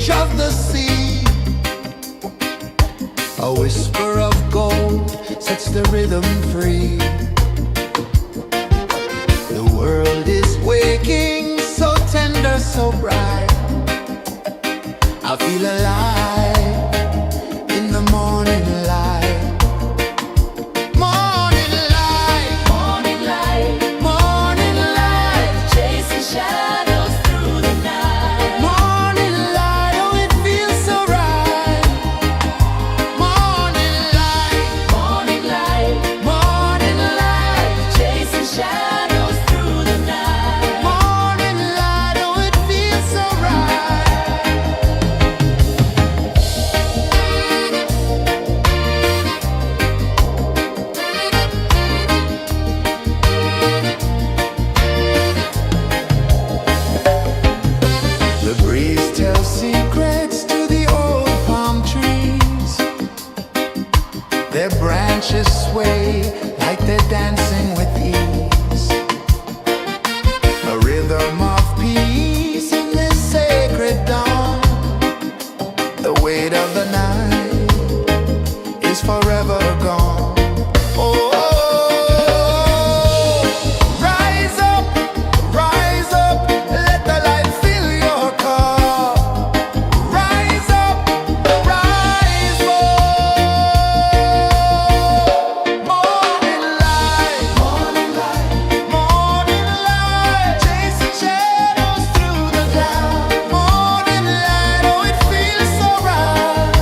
edge of the sea. A whisper of gold sets the rhythm free. The world is waking, so tender, so bright. I feel alive in the morning light. Morning light, Morning light, morning light, chasing shadows through the night. morning light, oh it feels so right. Morning light, Morning light, morning light, chasing shadows through the night. morning light, oh it feels so right. The breeze tells secrets to the old palm trees. Their branches sway like they're dancing with ease. A rhythm of peace in this sacred dawn. The weight of the night is forever gone. Oh, rise up, let the light fill your car. Rise up, rise up. Morning light, morning light, morning light, chasing shadows through the cloud. Morning light, oh it feels so right.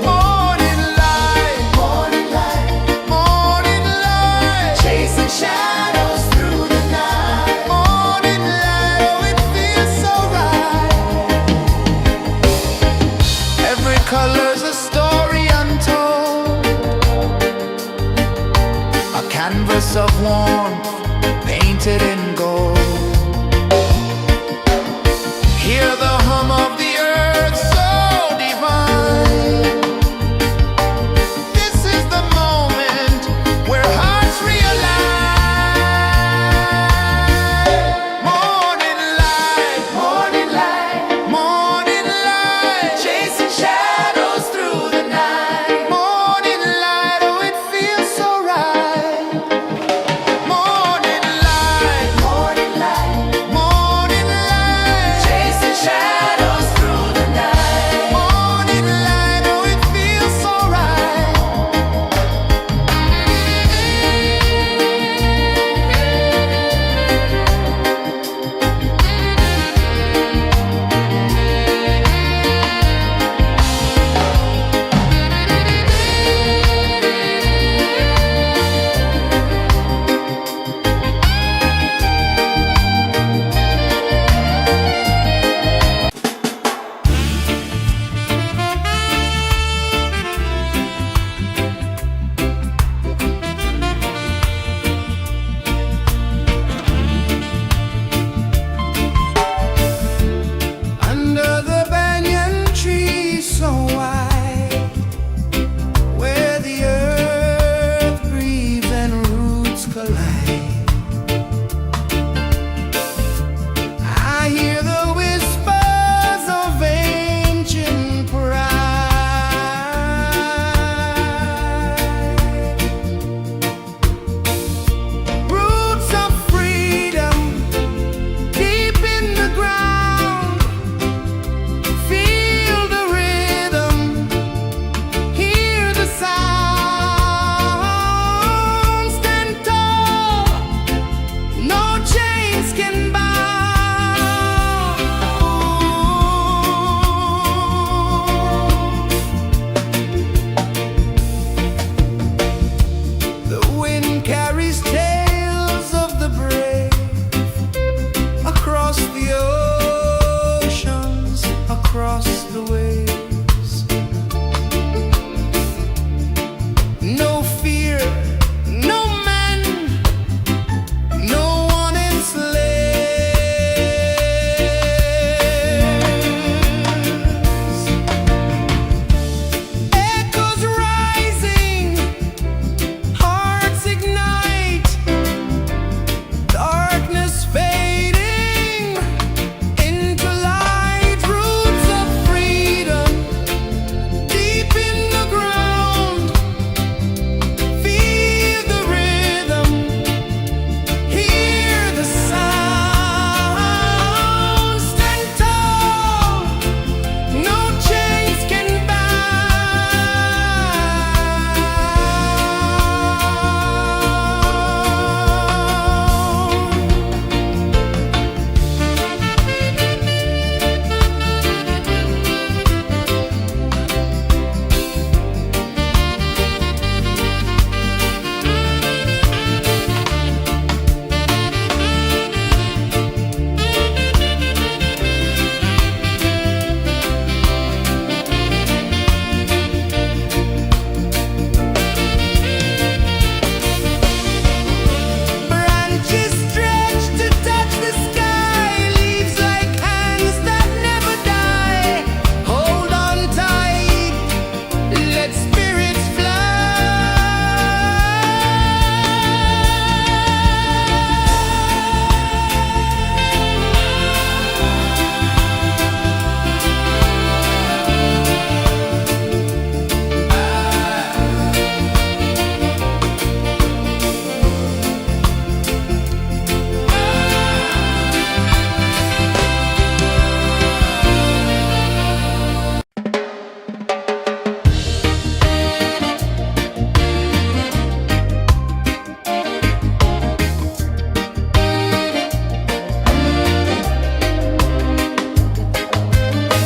Morning light, morning light, morning light, chasing shadows through the night. Morning light, oh it feels so right. Every color's a story untold, a canvas of warmth painted in gold. Hear the hum of the earth so divine. This is the moment where hearts realign. Morning light, morning light, morning light, chasing shadows through the night. Morning light, oh it feels so right. Morning light, morning light, morning light, chasing shadows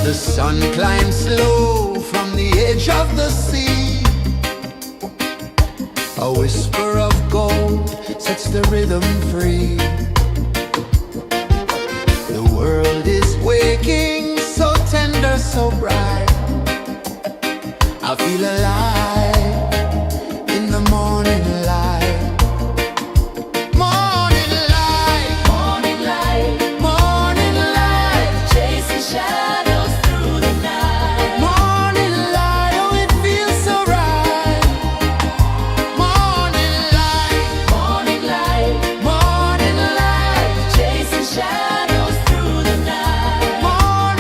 The sun climbs slow from the edge of the sea. A whisper of gold sets the rhythm free. The world is waking, so tender, so bright. I feel alive in the morning light. Morning light, Morning light, morning light, chasing shadows through the night. morning light, oh it feels so right. Morning light, Morning light, morning light, chasing shadows through the night. morning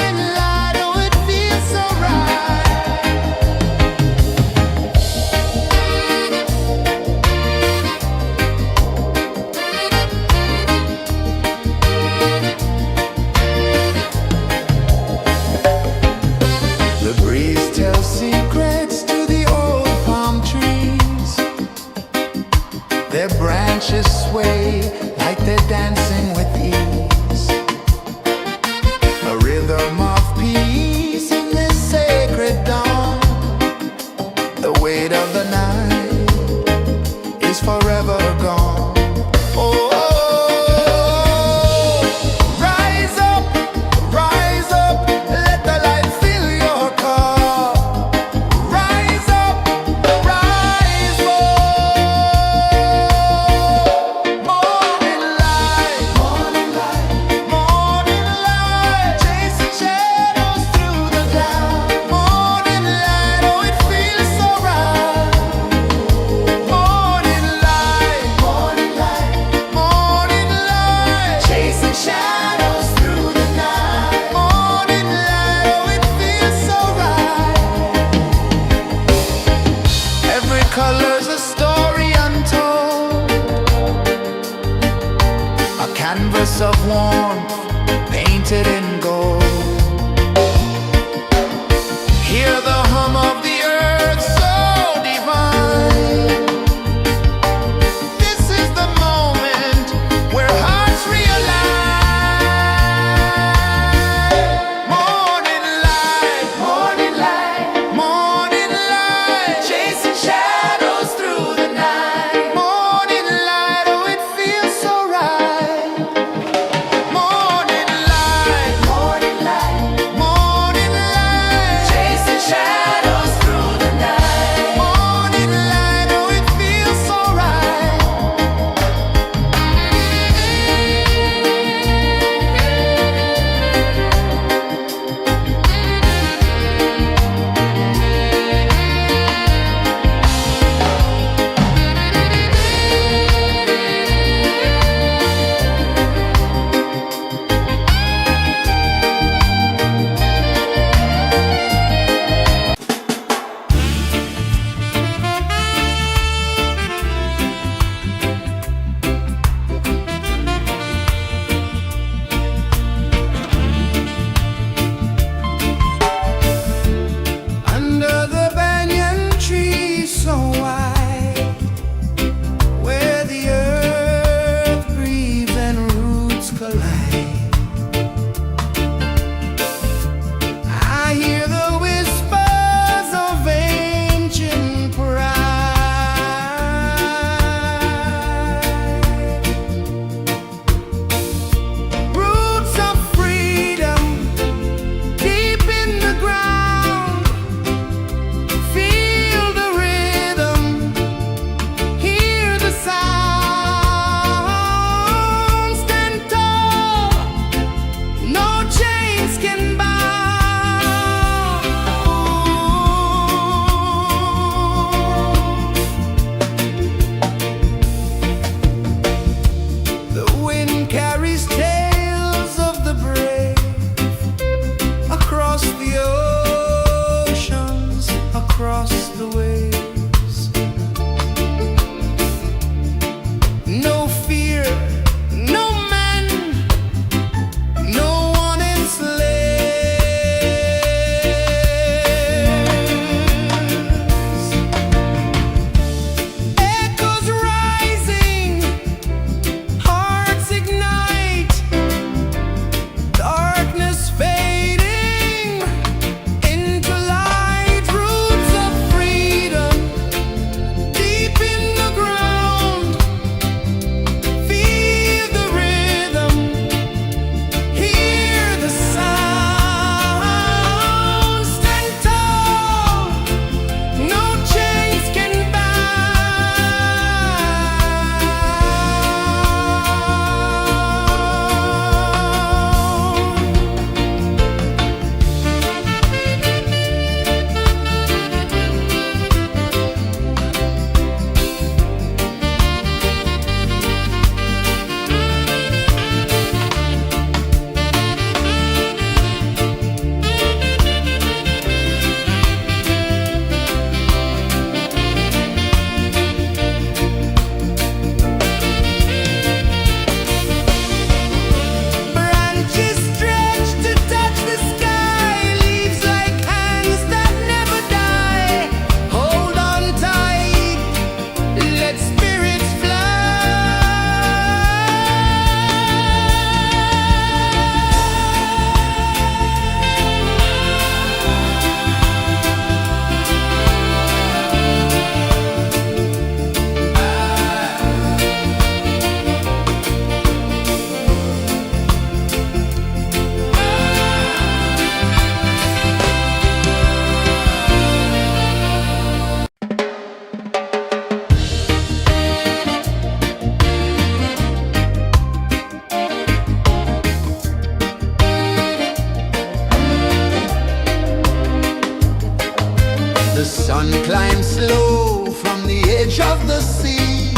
The sun climbs slow from the edge of the sea.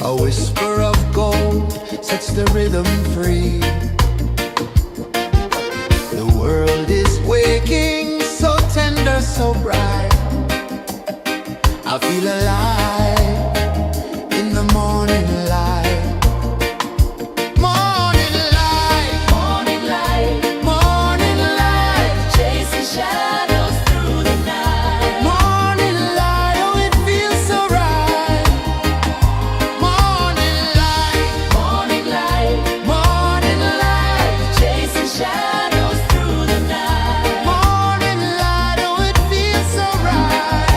A whisper of gold sets the rhythm free. The world is waking, so tender, so bright. I feel alive in the morning light. Morning light, Morning light, morning light, chasing shadows through the night. morning light, oh it feels so right. Morning light, Morning light, morning light, chasing shadows through the night. morning light, oh it feels so right.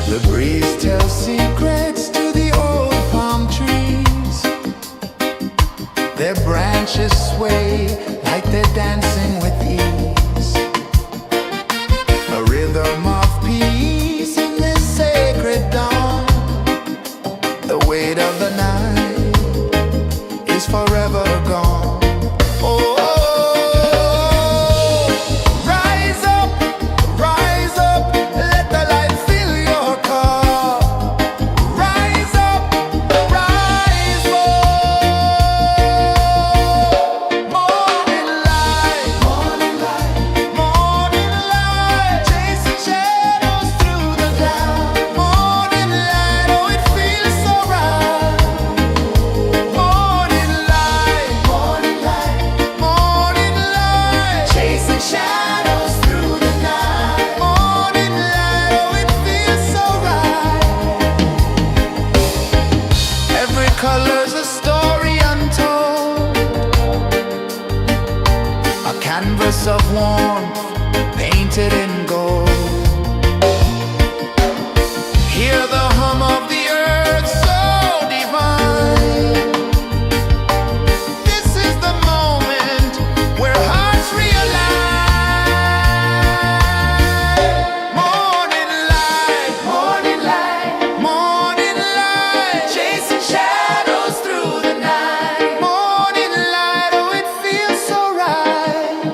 The breeze tells secrets to the old palm trees. Their branches sway like they're dancing with ease. A rhythm of peace in this sacred dawn. The weight of the night is forever gone. Oh, rise up, let the light fill your cup. Rise up, rise up. Morning light, morning light, morning light, chasing shadows through the cloud. Morning light, oh it feels so right. Morning light, morning light, morning light, chasing shadows through the night. Morning light, oh it feels so right. Every color's a story untold, a canvas of warmth painted in gold. Hear the hum of the earth so divine. This is the moment where hearts realign. Morning light, morning light, morning light, chasing shadows through the night. Morning light, oh it feels so right.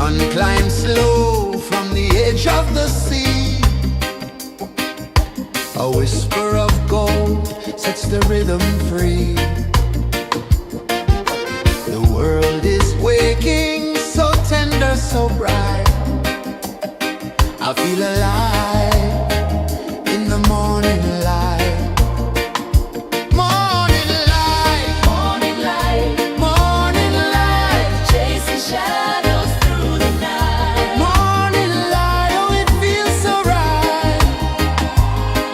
sun climbs slow from the edge of the sea. A whisper of gold sets the rhythm free. The world is waking, so tender, so bright. I feel alive in the morning light. Morning light, Morning light, morning light, chasing shadows through the night. morning light, oh it feels so right.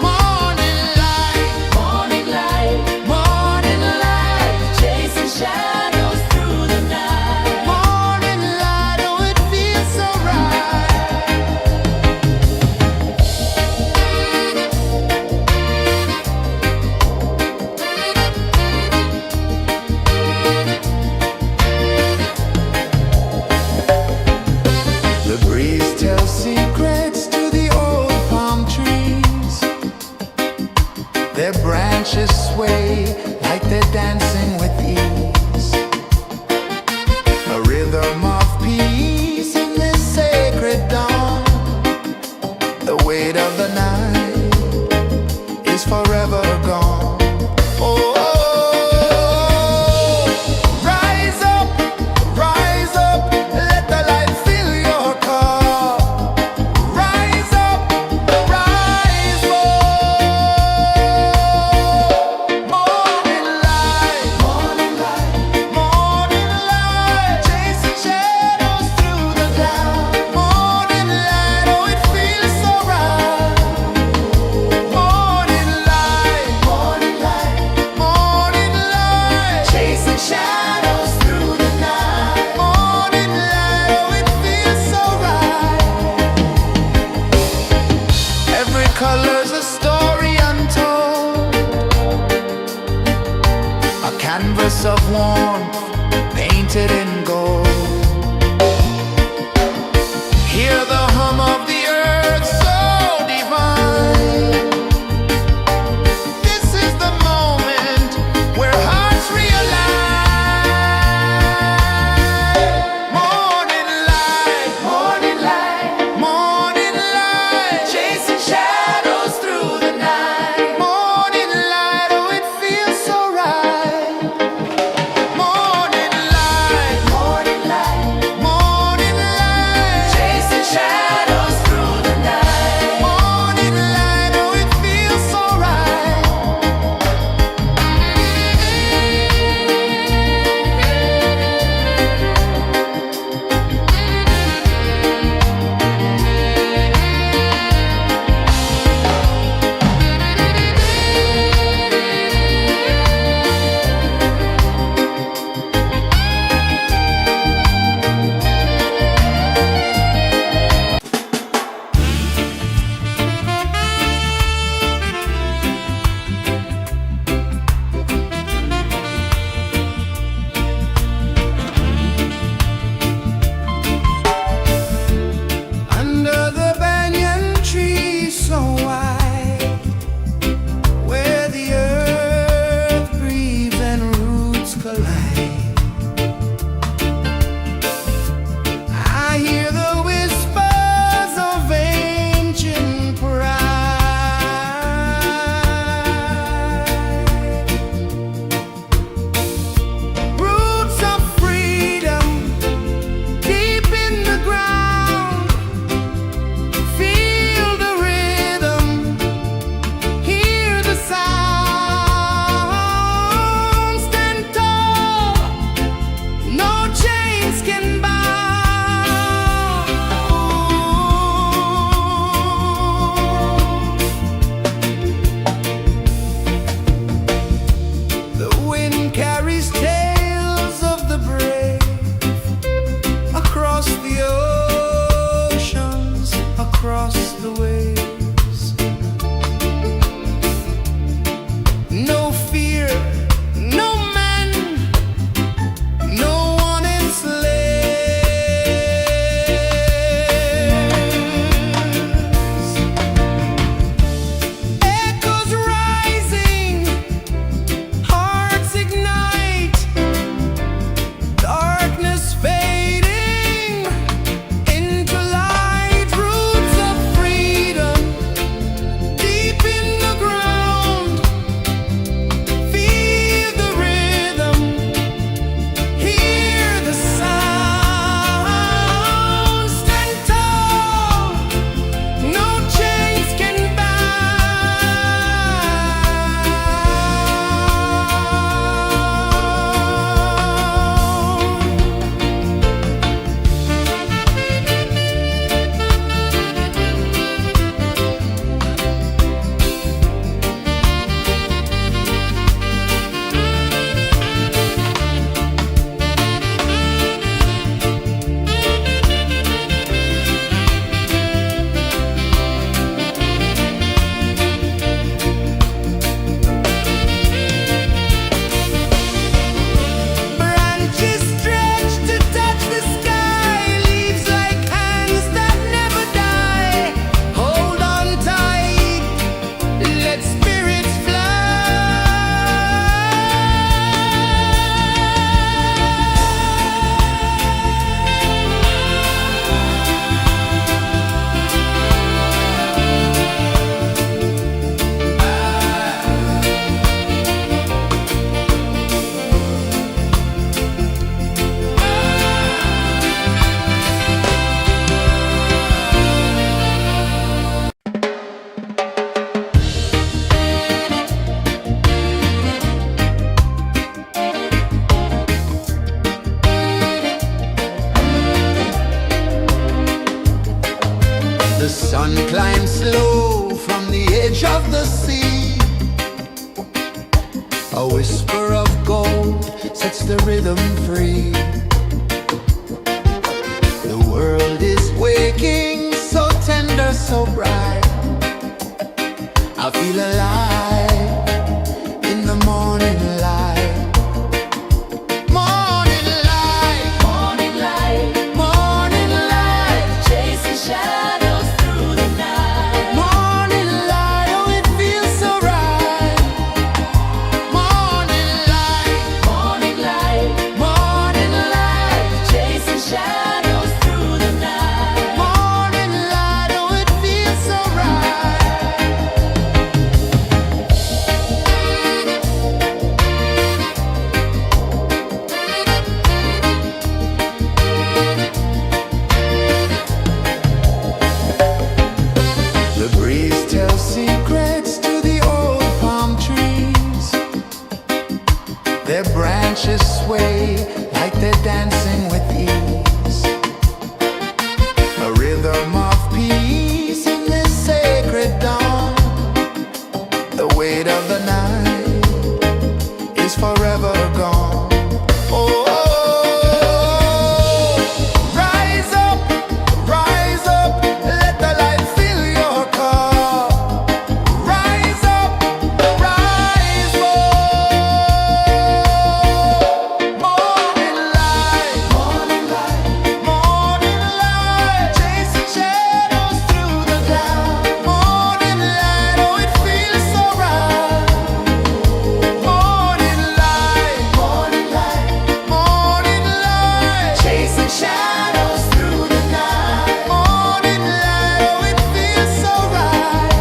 Morning light, Morning light, morning light, chasing shadows through the night. morning light, oh it feels so right. The breeze tells secrets to the old palm trees. Their branches sway like they're dancing with ease. A rhythm of peace in this sacred dawn. The weight of the night is forever gone. Oh, rise up, let the light fill your cup. Rise up, rise up. Morning light, morning light, morning light, chasing shadows through the cloud. Morning light, oh it feels so right. Morning light, morning light, morning light, chasing shadows through the night. Morning light, oh it feels so right. Every color's a story untold, a canvas of warmth painted in gold. Hear the hum of the earth so divine. This is the moment where hearts realign. Morning light, morning light, morning light, chasing shadows through the night. Morning light, oh it feels so right. Morning light, morning sun climbs slow from the edge of the sea. A whisper of gold sets the rhythm free. The world is waking, so tender, so bright. I feel alive in the morning light. Morning light, Morning light, morning light, chasing shadows through the night. morning light, oh it feels so right. Morning light, Morning light, morning light, chasing shadows through the night. morning light, oh it feels so right. The breeze tells secrets to the old palm trees. Their branches sway like they're dancing with ease. A rhythm of peace in this sacred dawn. The weight of the night is forever gone. Oh, rise up, let the light fill your cup. Rise up, rise up. Morning light, morning light, morning light, chasing shadows through the cloud. Morning light, oh it feels so right. Morning light, morning light, morning light, chasing shadows through the night. Morning light, oh it feels so right.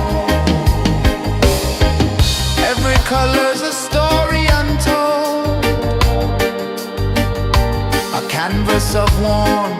Every color's a story untold, a canvas of warmth